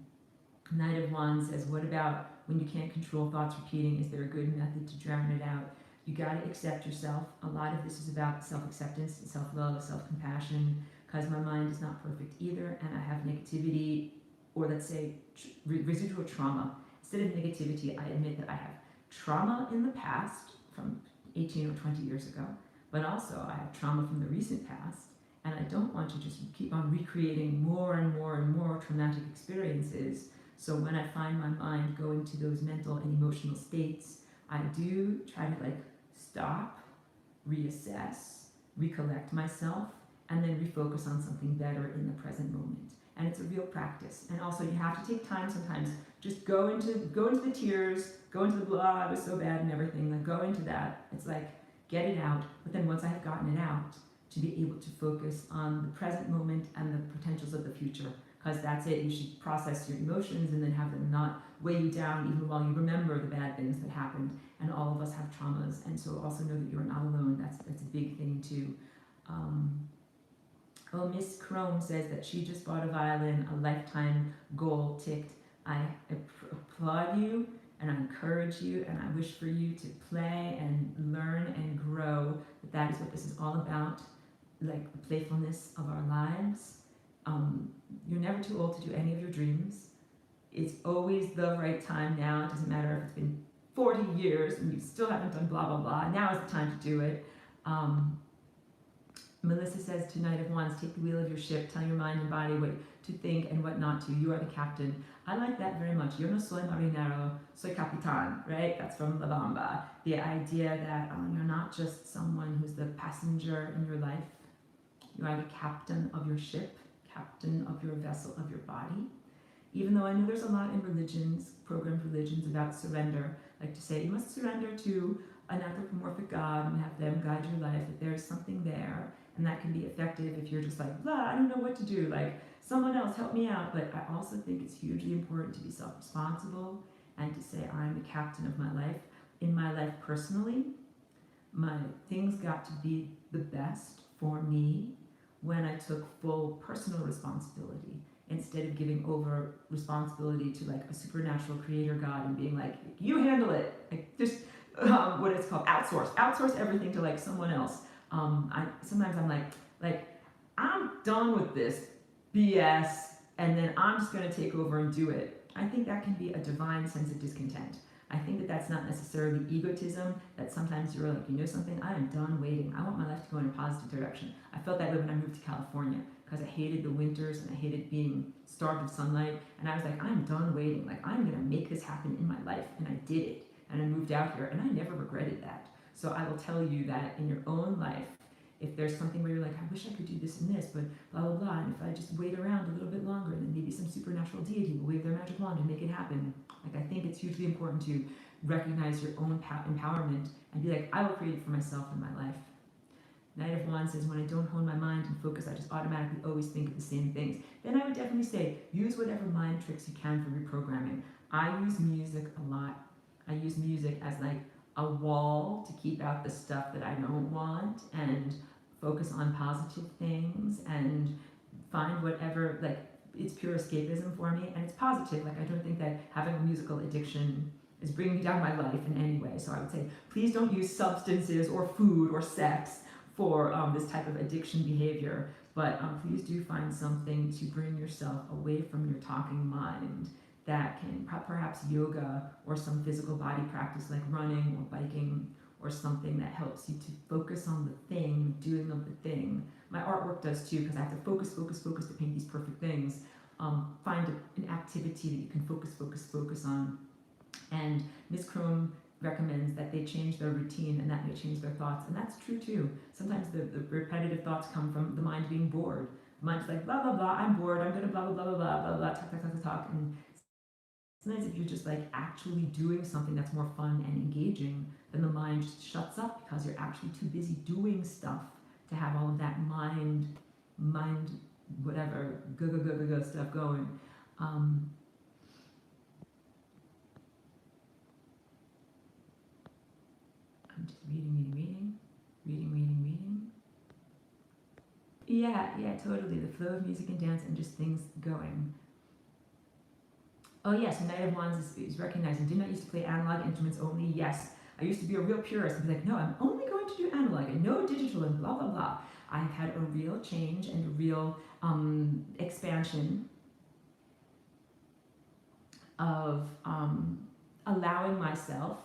Knight of Wands says, what about when you can't control thoughts repeating? Is there a good method to drown it out? You got to accept yourself. A lot of this is about self-acceptance, self-love, self-compassion, because my mind is not perfect either, and I have negativity, or let's say residual trauma. Instead of negativity, I admit that I have trauma in the past from 18 or 20 years ago, but also I have trauma from the recent past, and I don't want to just keep on recreating more and more and more traumatic experiences. So when I find my mind going to those mental and emotional states, I do try to stop, reassess, recollect myself, and then refocus on something better in the present moment. And it's a real practice. And also you have to take time sometimes. Just go into the tears, go into the blah, I was so bad and everything. Go into that. It's get it out. But then once I have gotten it out, to be able to focus on the present moment and the potentials of the future. Because that's it. You should process your emotions and then have them not weigh you down even while you remember the bad things that happened. And all of us have traumas. And so also know that you're not alone. That's a big thing too. Miss Chrome says that she just bought a violin, a lifetime goal ticked. I applaud you and I encourage you and I wish for you to play and learn and grow. That is what this is all about, the playfulness of our lives. You're never too old to do any of your dreams. It's always the right time now. It doesn't matter if it's been 40 years and you still haven't done blah, blah, blah. Now is the time to do it. Melissa says to Knight of Wands, take the wheel of your ship, tell your mind and body what to think and what not to. You are the captain. I like that very much. Yo no soy marinero, soy capitan, right? That's from La Bamba. The idea that you're not just someone who's the passenger in your life. You are the captain of your ship, captain of your vessel, of your body. Even though I know there's a lot in religions, programmed religions, about surrender, like to say you must surrender to an anthropomorphic God and have them guide your life, that there's something there, and that can be effective if you're just blah, I don't know what to do, someone else help me out. But I also think it's hugely important to be self-responsible and to say I'm the captain of my life. In my life personally, my things got to be the best for me when I took full personal responsibility instead of giving over responsibility to a supernatural creator God and being you handle it, just what it's called, outsource everything to someone else. Sometimes I'm I'm done with this BS, and then I'm just going to take over and do it. I think that can be a divine sense of discontent. I think that that's not necessarily egotism, that sometimes you're you know something, I am done waiting. I want my life to go in a positive direction. I felt that way when I moved to California, because I hated the winters and I hated being starved of sunlight. And I was I'm done waiting. I'm going to make this happen in my life. And I did it. And I moved out here, and I never regretted that. So I will tell you that in your own life, if there's something where you're I wish I could do this and this, but blah, blah, blah, and if I just wait around a little bit longer, then maybe some supernatural deity will wave their magic wand and make it happen. I think it's hugely important to recognize your own empowerment and be I will create it for myself in my life. Knight of Wands says, when I don't hone my mind and focus, I just automatically always think of the same things. Then I would definitely say, use whatever mind tricks you can for reprogramming. I use music a lot. I use music as a wall to keep out the stuff that I don't want and focus on positive things and find whatever, it's pure escapism for me, and it's positive. I don't think that having a musical addiction is bringing down my life in any way. So I would say, please don't use substances or food or sex for this type of addiction behavior, but please do find something to bring yourself away from your talking mind. That can, perhaps yoga or some physical body practice like running or biking, or something that helps you to focus on the thing, doing of the thing. My artwork does too, because I have to focus to paint these perfect things. Find an activity that you can focus on. And Ms. Chrome recommends that they change their routine, and that may change their thoughts, and that's true too. Sometimes the repetitive thoughts come from the mind being bored. mind's like, blah, blah, blah, I'm bored, I'm gonna blah, blah, blah, blah, blah, blah, blah, talk, talk, talk, talk, talk. And sometimes if you're just like actually doing something that's more fun and engaging, then the mind just shuts up because you're actually too busy doing stuff to have all of that mind, whatever, go, go, go, go, go stuff going. Um, I'm just reading. Yeah, yeah, totally. The flow of music and dance and just things going. Oh yes, Knight of Wands is recognizing. Did not used to play analog instruments only. Yes, I used to be a real purist and be like, no, I'm only going to do analog and no digital and blah blah blah. I have had a real change and a real expansion of allowing myself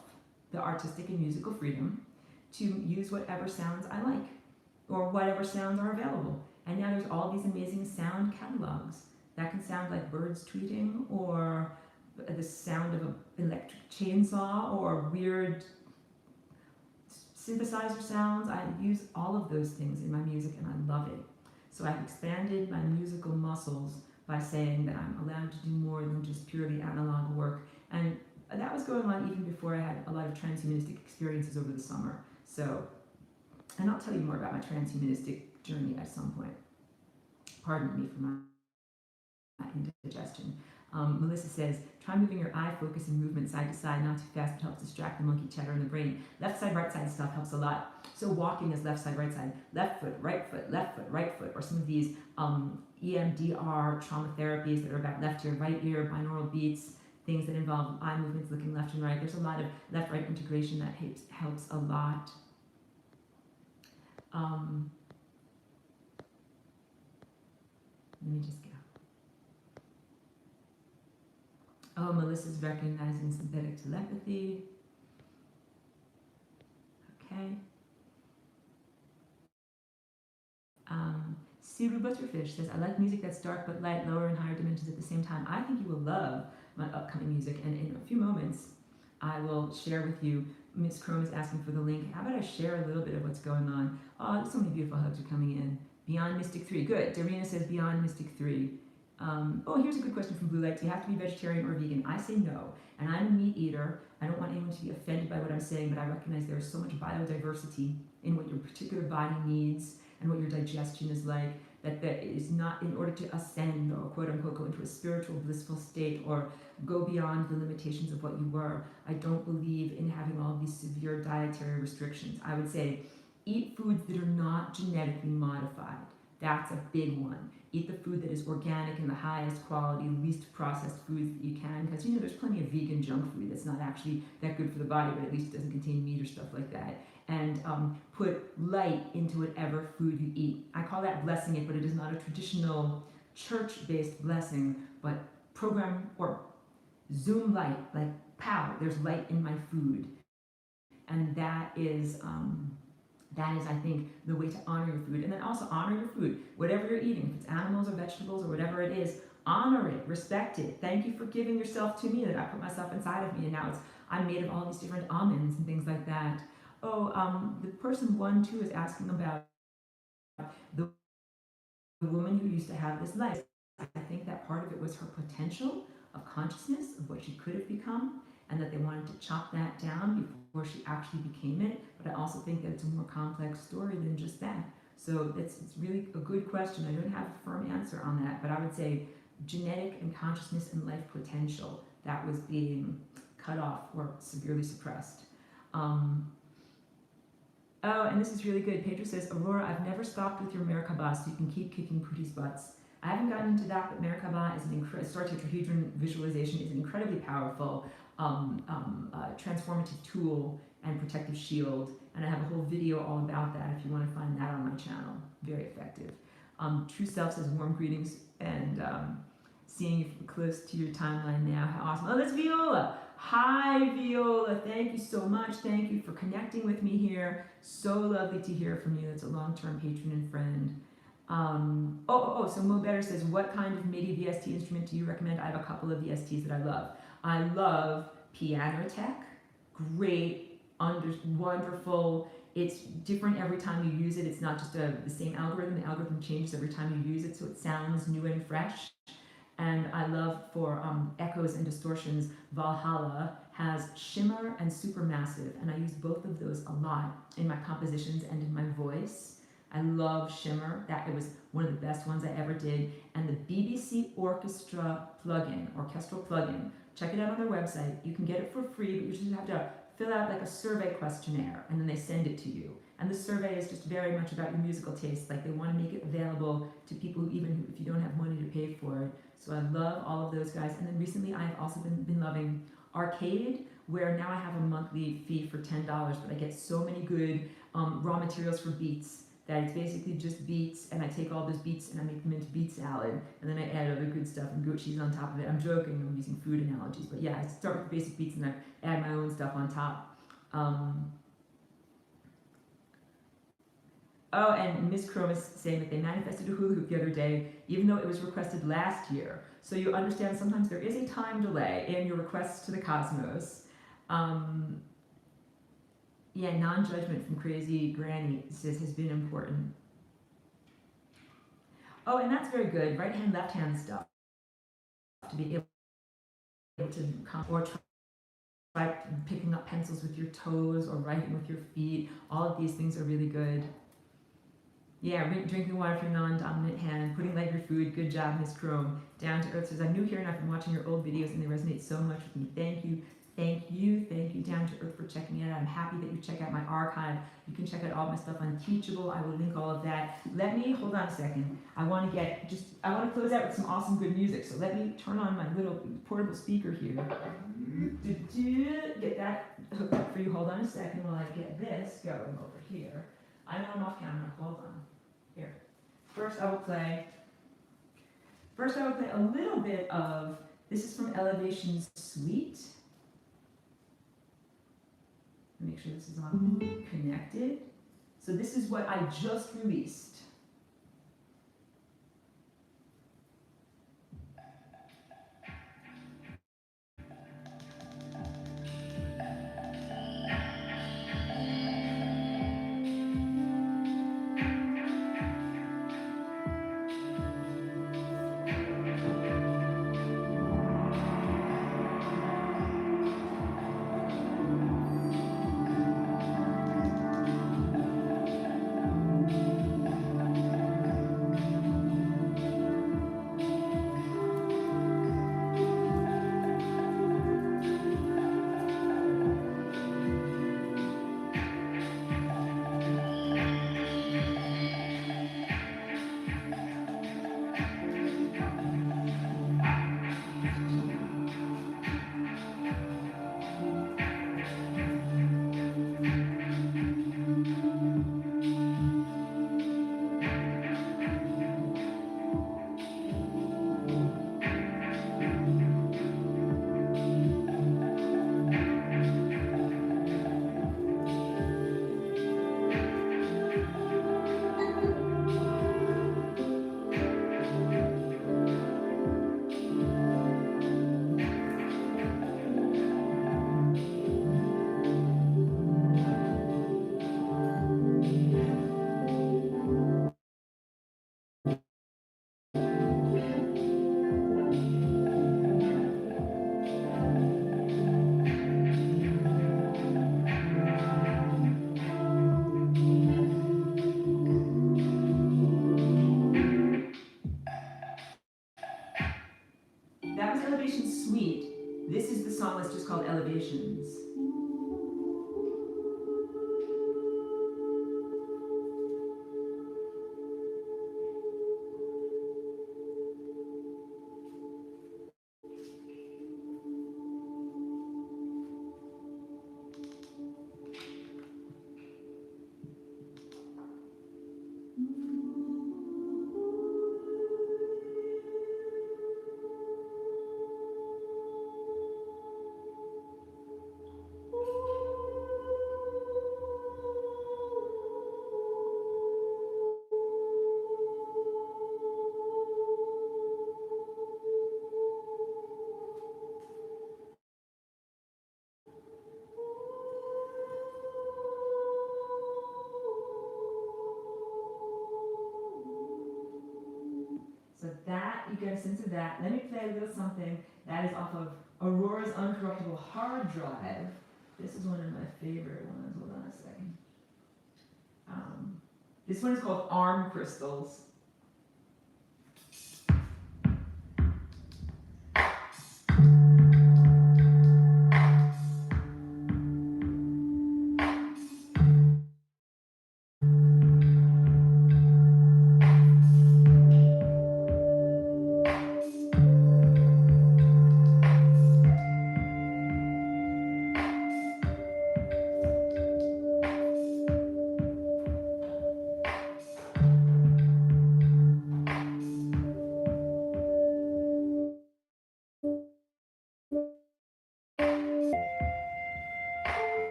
the artistic and musical freedom to use whatever sounds I like or whatever sounds are available. And now there's all these amazing sound catalogs that can sound like birds tweeting or the sound of an electric chainsaw or weird synthesizer sounds. I use all of those things in my music and I love it. So I've expanded my musical muscles by saying that I'm allowed to do more than just purely analog work. And that was going on even before I had a lot of transhumanistic experiences over the summer. So, and I'll tell you more about my transhumanistic journey at some point. Pardon me for my indigestion. Melissa says, try moving your eye focus and movement side to side, not too fast, but helps distract the monkey chatter in the brain. Left side, right side stuff helps a lot. So walking is left side, right side, left foot, right foot, left foot, right foot, or some of these EMDR trauma therapies that are about left ear, right ear, binaural beats, things that involve eye movements looking left and right. There's a lot of left-right integration that helps a lot. Let me just get. Oh, Melissa's recognizing synthetic telepathy. Okay. Siru Butterfish says, I like music that's dark but light, lower and higher dimensions at the same time. I think you will love my upcoming music, and in a few moments, I will share with you. Miss Chrome is asking for the link. How about I share a little bit of what's going on? Oh, so many beautiful hugs are coming in. Beyond Mystic 3. Good. Darina says Beyond Mystic 3. Oh, here's a good question from Blue Light. Do you have to be vegetarian or vegan? I say no. And I'm a meat eater. I don't want anyone to be offended by what I'm saying, but I recognize there is so much biodiversity in what your particular body needs and what your digestion is like, that is not, in order to ascend or quote unquote go into a spiritual blissful state or go beyond the limitations of what you were. I don't believe in having all these severe dietary restrictions. I would say eat foods that are not genetically modified. That's a big one. Eat the food that is organic and the highest quality, least processed foods that you can, because there's plenty of vegan junk food that's not actually that good for the body, but at least it doesn't contain meat or stuff like that. And put light into whatever food you eat. I call that blessing it, but it is not a traditional church-based blessing, but program or Zoom light, like pow, there's light in my food. And that is, I think, the way to honor your food. And then also honor your food. Whatever you're eating, if it's animals or vegetables or whatever it is, honor it, respect it. Thank you for giving yourself to me, that I put myself inside of me, and now I'm made of all these different almonds and things like that. Oh, the person 1-2 is asking about the woman who used to have this life. I think that part of it was her potential of consciousnnis of what she could have become, and that they wanted to chop that down before she actually became it. But I also think that it's a more complex story than just that. So it's really a good question. I don't have a firm answer on that, but I would say genetic and consciousness and life potential that was being cut off or severely suppressed. Oh, and this is really good. Pedro says, Aurora, I've never stopped with your Merkaba, so you can keep kicking Pooty's butts. I haven't gotten into that, but Merkaba is an incredible, star tetrahedron visualization is an incredibly powerful transformative tool and protective shield. And I have a whole video all about that if you want to find that on my channel. Very effective. True Self says, warm greetings, and seeing you close to your timeline now. How awesome. Oh, that's Viola. Hi, Viola. Thank you so much. Thank you for connecting with me here. So lovely to hear from you. That's a long-term patron and friend. So Mo Better says, what kind of MIDI VST instrument do you recommend? I have a couple of VSTs that I love. I love Piano Tech. Great, wonderful, It's different every time you use it. It's not just the same algorithm. The algorithm changes every time you use it, so it sounds new and fresh. And I love for echoes and distortions, Valhalla has shimmer and supermassive, and I use both of those a lot in my compositions and in my voice. I love shimmer. That it was one of the best ones I ever did. And the BBC Orchestra plugin, orchestral plugin, check it out on their website. You can get it for free, but you just have to fill out like a survey questionnaire, and then they send it to you. And the survey is just very much about your musical taste. Like they want to make it available to people who, even if you don't have money to pay for it. So I love all of those guys. And then recently I've also been loving Arcade, where now I have a monthly fee for $10, but I get so many good raw materials for beats that it's basically just beats, and I take all those beats and I make them into beat salad, and then I add other good stuff and goat cheese on top of it. I'm joking, I'm using food analogies, but yeah, I start with the basic beats and I add my own stuff on top. Oh, and Miss Chrome is saying that they manifested a hula hoop the other day, even though it was requested last year. So you understand sometimes there is a time delay in your requests to the cosmos. Yeah, non-judgment from Crazy Granny says has been important. Oh, and that's very good. Right hand, left hand stuff. To be able to or try picking up pencils with your toes or writing with your feet. All of these things are really good. Yeah, drinking water from your non-dominant hand, putting like your food. Good job, Miss Chrome. Down to Earth says, I'm new here and I've been watching your old videos and they resonate so much with me. Thank you. Thank you, Down to Earth, for checking it out. I'm happy that you check out my archive. You can check out all my stuff on Teachable. I will link all of that. Let me, hold on a second. I want to close out with some awesome good music. So let me turn on my little portable speaker here. Get that hooked up for you. Hold on a second while I get this going over here. I know I'm off camera. Hold on. Here. First I will play a little bit of, this is from Elevation's Suite. Make sure this is all connected. So this is what I just released. That was Elevation's Suite. This is the song that's just called Elevations. you get a sense of that. Let me play a little something that is off of Aurora's Uncorruptible Hard Drive. This is one of my favorite ones. Hold on a second. This one is called Arm Crystals.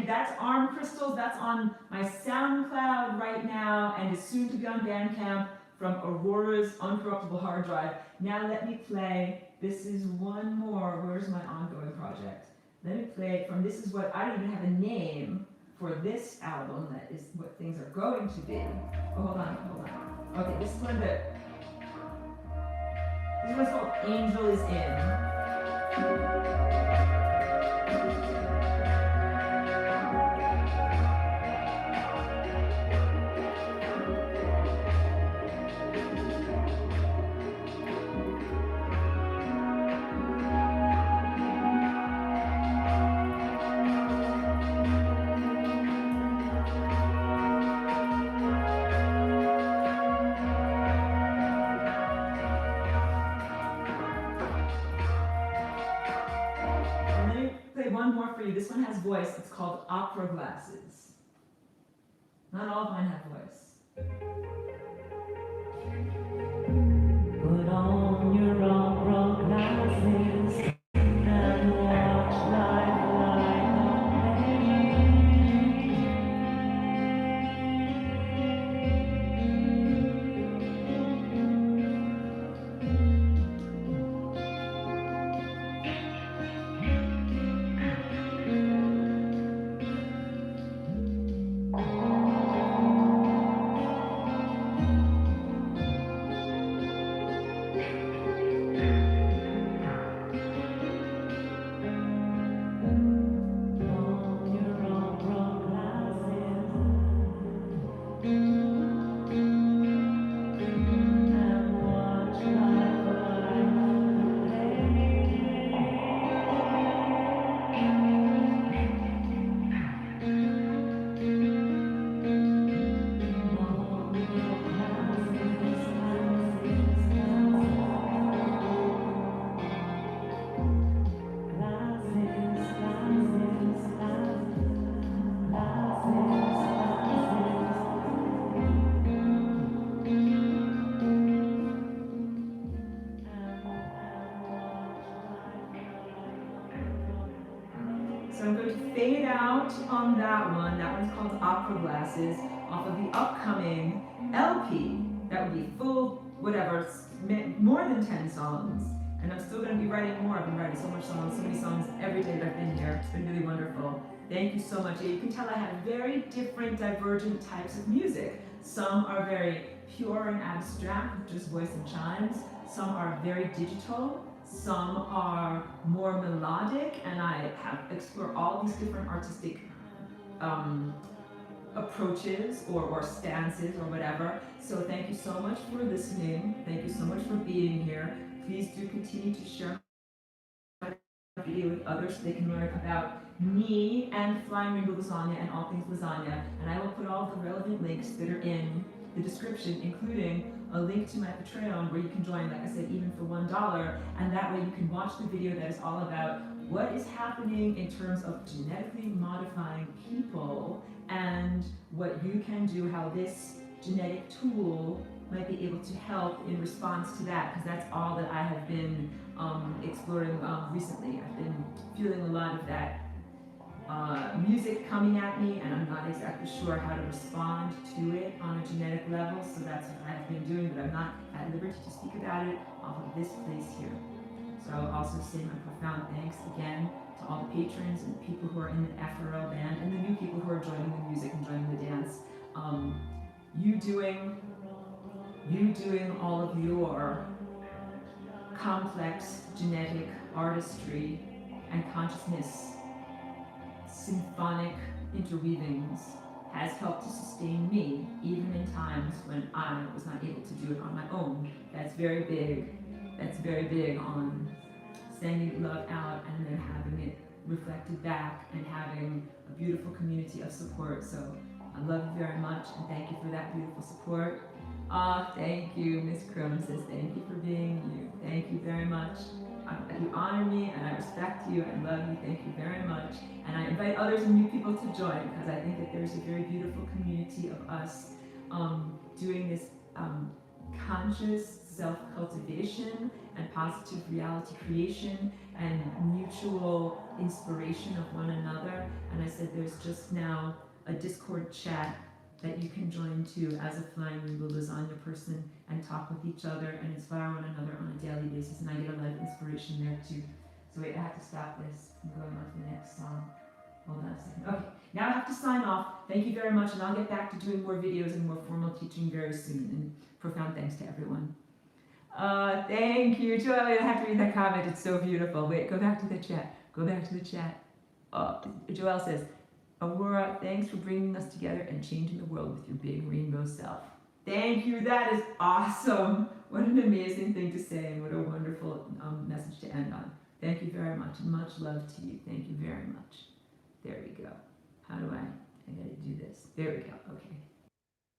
That's Arm Crystals. That's on my SoundCloud right now and is soon to be on Bandcamp from Aurora's Uncorruptible Hard Drive. Now let me play. This is one more. Where's my ongoing project? Let me play from This Is What, I don't even have a name for this album that is what things are going to be. Oh, hold on. Okay, this is one that, this one's called Angel Is In. One more for you. This one has voice. It's called Opera Glasses. Not all of mine have voice. Put on your opera glasses and watch life like So I'm going to fade out on that one. That one's called Opera Glasses, off of the upcoming LP. That would be full, whatever, more than 10 songs. And I'm still going to be writing more. I've been writing so many songs every day that I've been here. It's been really wonderful. Thank you so much. You can tell I have very different, divergent types of music. Some are very pure and abstract, with just voice and chimes. Some are very digital. Some are more melodic, and I have explored all these different artistic approaches or stances or whatever. So thank you so much for listening. Thank you so much for being here. Please do continue to share my video with others so they can learn about me and Flying Rainbow Lasagna and all things lasagna. And I will put all the relevant links that are in the description, including a link to my Patreon where you can join, like I said, even for $1. And that way you can watch the video that is all about what is happening in terms of genetically modifying people and what you can do, how this genetic tool might be able to help in response to that, because that's all that I have been exploring recently. I've been feeling a lot of that music coming at me, and I'm not exactly sure how to respond to it on a genetic level, so that's what I've been doing, but I'm not at liberty to speak about it off of this place here. So I'll also say my profound thanks again to all the patrons and the people who are in the FRL band and the new people who are joining the music and joining the dance. You doing all of your complex genetic artistry and consciousness symphonic interweavings has helped to sustain me even in times when I was not able to do it on my own. That's very big. That's very big on sending love out and then having it reflected back and having a beautiful community of support. So I love you very much and thank you for that beautiful support. Thank you, Miss Crum says thank you for being you. Thank you very much. You honor me and I respect you and love you. Thank you very much. And I invite others and new people to join because I think that there's a very beautiful community of us doing this conscious self-cultivation and positive reality creation and mutual inspiration of one another. And I said there's just now a Discord chat that you can join to as a Flying Rainbow Lasagna person and talk with each other and inspire one another on a daily basis. And I get a lot of inspiration there too. So wait, I have to stop this. I'm going on to the next song. Hold on a second. Okay, now I have to sign off. Thank you very much, and I'll get back to doing more videos and more formal teaching very soon. And profound thanks to everyone. Thank you, Joel. I have to read that comment. It's so beautiful. Wait, go back to the chat. Go back to the chat. Joel says, Aurora, thanks for bringing us together and changing the world with your big rainbow self. Thank you. That is awesome. What an amazing thing to say, and what a wonderful message to end on. Thank you very much. Much love to you. Thank you very much. There we go. How do I gotta do this. There we go. Okay.